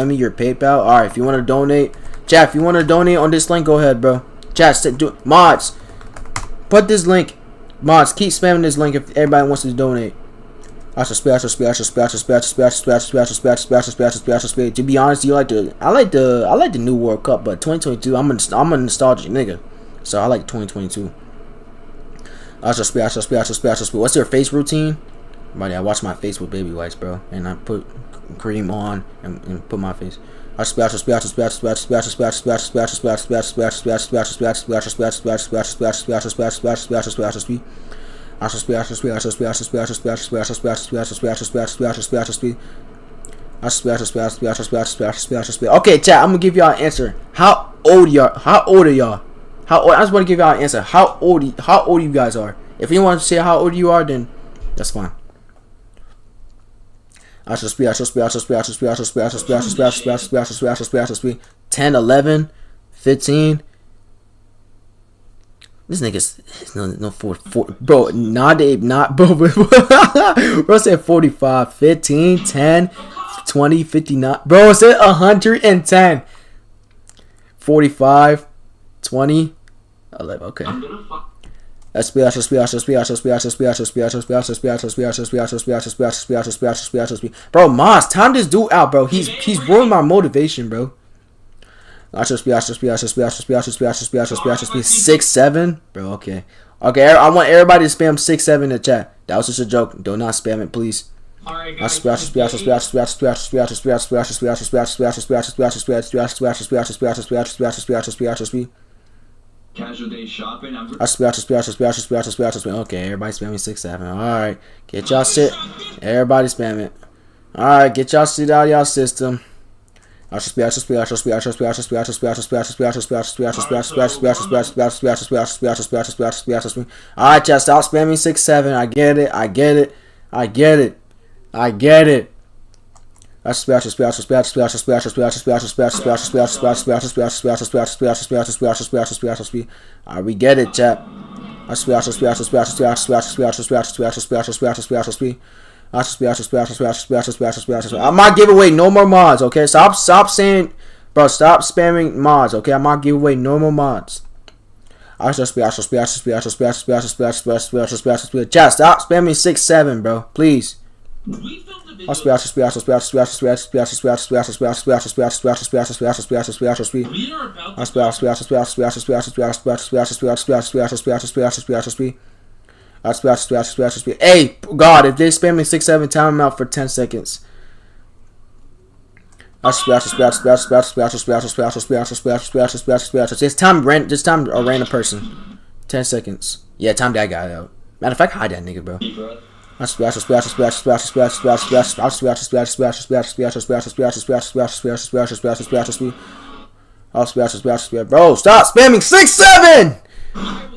me your PayPal. Alright, if you want to donate, chat, if you want to donate on this link, go ahead, bro. Chat, mods, put this link. Mods, keep spamming this link if everybody wants to donate. To be honest, I like the new World Cup, but 2022, I'm a nostalgic nigga, so I like 2022. What's your face routine? Buddy, I wash my face with baby wipes, bro, and I put cream on and put my face. Okay, chat, I'm gonna give y'all an answer. How old are y'all? How old? I just want to give y'all an answer. How old you guys are. If you want to say how old you are, then that's fine. IShowSpeed. 10, 11, 15. This nigga's no 4, bro. Bro said 45, 15, 10, 20, 59. Bro said 110, 45, 20, 11. Okay. Bro, Moss, time this dude out, bro. He's ruined my motivation, bro. 6, 7, bro. Okay. I want everybody to spam 6, 7 in the chat. That was just a joke. Do not spam it, please. Alright, guys. Casual day shopping. Okay, everybody spamming 6, 7. Alright, get y'all shit. Everybody spam it. Alright, get y'all shit out of y'all system. Bro, stop spamming 6, 7. I get it. Alright, we get it, chat. I might give away no more mods, okay? Stop saying, bro, stop spamming mods, okay? I might give away no more mods. Chat, stop spamming 6, 7, bro, please. Hey, God, if they're spamming 6, 7, time them out for 10 seconds. It's time a random person. 10 seconds. Yeah, time that guy out. Matter of fact, hide that nigga, bro. Bro, stop spamming 6, 7! Alright,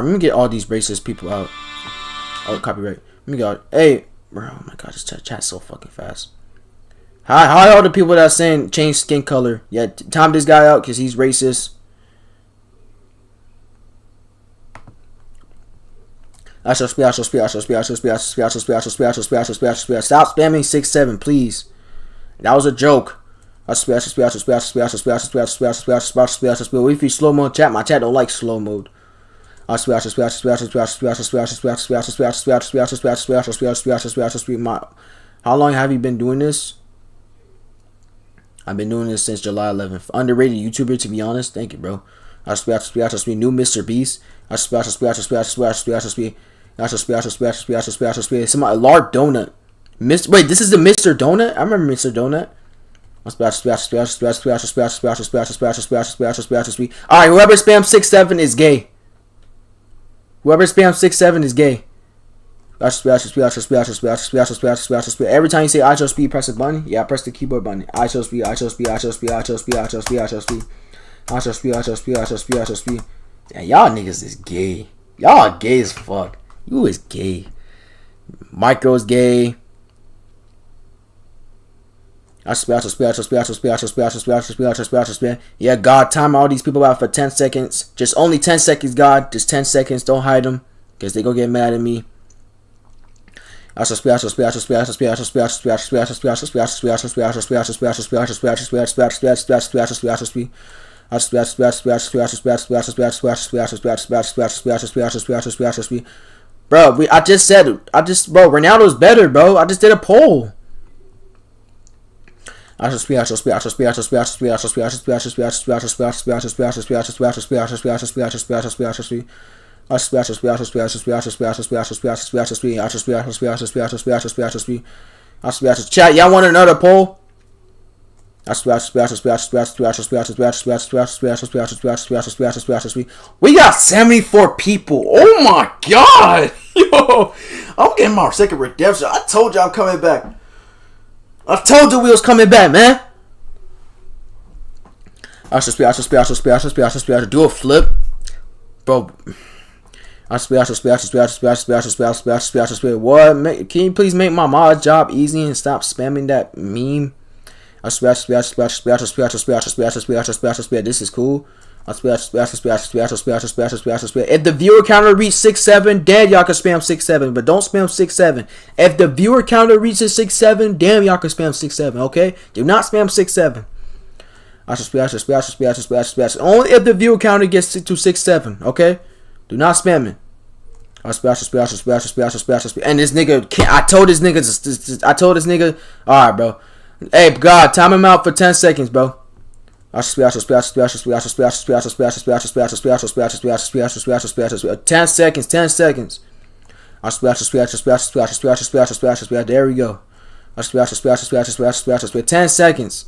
let me get all these racist people out. Oh, copyright. Let me go. Hey, bro, oh my god, this chat's so fucking fast. Hi, all the people that are saying change skin color. Yeah, time this guy out because he's racist. Stop spamming 6, 7, please. That was a joke. If you slow mo chat, my chat don't like slow mode. How long have you been doing this? I've been doing this since July 11th. Underrated YouTuber, to be honest. Thank you, bro. New Mr. Beast. Somebody Lark Donut. Wait, this is the Mr. Donut? I remember Mr. Donut. Alright, whoever spams 6, 7 is gay. Whoever spams 6, 7 is gay. Every time you say IShowSpeed, press a button. Yeah, press the keyboard button. IShowSpeed. Yeah, y'all niggas is gay. Y'all gay as fuck. You is gay. Micro's gay. Yeah, God, time all these people out for 10 seconds. Just only 10 seconds, God. Just 10 seconds. Don't hide them, because they go get mad at me. Bro, I just said, bro, Ronaldo's better, bro. I just did a poll. Chat, y'all want another poll? We got 74 people. Oh my god. Yo, I'm getting my second redemption. I told you I'm coming back. I told you we was coming back, man. I should do a flip, bro. What? Can you please make my mod job easy and stop spamming that meme? This is cool. If the viewer counter reaches 6-7, then y'all can spam 6-7, but don't spam 6-7. If the viewer counter reaches 6-7, damn y'all can spam 6-7. Okay, do not spam 6-7. Only if the viewer counter gets to 6-7. Okay, do not spam it. And this nigga, I told this nigga, alright, bro. Hey, God, time him out for 10 seconds, bro. 10 seconds, 10 seconds. There we go. 10 seconds.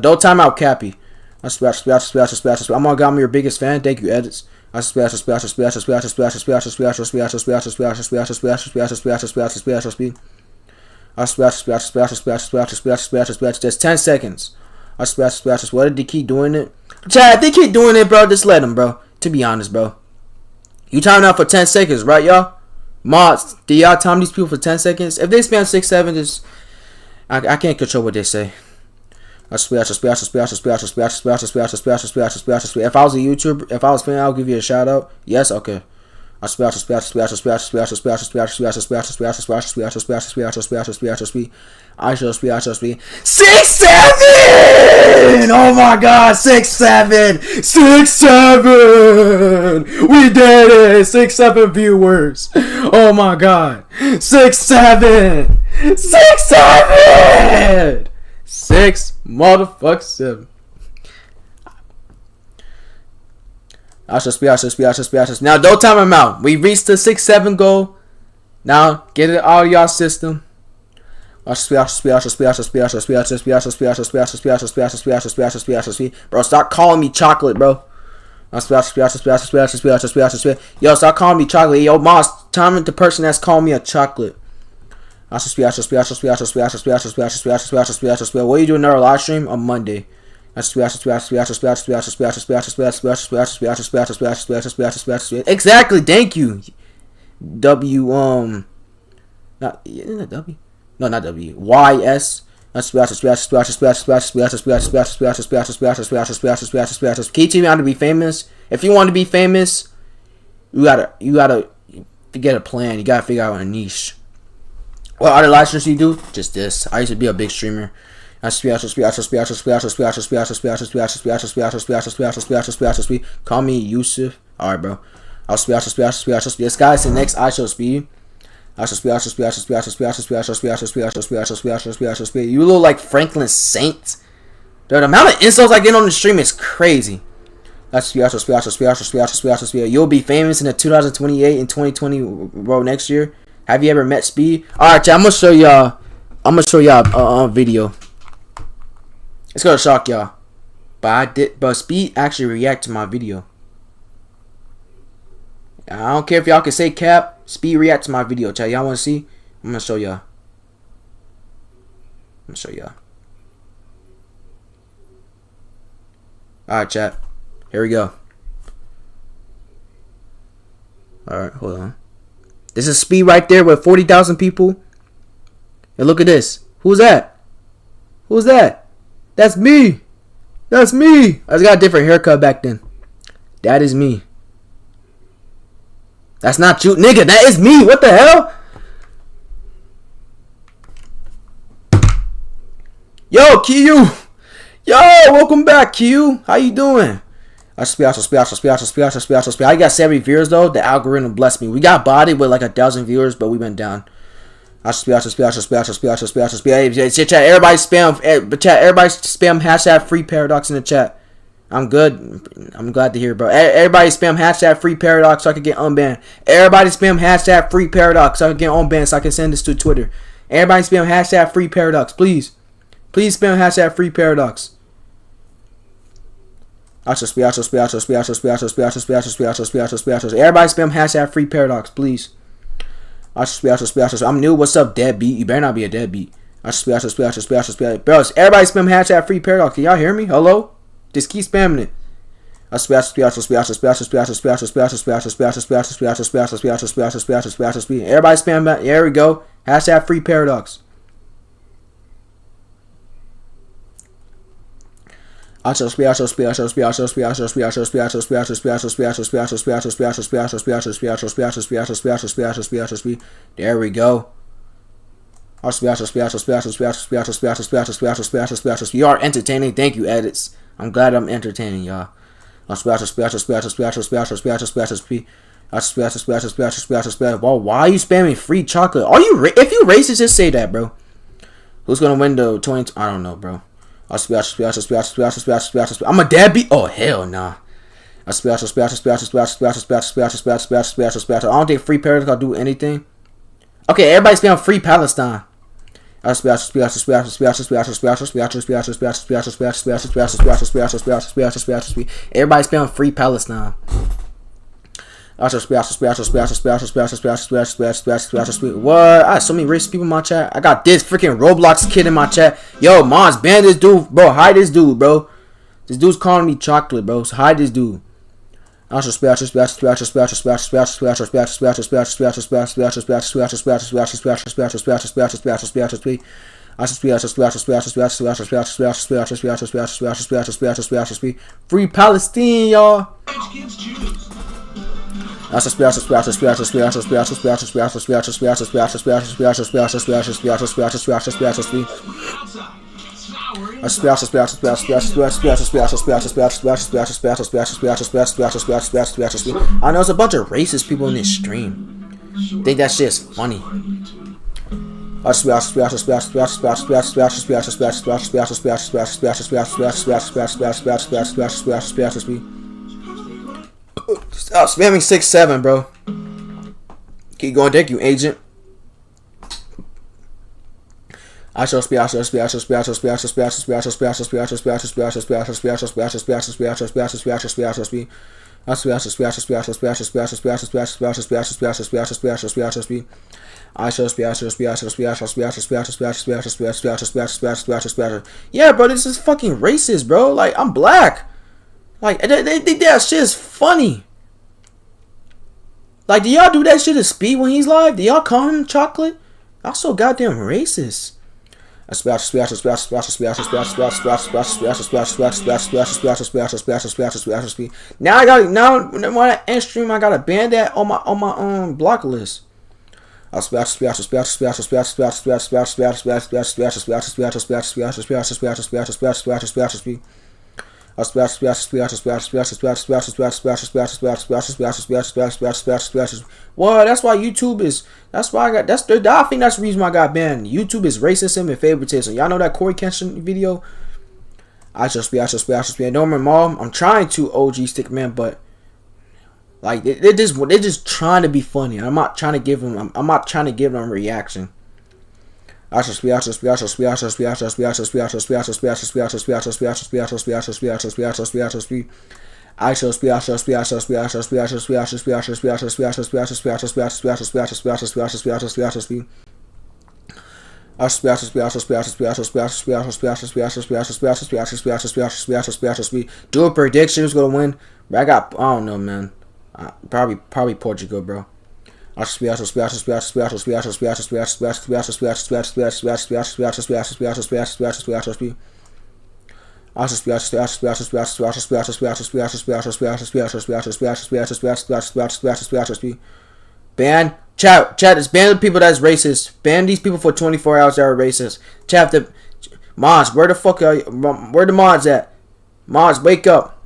Don't time out, Cappy. I'm on your biggest fan. Thank you, edits. Just 10 seconds. What did they keep doing it? Chad, they keep doing it, bro. Just let them, bro. To be honest, bro. You time out for 10 seconds, right, y'all? Mods, do y'all time these people for 10 seconds? If they spam 6-7, just I can't control what they say. If I was a YouTuber, if I was fan, I'll give you a shout out. Yes, okay. I shall speed. 6-7! Oh my God, 6-7! 6-7! We did it! 6-7 viewers. Oh my God. 6-7! 6-7! 6 motherfucking 7. I shall speed. Now don't time him out. We reached the 6-7 goal. Now get it out of y'all system. Bro, stop calling me chocolate, bro. Yo, stop calling me chocolate. Yo, Moss, time the person that's calling me a chocolate. What are you doing another live stream on Monday? Exactly, thank you. Not W. No, not W. YS. Can you teach me how to be famous? If you want to be famous, you gotta get a plan. You gotta figure out a niche. What other live streams you do? Just this. I used to be a big streamer. Call me Yusuf. Alright, bro. This guy's the next IShowSpeed. You look like Franklin Saint. The amount of insults I get on the stream is crazy. You'll be famous in the 2028 and 2020 bro next year. Have you ever met Speed? Alright, I'm gonna show y'all a video. It's gonna shock y'all. But Speed actually react to my video. I don't care if y'all can say cap. Speed react to my video, chat. Y'all wanna see? I'm gonna show y'all. Alright, chat. Here we go. Alright, hold on. This is Speed right there with 40,000 people. And look at this. Who's that? Who's that? That's me. That's me. I just got a different haircut back then. That is me. That's not you, nigga. That is me. What the hell? Yo, Q. Yo, welcome back, Q. How you doing? I got 70 viewers though. The algorithm blessed me. We got bodied with like 1,000 viewers, but we went down. Chat, everybody spam hashtag free paradox in the chat. I'm good. I'm glad to hear, bro. Everybody spam hashtag free paradox so I can get unbanned. Everybody spam hashtag free paradox so I can get unbanned so I can send this to Twitter. Everybody spam hashtag free paradox, please. Please spam hashtag free paradox. Everybody spam hashtag free paradox, please. I'm new. What's up, deadbeat? You better not be a deadbeat. Bro, everybody spam hashtag free paradox. Can y'all hear me? Hello? Just keep spamming it. Everybody spam that. There we go. Hashtag free paradox. There we go. You are entertaining. Thank you, edits. I'm glad I'm entertaining y'all. Well, why are you spamming free chocolate? Are you if you racist, just say that, bro. Who's gonna win the 20? I don't know, bro. I'm a deadbeat. Oh hell nah. I don't think free Paris gonna do anything. Okay, everybody spam free Palestine. Everybody spam free Palestine. What? I have so many racist people in my chat. I got this freaking Roblox kid in my chat. Yo, Mons, ban this dude, bro. Hide this dude, bro. This dude's calling me chocolate, bro. So hide this dude. Everybody free Palestine, y'all. I know there's a bunch of racist people in this stream. Think that shit's funny. Stop spamming 6-7, bro. Keep going, thank you, agent. IShowSpeed. Yeah, bro, this is fucking racist, bro. Like, I'm black. Like, they think that shit is funny. Like, do y'all do that shit to Speed when he's live? Do y'all call him chocolate? Y'all so goddamn racist. Now I got when I end stream I gotta ban that on my block list. Well, that's why YouTube is. That's why I think that's the reason why I got banned. YouTube is racism and favoritism. Y'all know that Corey Kenshin video? I just be. Norman Mom. I'm trying to OG Stickman, but like they're just trying to be funny. I'm not trying to give them. I'm not trying to give them a reaction. Do a prediction who's gonna win. I don't know, man. Probably Portugal, bro. I should be ban chat is ban the people that's racist. Ban these people for 24 hours that are racist. Chat the mods, where the fuck are you? Where the mods at? Mods, wake up.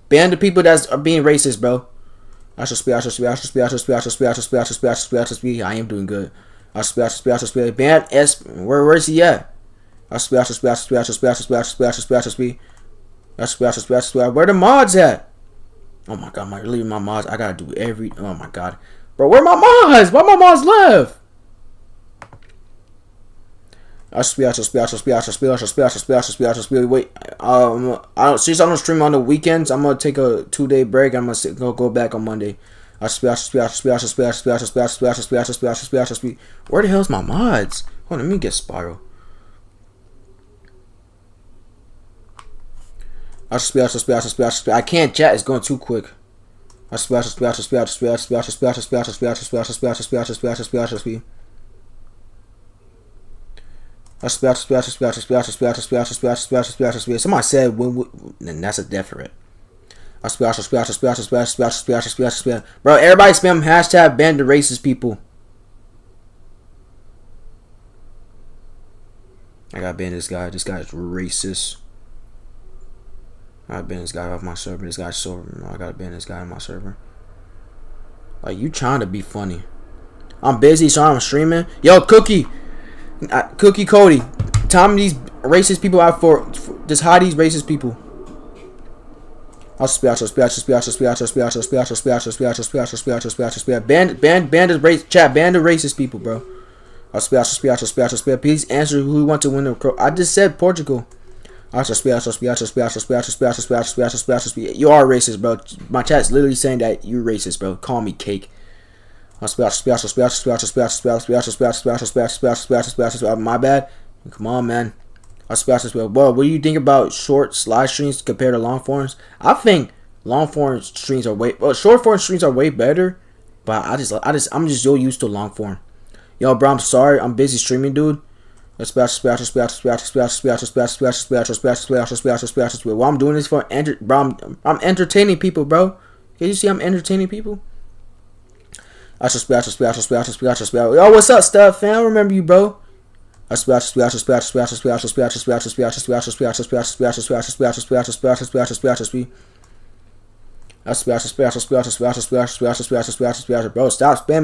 Ban the people that's are being racist, bro. I am doing good. Ban S. Where's he at? Where the mods at? Oh my god, am I leaving my mods? I gotta do every. Oh my god, bro, where my mods? Why my mods left? Wait, since I don't stream on the weekends, I'm gonna take a 2-day break. I'm gonna go back on Monday. Where the hell's my mods? Hold on, let me get Spiral. I can't chat, it's going too quick. I somebody said then that's a definite. Bro, everybody spam hashtag ban the racist people. I gotta ban this guy. This guy is racist. I gotta ban this guy off my server. This guy's so... I gotta ban this guy on my server. Like, you trying to be funny. I'm busy, so I'm streaming. Yo, Cookie Cody. Time these racist people out for just hide these racist people. Ban the racist people, bro. Please answer who want to win the... I just said Portugal. You are racist, bro. My chat's literally saying that you're racist, bro. Call me cake. My bad. Come on, man. Well, what do you think about short live streams compared to long forms? I think long form streams are short form streams are way better, but I'm just so used to long form. Yo, bro, I'm sorry. I'm busy streaming, dude. What I'm doing this for, bro, I'm entertaining people, bro. Can you see I'm entertaining people? Yo, what's up, Steph, fam? I remember you, bro. Bro, stop spamming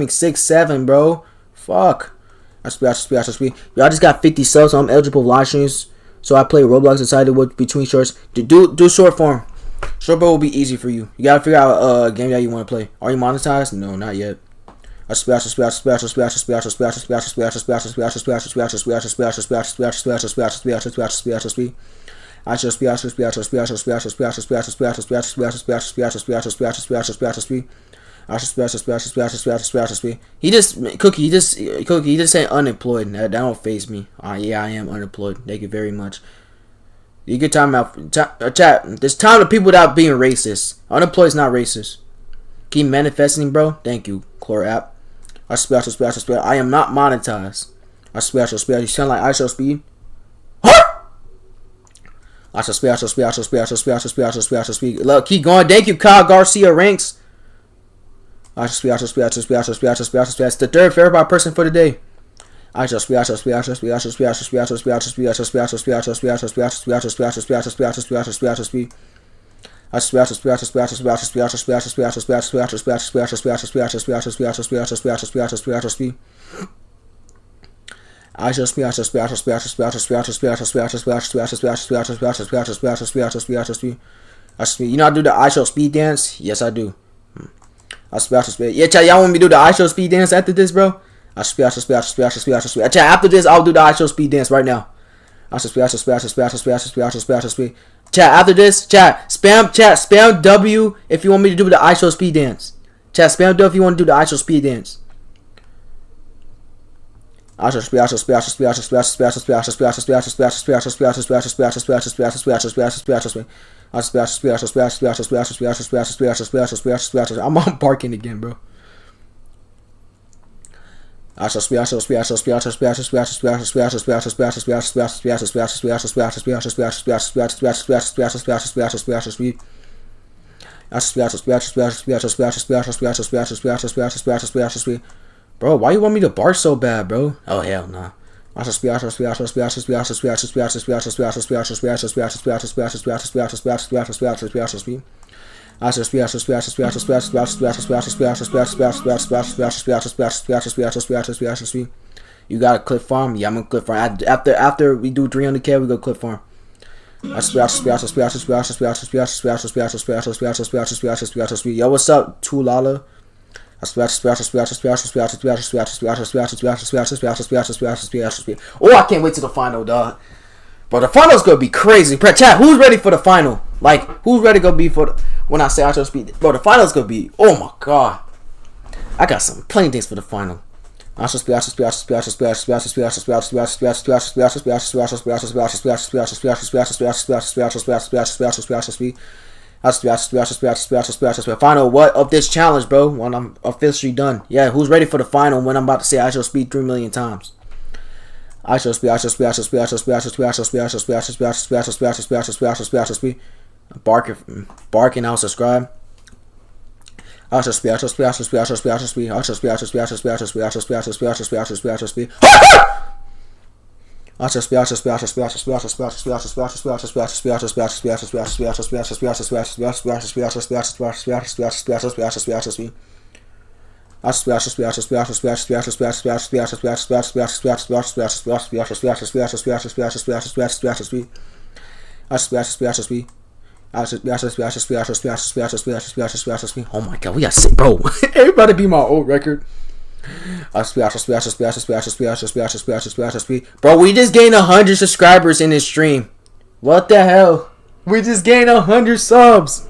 6-7, bro. Fuck. Y'all just got 50 subs, so I'm eligible for live streams. So I play Roblox decided what between shorts. Do short form. Short form will be easy for you. You gotta figure out a game that you want to play. Are you monetized? No, not yet. He just saying unemployed. That don't faze me. Yeah, I am unemployed. Thank you very much. You get time out. Chat. There's time to people without being racist. Unemployed is not racist. Keep manifesting, bro. Thank you, Chlor app. I am not monetized. You sound like IShowSpeed. Look, keep going. Thank you, Kyle Garcia ranks. That's the third favorite person for the day. You know I do the IShowSpeed dance? Yes, I do. Yeah, chat, y'all want me to do the IShowSpeed dance after this, bro? Chat, after this, I'll do the IShowSpeed dance right now. Chat, after this, spam W if you want me to do the IShowSpeed dance. Chat, spam W if you want to do the IShowSpeed dance. I'm barking again, bro. Bro, why you want me to bark so bad, bro? Oh hell nah. You got a clip farm? Yeah, I'm gonna clip farm. After we do 300k, we go clip farm. Yo, what's up, Tulala? Oh, I can't wait to the final, dog. Bro, the final's gonna be crazy. Chat, who's ready for the final? Like, who's ready to go be for the, when I say IShowSpeed? Bro, the final's gonna be, oh my god. I got some plenty things for the final. Final what of this challenge, bro? When I'm officially done. Yeah, who's ready for the final when I'm about to say I shall speed 3 million times? I shall speed. Barking, I'll subscribe. I shall speed. Oh my god, we got sick, bro. Everybody be my old record. Bro, we just gained 100 subscribers in this stream. What the hell? We just gained 100 subs.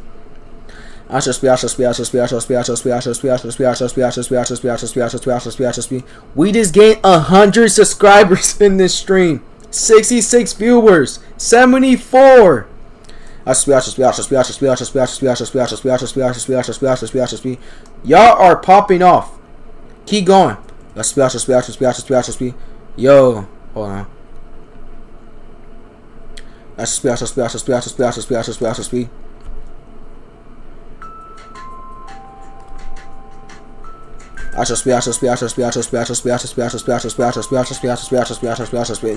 We just gained 100 subscribers in this stream. 66 viewers. 74. Y'all are popping off. Keep going. Yo, hold on.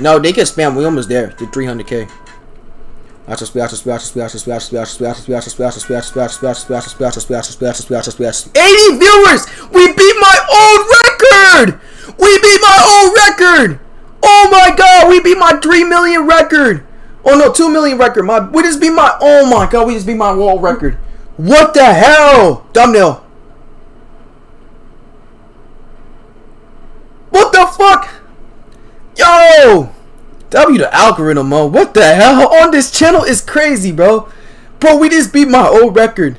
No, they can spam. We almost there to 300K. 80 viewers! We beat my old record! We beat my old record! Oh my god, we beat my 3 million record! Oh no, 2 million record. We just beat my, oh my god, we just beat my world record. What the hell? Thumbnail. What the fuck? Yo! W the algorithm, man. What the hell on this channel is crazy, bro. Bro, we just beat my old record.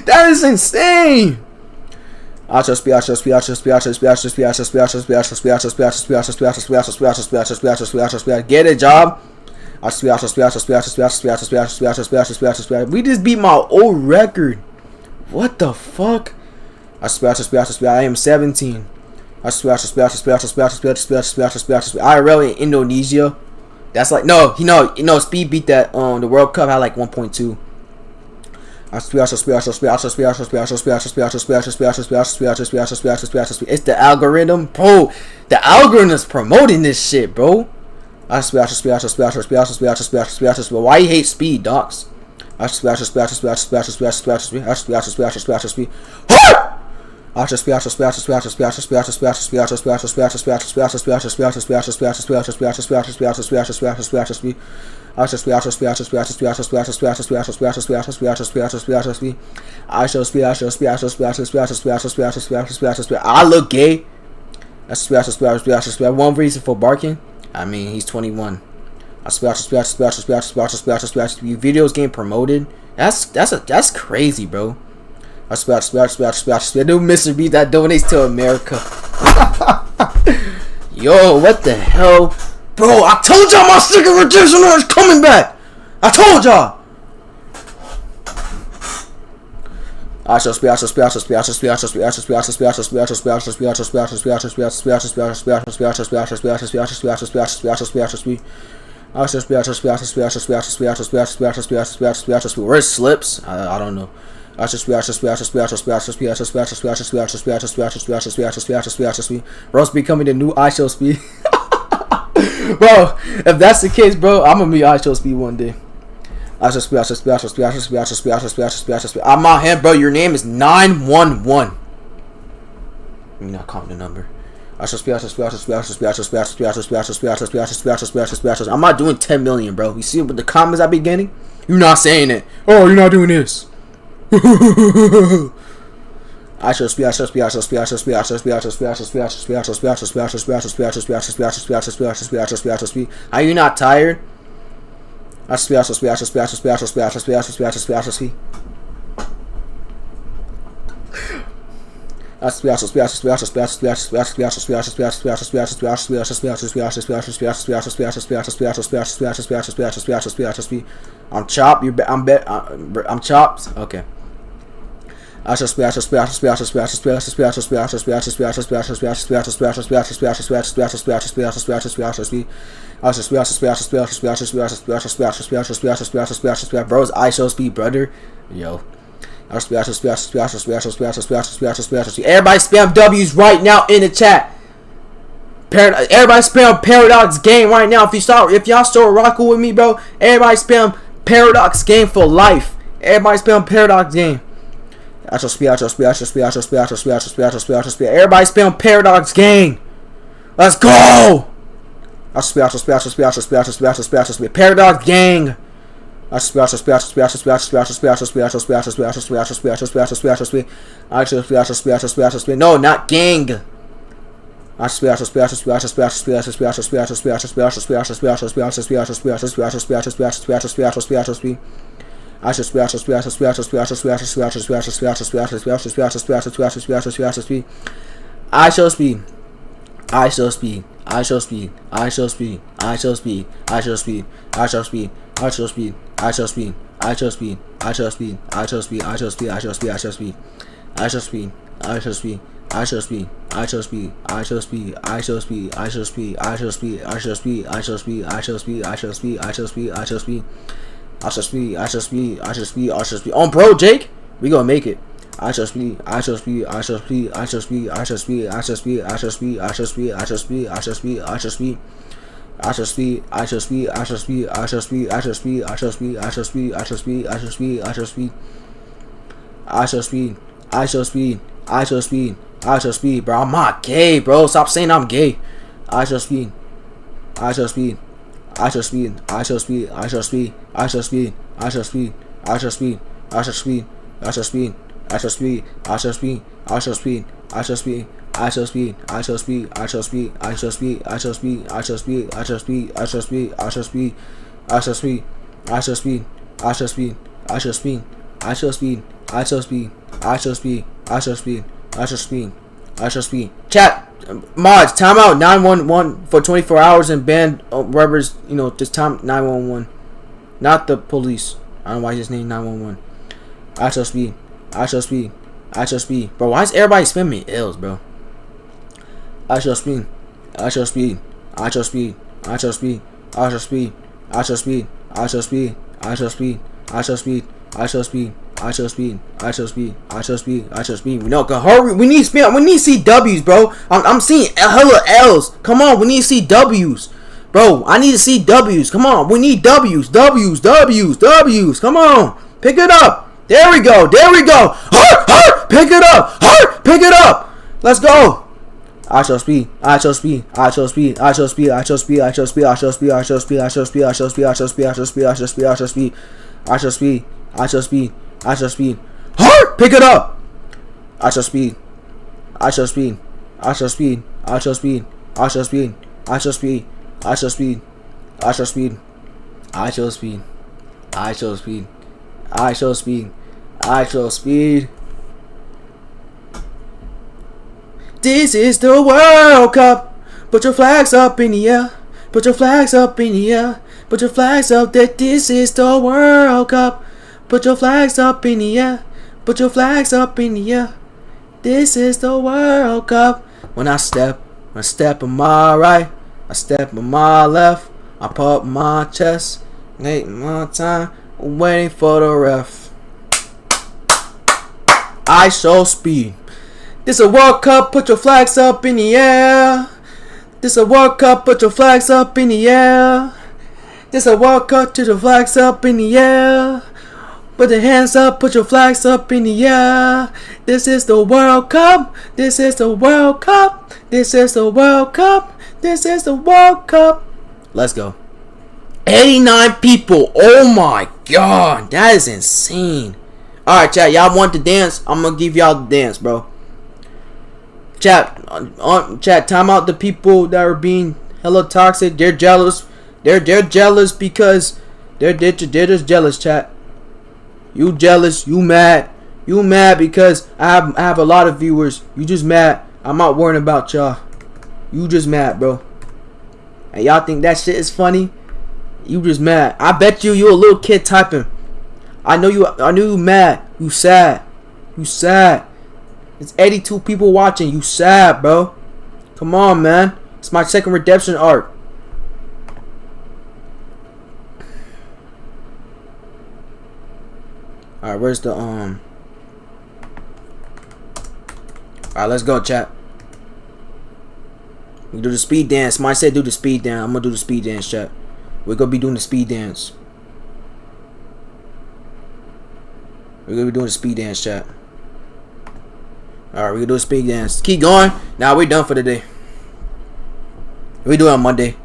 That is insane. Get a job. We just beat my old record. What the fuck? I am 17. IRL in Indonesia. That's like no, Speed beat that. The World Cup had like 1.2. It's the algorithm, bro. The algorithm is promoting this shit, bro. Why you hate Speed, docs? I just I look gay. One reason for barking. I mean, he's 21. Videos getting promoted. That's crazy, bro. Do Mr. B that donates to America. Yo, what the hell? Bro, I told y'all my second redemption is coming back. I told y'all. Where's Slips? I don't know. Bro, if becoming the new IShowSpeed. Bro, if that's the case, bro, I'm gonna be IShowSpeed one day. I'm out here, bro. Your name is 911. Let me not call the number. I'm not doing 10 million, bro. You see what the comments I be getting? You're not saying it. Oh, you're not doing this. Are you not tired? I'm chopped. I'm chopped. Okay. Bros, IShowSpeed, brother. Yo. Everybody spam W's right now in the chat. Everybody spam Paradox Game right now. If y'all still rocking with me, bro, everybody spam Paradox Game for life. Everybody spam Paradox Game. Everybody spam Paradox Game. Let's go. Paradox Gang. No, not gang. On bro, Jake, we gonna make it. IShowSpeed, bro. I'm not gay, bro. Stop saying I'm gay. IShowSpeed. Chat mods, timeout 911 for 24 hours and ban whoever's, just time 911, not the police. I don't know why his name 911. IShowSpeed. Bro, why is everybody spamming ills, bro? IShowSpeed. No, hurry. We need CWs, bro. I'm seeing hella L's. Come on, we need CWs, bro. I need to see W's. Come on, we need W's. Come on, pick it up. There we go. Hurt. Pick it up. Let's go. IShowSpeed. Hurt. Pick it up. IShowSpeed. This is the World Cup. Put your flags up in the air. Put your flags up in the air. Put your flags up that this is the World Cup. Put your flags up in the air. Put your flags up in the air. This is the World Cup. When I step on my right, I step on my left, I pump my chest, take my time, waiting for the ref. IShowSpeed. This a World Cup, put your flags up in the air. This a World Cup, put your flags up in the air. This a World Cup, put your flags up in the air. Put your hands up, put your flags up in the air. This is the World Cup. This is the World Cup. This is the World Cup. This is the World Cup. Let's go. 89 people. Oh my god. That is insane. Alright, chat. Y'all want the dance? I'm going to give y'all the dance, bro. Chat, time out the people that are being hella toxic. They're jealous. They're jealous because they're just jealous, chat. You jealous, you mad. You mad because I have a lot of viewers. You just mad. I'm not worrying about y'all. You just mad, bro. And y'all think that shit is funny? You just mad. I bet you a little kid typing. I know you mad. You sad. You sad. It's 82 people watching. You sad, bro. Come on, man. It's my second redemption arc. Alright, where's the Alright, let's go, chat. We do the speed dance. Somebody said do the speed dance. I'm gonna do the speed dance, chat. We're gonna be doing the speed dance. We're gonna be doing the speed dance, chat. Alright, we're gonna do a speed dance. Keep going. Now we're done for the day. We do it on Monday.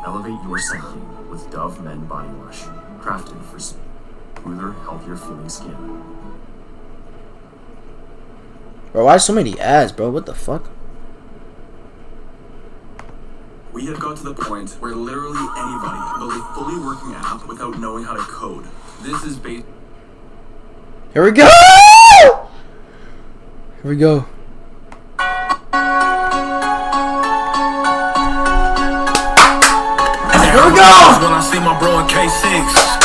Elevate your skin with Dove Men Body Wash. Crafted for smoother, healthier feeling skin. Bro, why so many ads, bro? What the fuck? We have got to the point where literally anybody can build a fully working app without knowing how to code. This is based. Here we go! Here we go. Here we go! When I see my bro in K6,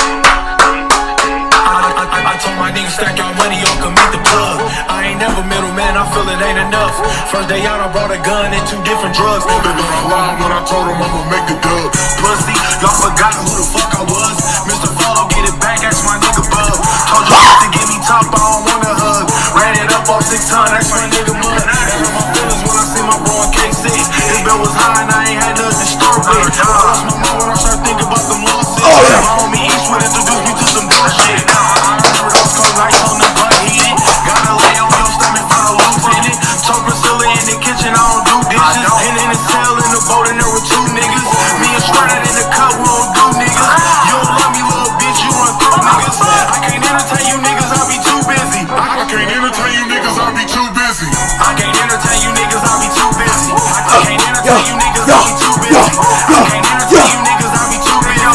I told my niggas stack y'all money, y'all can meet the plug. I ain't never middleman, I feel it ain't enough. First day out, I brought a gun and 2 different drugs. They got a line when I told them I'ma make it dub. Pussy, y'all forgot who the fuck I was. Mr. Follow, get it back, that's my nigga Bug. Told you not to give me top, I don't want a hug. Ran it up off 6 ton, that's my nigga Mud. That hurt my feelings when I see my bro in K6. His bill was high and I ain't had nothing to start with. I lost my mind when I started thinking about them losses. My homie Eastwood introduced me to some bullshit. I remember those cold nights on the butt heated. Gotta lay on your stomach for a lieutenant. Told Priscilla in the kitchen, I don't do dishes. And in the cell in the boat and there were 2 niggas. Me and Strata in the cup, we don't do niggas. You don't love me, little bitch, you want cool niggas. I can't entertain you niggas, I'll be too busy. I can't entertain you niggas, I'll be too busy. I can't entertain you niggas, I'll be too busy. I can't entertain you niggas, I'll be too busy. I can't entertain you niggas, I'll be too busy.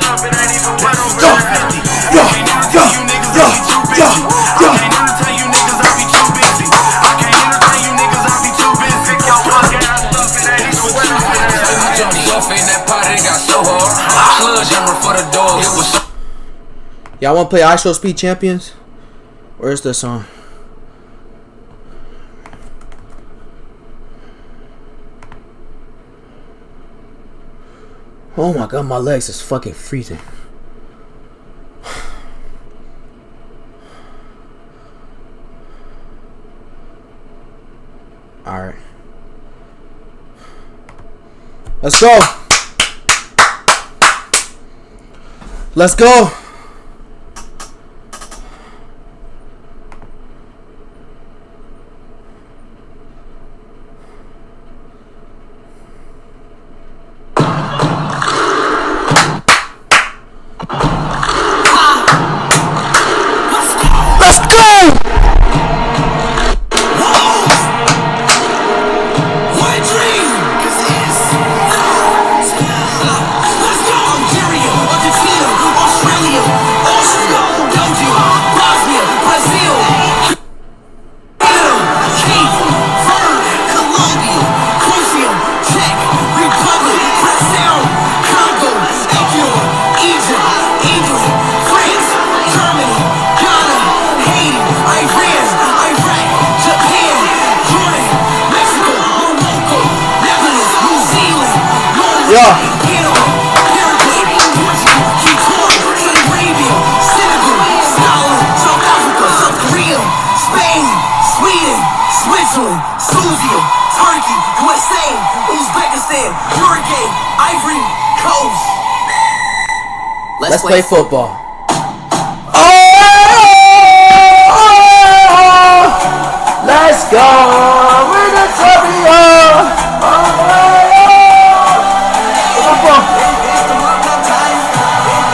Stuff it ain't even wet over 50. I can't entertain you niggas, I'll be too busy. I can't entertain you niggas, I'll be too busy. I can't entertain you niggas, I'll be too busy. Pick your fuck ass up, it ain't even wet over 50. I jumped off in that pot, it got so hard. Sledgehammer for the dog, it was so. Y'all wanna play IShowSpeed Champions? Where's the song? Oh my god, my legs is fucking freezing. Alright. Let's go. Let's go. Let's play football. Let's go. We're the champion.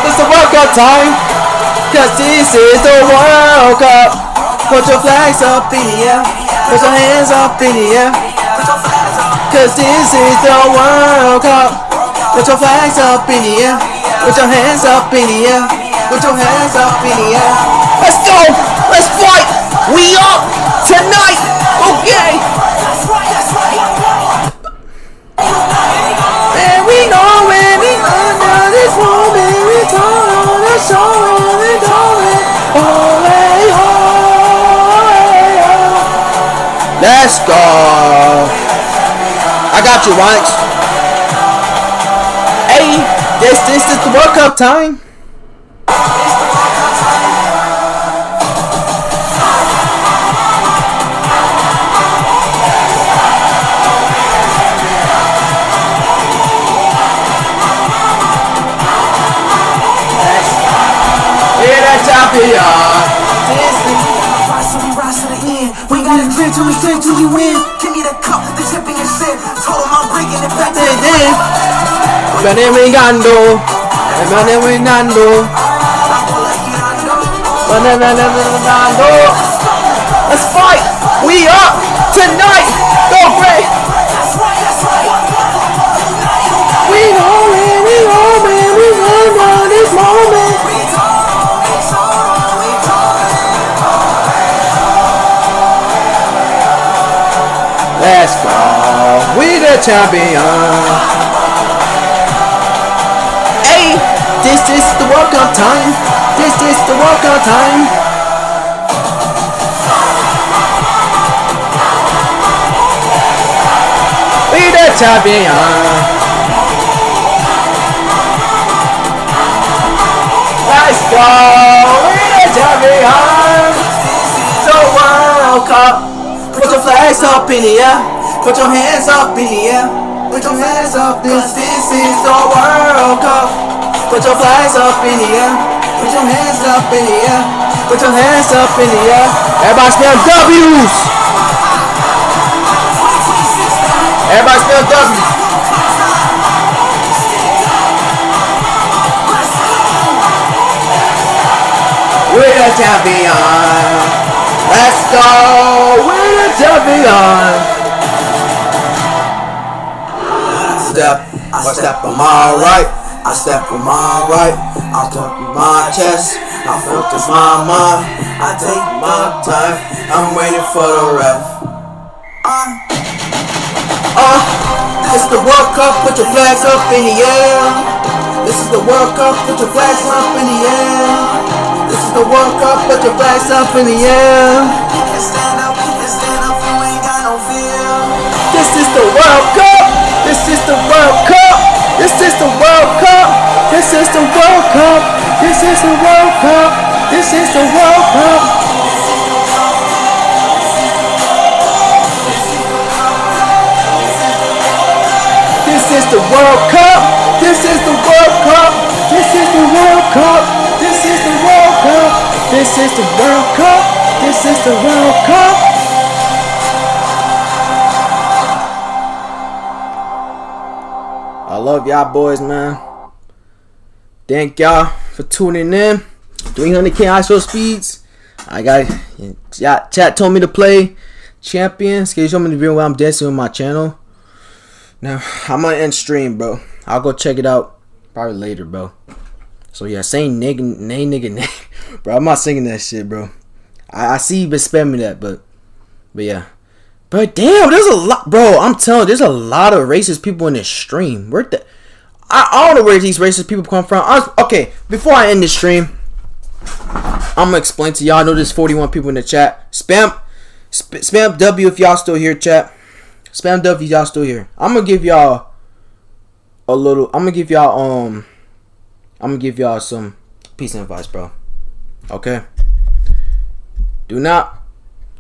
It's the World Cup time. Cause this is the World Cup. Put your flags up in the air. Put your hands up in the air. Cause this is the World Cup. Put your flags up in the air. Put your hands up in the air. Put your hands up in the air. Let's go. Let's fight. We up tonight. Okay. And we know when we under this moment, we turn on the show and we going. Oh, hey, oh, hey, oh. Let's go. I got you, Onyx. Hey, this is the World Cup time. We're the champion. So we rise to the end. We got a drink till we drink till you win. Give me the cup, the championship. Told him I'm bringing it back to the den. Benevigando. Let's fight. We up tonight. Go Bray. We home, we on this moment. Let's go. We the champion. Hey, this is the World Cup time. This is the World Cup time. We the champion. Let's go. We the champion. The World Cup. Put your flags up in the air. Put your hands up in the air. Put your hands up. This is the World Cup. Put your flags up in the air. Put your hands up in the air. Put your hands up in the air. Everybody spell W's. Everybody spell W's. We're the champion. Let's go. We're the champion. I step on my right. I step on my right. I step on my chest. I focus my mind. I take my time. I'm waiting for the ref. It's the World Cup. Put your flags up in the air. This is the World Cup. Put your flags up in the air. This is the World Cup. Put your flags up in the air. Stand up, you ain't got no fear. This is the World Cup. This is the World Cup. This is the World Cup. This is the World Cup. This is the World Cup. This is the World Cup. This is the World Cup. This is the World Cup. This is the World Cup. This is the World Cup. This is the World Cup. This is the World Cup. I love y'all boys, man. Thank y'all for tuning in. 300k IShowSpeeds. I got chat told me to play champions. Can you show me the video while I'm dancing on my channel? Now I'm gonna end stream, bro. I'll go check it out probably later, bro. So yeah, saying nigga, bro. I'm not singing that shit, bro. I see you been spamming that, but yeah. But damn, there's a lot, bro. I'm telling you, there's a lot of racist people in this stream. I don't know where these racist people come from. Okay, before I end this stream, I'm gonna explain to y'all. I know there's 41 people in the chat. Spam W if y'all still here, chat. Spam W if y'all still here. I'm gonna give y'all a little. I'm gonna give y'all some piece of advice, bro. Okay. Do not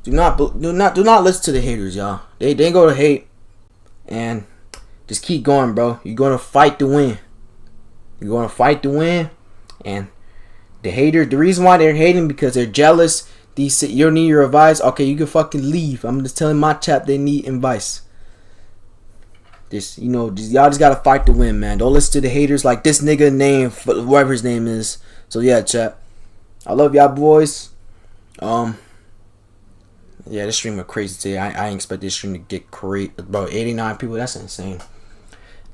listen to the haters, y'all. They go to hate, and just keep going, bro. You're gonna fight to win. You're gonna fight to win, and the haters. The reason why they're hating because they're jealous. You need your advice. Okay, you can fucking leave. I'm just telling my chat they need advice. Y'all just gotta fight to win, man. Don't listen to the haters like this nigga name, whatever his name is. So yeah, chat. I love y'all boys. Yeah, this stream was crazy today. I didn't expect this stream to get crazy. About 89 people. That's insane.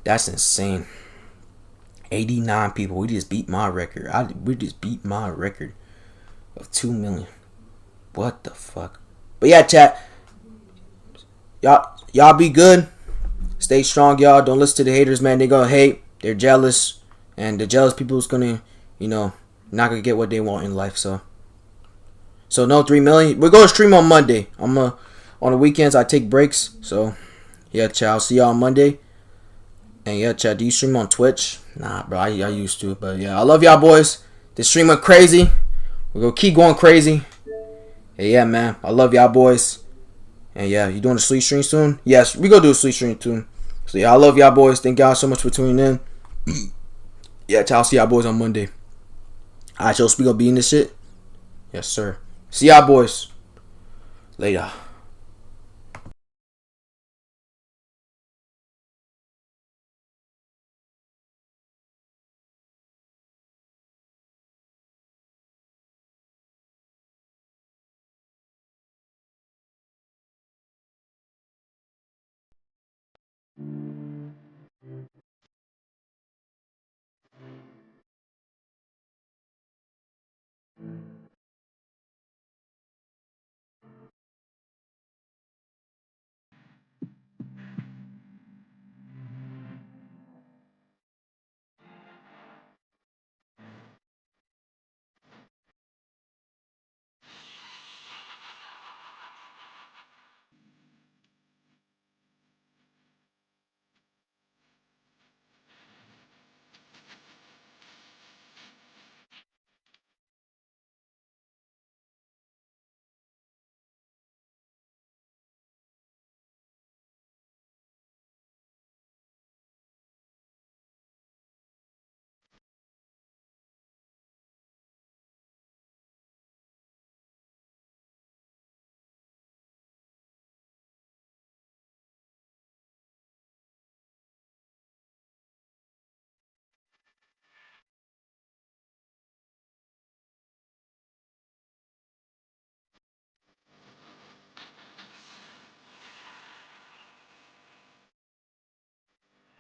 That's insane. 89 people. We just beat my record. We just beat my record of 2 million. What the fuck? But yeah, chat. Y'all be good. Stay strong, y'all. Don't listen to the haters, man. They gonna hate. They're jealous. And the jealous people is gonna, not gonna get what they want in life. So no 3 million. We're gonna stream on Monday. On the weekends I take breaks. So yeah, chat. I'll see y'all on Monday. And yeah, chat. Do you stream on Twitch? Nah, bro. I used to, but yeah, I love y'all, boys. The stream went crazy. We're gonna keep going crazy. Hey, yeah, man. I love y'all, boys. And yeah, you doing a sleep stream soon? Yes, we gonna do a sleep stream soon. So yeah, I love y'all, boys. Thank y'all so much for tuning in. Yeah, I'll see y'all boys on Monday. IShowSpeed gonna be in this shit. Yes, sir. See y'all, boys. Later.